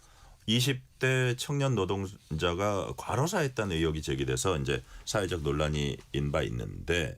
20대 청년 노동자가 과로사했다는 의혹이 제기돼서 이제 사회적 논란이 인바 있는데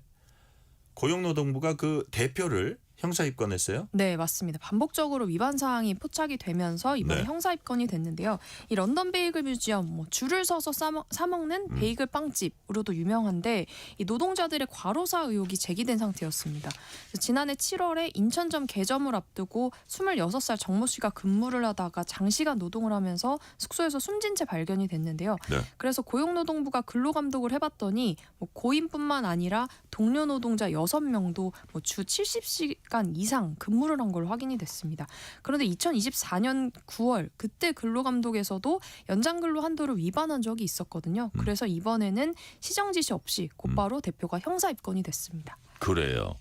고용노동부가 그 대표를 형사 입건했어요? 네, 맞습니다. 반복적으로 위반 사항이 포착이 되면서 이번에 네. 형사 입건이 됐는데요. 이 런던 베이글 뮤지엄 뭐 줄을 서서 사 먹는 베이글 빵집으로도 유명한데 이 노동자들의 과로사 의혹이 제기된 상태였습니다. 지난해 7월에 인천점 개점을 앞두고 26살 정모 씨가 근무를 하다가 장시간 노동을 하면서 숙소에서 숨진 채 발견이 됐는데요. 네. 그래서 고용노동부가 근로감독을 해봤더니 뭐 고인뿐만 아니라 동료 노동자 6명도 뭐 주 70시간 이상 근무를 한 걸로 확인이 됐습니다. 그런데 2024년 9월 그때 근로감독에서도 연장근로 한도를 위반한 적이 있었거든요. 그래서 이번에는 시정 지시 없이 곧바로 대표가 형사 입건이 됐습니다. 그래요.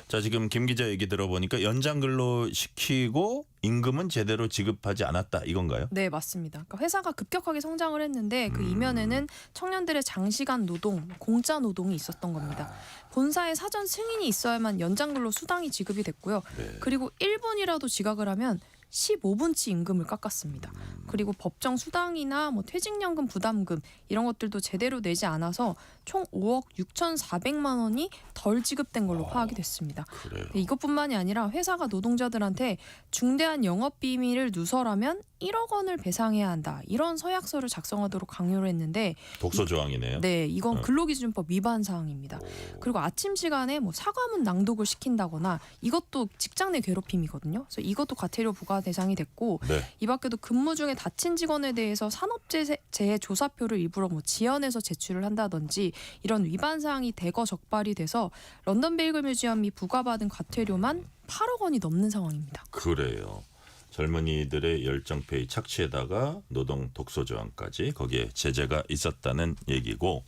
자, 지금 김 기자 얘기 들어보니까 연장 근로 시키고 임금은 제대로 지급하지 않았다 이건가요? 네, 맞습니다. 그러니까 회사가 급격하게 성장을 했는데 그 이면에는 청년들의 장시간 노동, 공짜 노동이 있었던 겁니다. 본사에 사전 승인이 있어야만 연장 근로 수당이 지급이 됐고요. 네. 그리고 1분이라도 지각을 하면 15분치 임금을 깎았습니다. 그리고 법정 수당이나 뭐 퇴직연금 부담금 이런 것들도 제대로 내지 않아서 총 5억 6,400만 원이 덜 지급된 걸로 파악이 됐습니다. 그래요. 이것뿐만이 아니라 회사가 노동자들한테 중대한 영업 비밀을 누설하면 1억 원을 배상해야 한다. 이런 서약서를 작성하도록 강요를 했는데 독소 조항이네요. 네, 이건 근로기준법 위반 사항입니다. 그리고 아침 시간에 뭐 사과문 낭독을 시킨다거나 이것도 직장 내 괴롭힘이거든요. 그래서 이것도 과태료 부과 대상이 됐고 네. 이 밖에도 근무 중에 다친 직원에 대해서 산업재해 조사표를 일부러 뭐 지연해서 제출을 한다든지 이런 위반 사항이 대거 적발이 돼서 런던 베이글 뮤지엄이 부과받은 과태료만 8억 원이 넘는 상황입니다. 그래요. 젊은이들의 열정페이 착취에다가 노동 독소 조항까지 거기에 제재가 있었다는 얘기고.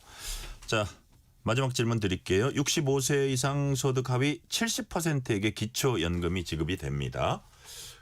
자, 마지막 질문 드릴게요. 65세 이상 소득 하위 70%에게 기초연금이 지급이 됩니다.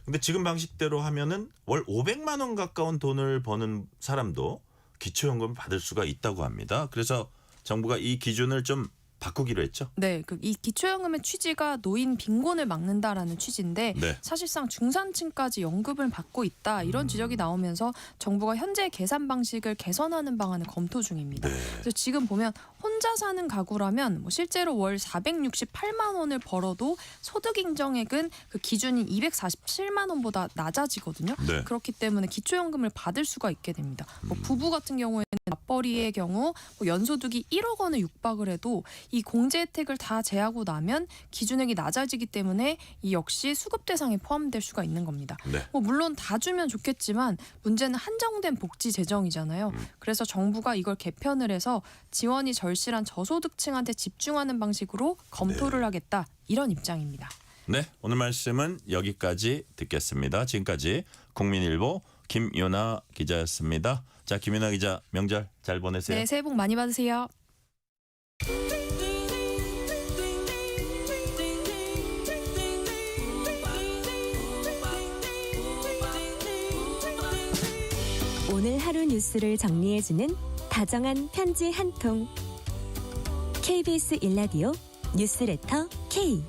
근데 지금 방식대로 하면은 월 500만 원 가까운 돈을 버는 사람도 기초연금을 받을 수가 있다고 합니다. 그래서 정부가 이 기준을 좀 바꾸기로 했죠. 네, 이 기초연금의 취지가 노인 빈곤을 막는다라는 취지인데 네. 사실상 중산층까지 연금을 받고 있다 이런 지적이 나오면서 정부가 현재 계산 방식을 개선하는 방안을 검토 중입니다. 그래서 지금 보면 혼자 사는 가구라면 뭐 실제로 월 468만 원을 벌어도 소득 인정액은 그 기준인 247만 원보다 낮아지거든요. 네. 그렇기 때문에 기초연금을 받을 수가 있게 됩니다. 뭐 부부 같은 경우에는 맞벌이의 경우 뭐 연소득이 1억 원을 육박을 해도 이 공제 혜택을 다 제하고 나면 기준액이 낮아지기 때문에 이 역시 수급 대상에 포함될 수가 있는 겁니다. 네. 뭐 물론 다 주면 좋겠지만 문제는 한정된 복지 재정이잖아요. 그래서 정부가 이걸 개편을 해서 지원이 절실한 저소득층한테 집중하는 방식으로 검토를 하겠다 이런 입장입니다. 네, 오늘 말씀은 여기까지 듣겠습니다. 지금까지 국민일보 김연아 기자였습니다. 자, 김연아 기자 명절 잘 보내세요. 네, 새해 복 많이 받으세요. 오늘 하루 뉴스를 정리해주는 다정한 편지 한 통. KBS 1라디오 뉴스레터 K.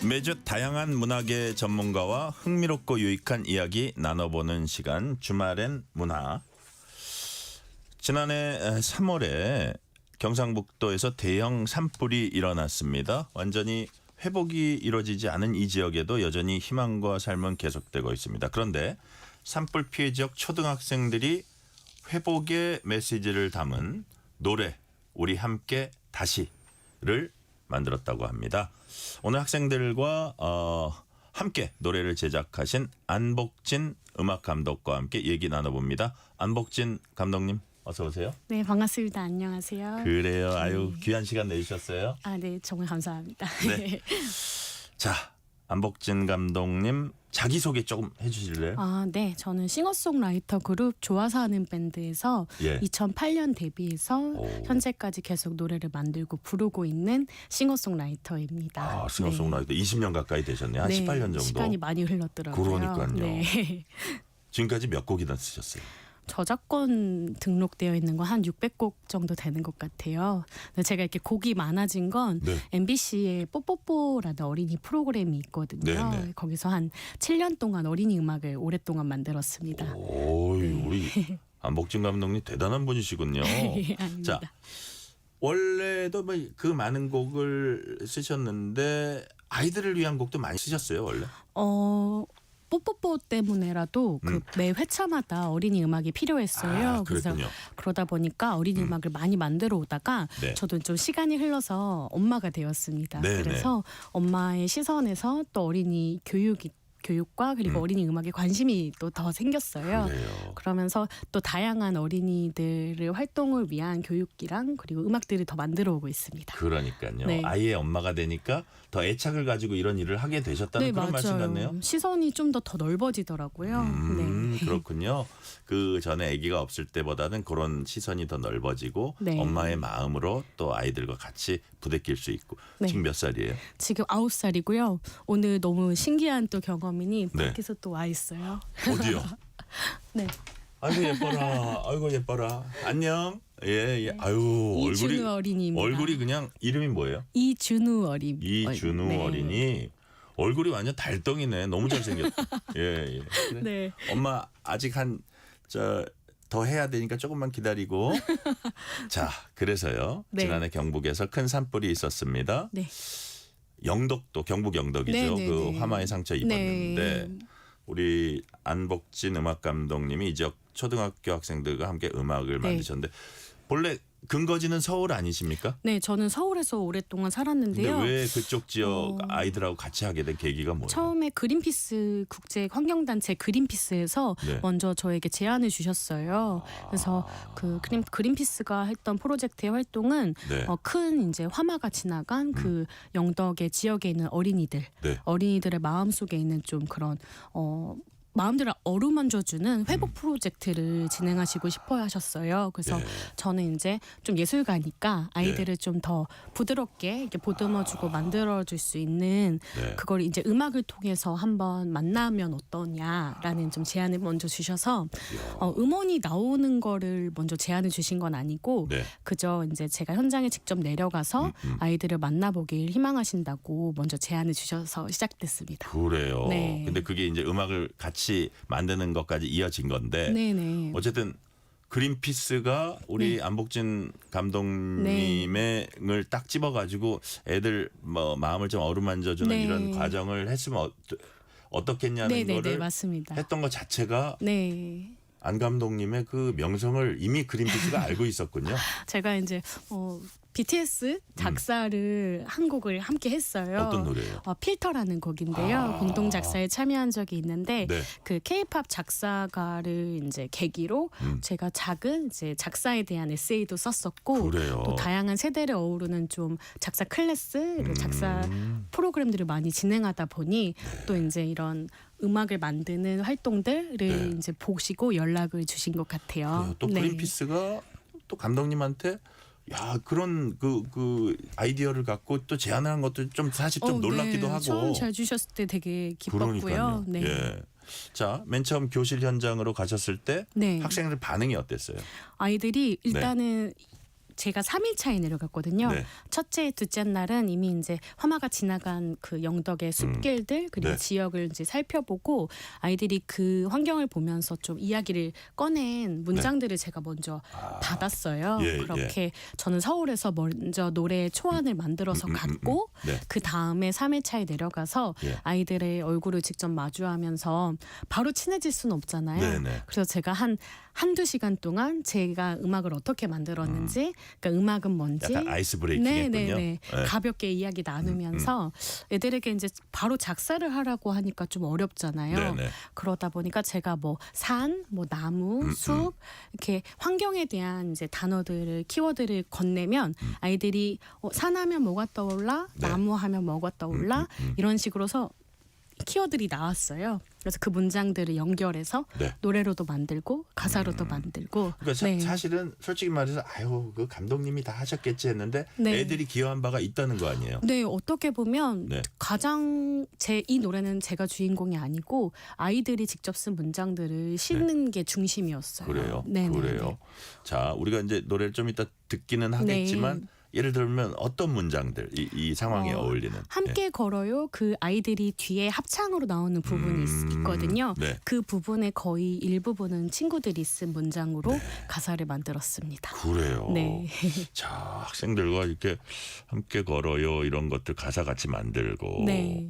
매주 다양한 문학의 전문가와 흥미롭고 유익한 이야기 나눠보는 시간 주말엔 문화. 지난해 3월에 경상북도에서 대형 산불이 일어났습니다. 완전히 회복이 이루어지지 않은 이 지역에도 여전히 희망과 삶은 계속되고 있습니다. 그런데 산불 피해 지역 초등학생들이 회복의 메시지를 담은 노래 우리 함께 다시를 만들었다고 합니다. 오늘 학생들과 함께 노래를 제작하신 안복진 음악감독과 함께 얘기 나눠봅니다. 안복진 감독님 어서 오세요. 네, 반갑습니다. 안녕하세요. 그래요. 아유 귀한 시간 내주셨어요. 아, 네, 정말 감사합니다. 네. 자, 안복진 감독님 자기소개 조금 해주실래요? 아, 네, 저는 싱어송라이터 그룹 좋아서 하는 밴드에서 예. 2008년 데뷔해서 현재까지 계속 노래를 만들고 부르고 있는 싱어송라이터입니다. 아, 싱어송라이터 20년 가까이 되셨네요. 한 18년 정도. 시간이 많이 흘렀더라고요. 그러니까요. 네. 지금까지 몇 곡이나 쓰셨어요? 저작권 등록되어 있는 건 한 600곡 정도 되는 것 같아요. 근데 제가 이렇게 곡이 많아진 건 네. MBC의 뽀뽀뽀라는 어린이 프로그램이 있거든요. 네, 네. 거기서 한 7년 동안 어린이 음악을 오랫동안 만들었습니다. 오, 우리 안복진 감독님 대단한 분이시군요. 아닙니다. 자, 원래도 뭐 그 많은 곡을 쓰셨는데 아이들을 위한 곡도 많이 쓰셨어요, 원래? 뽀뽀뽀 때문에라도 그 매 회차마다 어린이 음악이 필요했어요. 아, 그래서 그랬군요. 그러다 보니까 어린이 음악을 많이 만들어 오다가 네. 저도 좀 시간이 흘러서 엄마가 되었습니다. 네, 그래서 엄마의 시선에서 또 어린이 교육과 그리고 어린이 음악에 관심이 또 더 생겼어요. 그래요. 그러면서 또 다양한 어린이들의 활동을 위한 교육기랑 그리고 음악들을 더 만들어 오고 있습니다. 그러니까요. 네. 아이의 엄마가 되니까 더 애착을 가지고 이런 일을 하게 되셨다는 그런 말씀 같네요. 시선이 좀 더 넓어지더라고요. 네. 그렇군요. 그 전에 아기가 없을 때보다는 그런 시선이 더 넓어지고 네. 엄마의 마음으로 또 아이들과 같이 부대낄 수 있고. 네. 지금 몇 살이에요? 지금 9살이고요. 오늘 너무 신기한 또 경험이니 네. 밖에서 또 와 있어요. 어디요? 네. 아이고 예뻐라. 아이고 예뻐라. 안녕. 예, 예. 아유 이준우 얼굴이 어린이입니다. 얼굴이 그냥 이름이 뭐예요? 이준우 어린. 이준우 네. 어린이. 얼굴이 완전 달덩이네. 너무 잘생겼다. 예, 예. 그래. 네. 엄마 아직 더 해야 되니까 조금만 기다리고. 자, 그래서요. 네. 지난해 경북에서 큰 산불이 있었습니다. 네. 영덕도 경북 영덕이죠. 네, 네, 그 네. 화마에 상처 입었는데 네. 우리 안복진 음악 감독님이 이 지역 초등학교 학생들과 함께 음악을 네. 만드셨는데 본래 근거지는 서울 아니십니까? 네, 저는 서울에서 오랫동안 살았는데요. 근데 왜 그쪽 지역 아이들하고 같이 하게 된 계기가 뭐예요? 처음에 그린피스 국제 환경단체 그린피스에서 네. 먼저 저에게 제안을 주셨어요. 그래서 그 그린피스가 했던 프로젝트의 활동은 네. 큰 이제 화마가 지나간 그 영덕의 지역에 있는 네. 어린이들의 마음 속에 있는 좀 그런 마음들을 어루만져주는 회복 프로젝트를 진행하시고 싶어 하셨어요. 그래서 예. 저는 이제 좀 예술가니까 아이들을 좀 더 부드럽게 이렇게 보듬어주고 만들어줄 수 있는 네. 그걸 이제 음악을 통해서 한번 만나면 어떠냐라는 좀 제안을 먼저 주셔서 음원이 나오는 거를 먼저 제안을 주신 건 아니고 네. 그저 이제 제가 현장에 직접 내려가서 아이들을 만나보길 희망하신다고 먼저 제안을 주셔서 시작됐습니다. 그래요. 네. 근데 그게 이제 음악을 같이 만드는 것까지 이어진 건데 네네. 어쨌든 그린피스가 우리 네. 안복진 감독님의 을 딱 집어가지고 애들 뭐 마음을 좀 어루만져주는 네. 이런 과정을 했으면 어떻겠냐는 네네네, 거를 맞습니다. 했던 것 자체가 네. 안 감독님의 그 명성을 이미 그린피스가 알고 있었군요. 제가 이제 BTS 작사를 한 곡을 함께 했어요. 어떤 노래예요? 필터라는 곡인데요. 공동 작사에 참여한 적이 있는데 네. 그 K-팝 작사가를 이제 계기로 제가 작은 이제 작사에 대한 에세이도 썼었고 그래요. 또 다양한 세대를 어우르는 좀 작사 클래스, 작사 프로그램들을 많이 진행하다 보니 또 이제 이런 음악을 만드는 활동들을 이제 보시고 연락을 주신 것 같아요. 그래요. 또 네. 그린피스가 또 감독님한테 야 그런 그 아이디어를 갖고 또 제안을 한 것도 좀 사실 좀 놀랍기도 네. 하고. 처음 잘 주셨을 때 되게 기뻤고요. 그러니까요. 네. 예. 자, 맨 처음 교실 현장으로 가셨을 때 네. 학생들 반응이 어땠어요? 아이들이 일단은 제가 3일 차에 내려갔거든요. 네. 첫째, 둘째 날은 이미 이제 화마가 지나간 그 영덕의 숲길들 그리고 네. 지역을 이제 살펴보고 아이들이 그 환경을 보면서 좀 이야기를 꺼낸 문장들을 제가 먼저 받았어요. 예, 그렇게 저는 서울에서 먼저 노래 초안을 만들어서 갔고 네. 그 다음에 3일 차에 내려가서 예. 아이들의 얼굴을 직접 마주하면서 바로 친해질 수는 없잖아요. 네네. 그래서 제가 한두 시간 동안 제가 음악을 어떻게 만들었는지 그러니까 음악은 뭔지 약간 아이스 브레이킹했군요. 네네네. 가볍게 이야기 나누면서 애들에게 이제 바로 작사를 하라고 하니까 좀 어렵잖아요. 네네. 그러다 보니까 제가 뭐 산, 뭐 나무, 숲 이렇게 환경에 대한 이제 단어들을 키워드를 건네면 아이들이 산하면 뭐가 떠올라, 네. 나무 하면 뭐가 떠올라 이런 식으로서 키워드들이 나왔어요. 그래서 그 문장들을 연결해서 네. 노래로도 만들고 가사로도 만들고. 그러니까 네. 사실은 솔직히 말해서 아유 그 감독님이 다 하셨겠지 했는데 네. 애들이 기여한 바가 있다는 거 아니에요? 네, 어떻게 보면 네. 가장 이 노래는 제가 주인공이 아니고 아이들이 직접 쓴 문장들을 싣는 게 중심이었어요. 그래요. 네, 그래요. 자, 우리가 이제 노래를 좀 이따 듣기는 하겠지만 네. 예를 들면 어떤 문장들 이 상황에 어울리는 함께 걸어요. 그 아이들이 뒤에 합창으로 나오는 부분이 있거든요. 네. 그 부분의 거의 일부분은 친구들이 쓴 문장으로 가사를 만들었습니다. 그래요. 네. 자, 학생들과 이렇게 함께 걸어요 이런 것들 가사 같이 만들고. 네.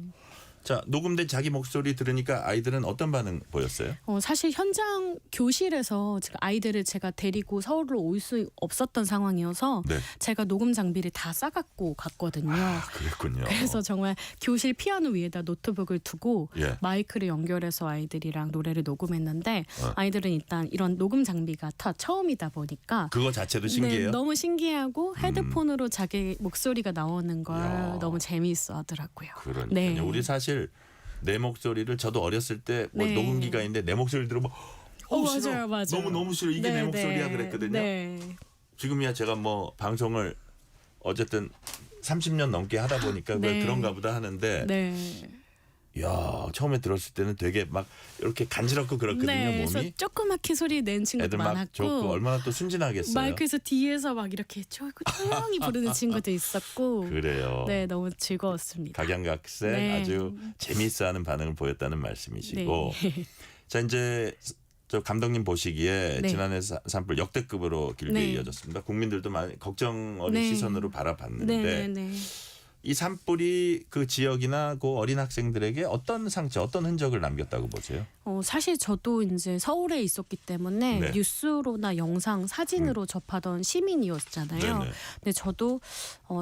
자, 녹음된 자기 목소리 들으니까 아이들은 어떤 반응 보였어요? 사실 현장 교실에서 지금 아이들을 제가 데리고 서울로 올 수 없었던 상황이어서 네. 제가 녹음 장비를 다 싸갖고 갔거든요. 그랬군요. 그래서 정말 교실 피아노 위에다 노트북을 두고 예. 마이크를 연결해서 아이들이랑 노래를 녹음했는데 어. 아이들은 일단 이런 녹음 장비가 다 처음이다 보니까 그거 자체도 신기해요. 네, 너무 신기하고 헤드폰으로 자기 목소리가 나오는 걸 너무 재미있어 하더라고요. 그러니까요. 네. 우리 사실 내 목소리를 저도 어렸을 때 뭐 네. 녹음기가 있는데 내 목소리를 들으면 싫어. 맞아요. 너무 싫어. 이게 내 목소리야 그랬거든요. 네. 지금이야 제가 뭐 방송을 어쨌든 30년 넘게 하다 보니까 네. 그런가 보다 하는데 네. 야 처음에 들었을 때는 되게 막 이렇게 간지럽고 그렇거든요. 네, 몸이. 그래서 조그맣게 소리 낸 친구도 애들 막 많았고 좋고 얼마나 또 순진하겠어요. 마이크에서 뒤에서 막 이렇게 조용히 부르는 친구도 있었고 그래요. 네, 너무 즐거웠습니다. 각양각색 네. 아주 재미있어하는 반응을 보였다는 말씀이시고 네. 자 이제 저 감독님 보시기에 네. 지난해 산불 역대급으로 길게 네. 이어졌습니다. 국민들도 많이 걱정 어린 네. 시선으로 바라봤는데 네. 이 산불이 그 지역이나 그 어린 학생들에게 어떤 상처, 어떤 흔적을 남겼다고 보세요? 사실 저도 이제 서울에 있었기 때문에 네. 뉴스로나 영상, 사진으로 접하던 시민이었잖아요. 네네. 근데 저도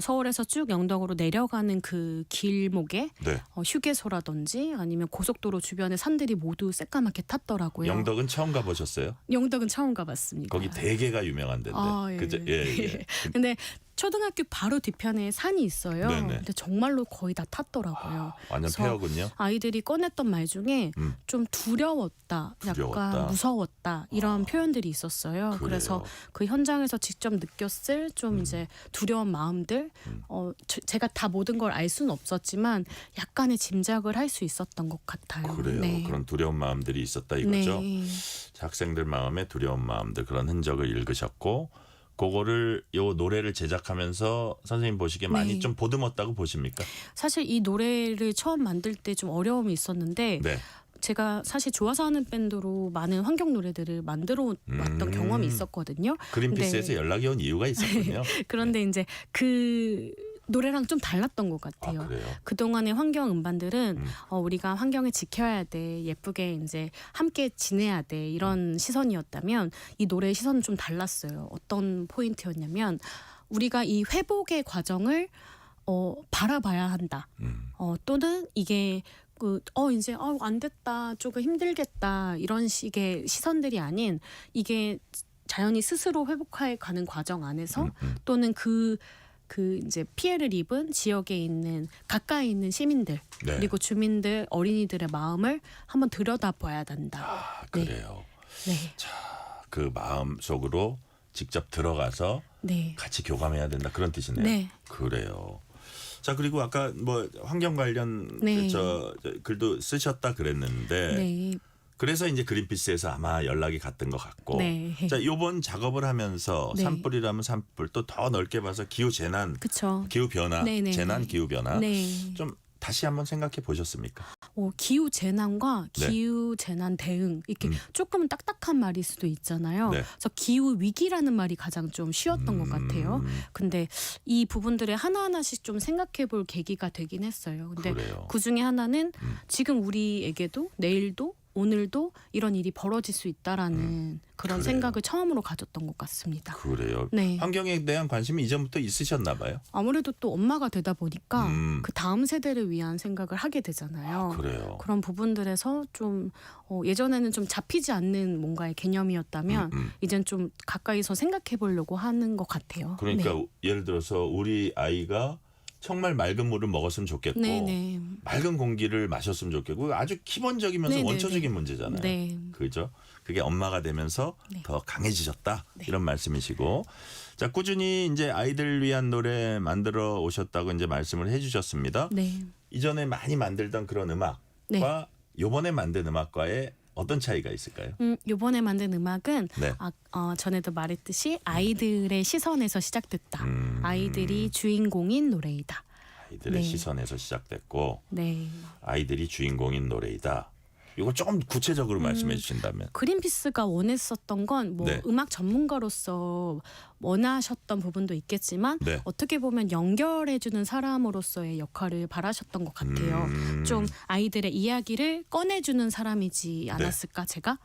서울에서 쭉 영덕으로 내려가는 그 길목에 네. 휴게소라든지 아니면 고속도로 주변의 산들이 모두 새까맣게 탔더라고요. 영덕은 처음 가보셨어요? 영덕은 처음 가봤습니다. 거기 대게가 유명한 데인데. 아, 예. 그죠? 예. 근데 초등학교 바로 뒤편에 산이 있어요. 네네. 근데 정말로 거의 다 탔더라고요. 완전 그래서 폐허군요. 아이들이 꺼냈던 말 중에 좀 두려웠다, 두려웠다. 약간 무서웠다 이런 표현들이 있었어요. 그래요. 그래서 그 현장에서 직접 느꼈을 좀 이제 두려운 마음들, 제가 다 모든 걸 알 수는 없었지만 약간의 짐작을 할 수 있었던 것 같아요. 그래요. 네. 그런 두려운 마음들이 있었다 이거죠. 네. 자, 학생들 마음에 두려운 마음들 그런 흔적을 읽으셨고 그거를 요 노래를 제작하면서 선생님 보시기에 많이 네. 좀 보듬었다고 보십니까? 사실 이 노래를 처음 만들 때 좀 어려움이 있었는데 네. 제가 사실 좋아서 하는 밴드로 많은 환경 노래들을 만들어 왔던 경험이 있었거든요. 그린피스에서 근데 연락이 온 이유가 있었군요. 그런데 이제 그 노래랑 좀 달랐던 것 같아요. 그래요? 그동안의 환경 음반들은 우리가 환경을 지켜야 돼, 예쁘게 이제 함께 지내야 돼 이런 시선이었다면 이 노래의 시선은 좀 달랐어요. 어떤 포인트였냐면 우리가 이 회복의 과정을 바라봐야 한다. 또는 이게 이제 안 됐다, 조금 힘들겠다 이런 식의 시선들이 아닌 이게 자연이 스스로 회복해 가는 과정 안에서 또는 그 이제 피해를 입은 지역에 있는 가까이 있는 시민들 네. 그리고 주민들 어린이들의 마음을 한번 들여다봐야 된다. 그래요. 네. 그 마음 속으로 직접 들어가서 네. 같이 교감해야 된다 그런 뜻이네요. 네. 그래요. 자 그리고 아까 뭐 환경 관련 네. 저 글도 쓰셨다 그랬는데 네. 그래서 이제 그린피스에서 아마 연락이 갔던 것 같고. 네. 자, 요번 작업을 하면서 네. 산불이라면 산불 또 더 넓게 봐서 기후 재난, 그쵸. 기후 변화, 네네. 재난 기후 변화. 네. 좀 다시 한번 생각해 보셨습니까? 기후 재난과 네. 기후 재난 대응 이렇게 조금은 딱딱한 말일 수도 있잖아요. 네. 그래서 기후 위기라는 말이 가장 좀 쉬웠던 것 같아요. 근데 이 부분들을 하나하나씩 좀 생각해 볼 계기가 되긴 했어요. 근데 그래요. 그 중에 하나는 지금 우리에게도 내일도 오늘도 이런 일이 벌어질 수 있다라는 그런 그래요. 생각을 처음으로 가졌던 것 같습니다. 그래요. 네. 환경에 대한 관심이 이전부터 있으셨나 봐요. 아무래도 또 엄마가 되다 보니까 음. 그 다음 세대를 위한 생각을 하게 되잖아요. 그래요. 그런 부분들에서 좀 예전에는 좀 잡히지 않는 뭔가의 개념이었다면 이젠 좀 가까이서 생각해 보려고 하는 것 같아요. 그러니까 네. 예를 들어서 우리 아이가 정말 맑은 물을 먹었으면 좋겠고 네네. 맑은 공기를 마셨으면 좋겠고 아주 기본적이면서 네네네. 원초적인 문제잖아요. 네. 그죠? 그게 엄마가 되면서 더 강해지셨다 이런 말씀이시고 자 꾸준히 이제 아이들 위한 노래 만들어 오셨다고 이제 말씀을 해주셨습니다. 네. 이전에 많이 만들던 그런 음악과 네. 요번에 만든 음악과의 어떤 차이가 있을까요? 요번에 만든 음악은 네. 전에도 말했듯이 아이들의 시선에서 시작됐다. 아이들이 주인공인 노래이다. 아이들의 네. 시선에서 시작됐고 네. 아이들이 주인공인 노래이다. 이거 조금 구체적으로 말씀해 주신다면. 그린피스가 원했었던 건 뭐 네. 음악 전문가로서 원하셨던 부분도 있겠지만 네. 어떻게 보면 연결해주는 사람으로서의 역할을 바라셨던 것 같아요. 좀 아이들의 이야기를 꺼내주는 사람이지 않았을까 제가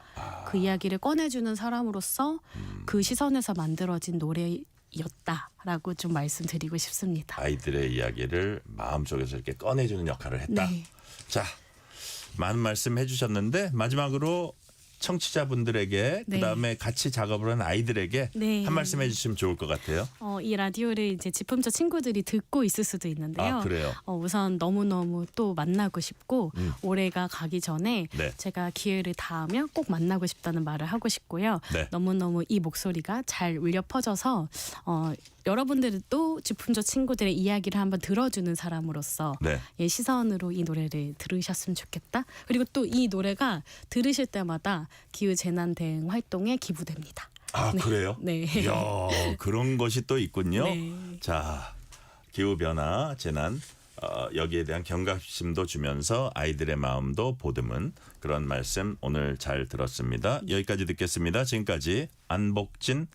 그 이야기를 꺼내주는 사람으로서 그 시선에서 만들어진 노래였다라고 좀 말씀드리고 싶습니다. 아이들의 이야기를 마음속에서 이렇게 꺼내주는 역할을 했다. 네. 자, 많은 말씀 해주셨는데 마지막으로 청취자분들에게 네. 그다음에 같이 작업을 한 아이들에게 네. 한 말씀 해주시면 좋을 것 같아요. 이 라디오를 이제 지품저 친구들이 듣고 있을 수도 있는데요. 아, 그래요? 우선 너무너무 또 만나고 싶고 올해가 가기 전에 네. 제가 기회를 닿으면 꼭 만나고 싶다는 말을 하고 싶고요. 네. 너무너무 이 목소리가 잘 울려 퍼져서 여러분들도 지품저 친구들의 이야기를 한번 들어주는 사람으로서 네. 시선으로 이 노래를 들으셨으면 좋겠다. 그리고 또 이 노래가 들으실 때마다 기후 재난 대응 활동에 기부됩니다. 아, 네. 그래요? 네. 이야, 그런 것이 또 있군요. 네. 자, 기후변화, 재난 여기에 대한 경각심도 주면서 아이들의 마음도 보듬은 그런 말씀 오늘 잘 들었습니다. 여기까지 듣겠습니다. 지금까지 안복진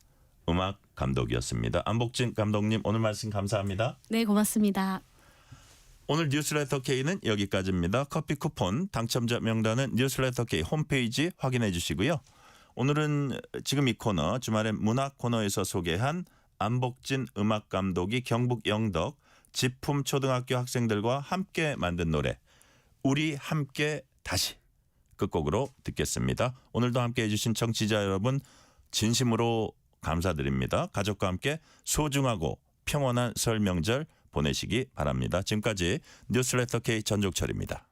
음악 감독이었습니다. 안복진 감독님 오늘 말씀 감사합니다. 네, 고맙습니다. 오늘 뉴스레터 K는 여기까지입니다. 커피 쿠폰 당첨자 명단은 뉴스레터 K 홈페이지 확인해 주시고요. 오늘은 지금 이 코너 주말엔 문학 코너에서 소개한 안복진 음악 감독이 경북 영덕 지품 초등학교 학생들과 함께 만든 노래 우리 함께 다시 끝곡으로 듣겠습니다. 오늘도 함께해 주신 청취자 여러분 진심으로 감사드립니다. 가족과 함께 소중하고 평온한 설 명절 보내시기 바랍니다. 지금까지 뉴스레터 K 전종철입니다.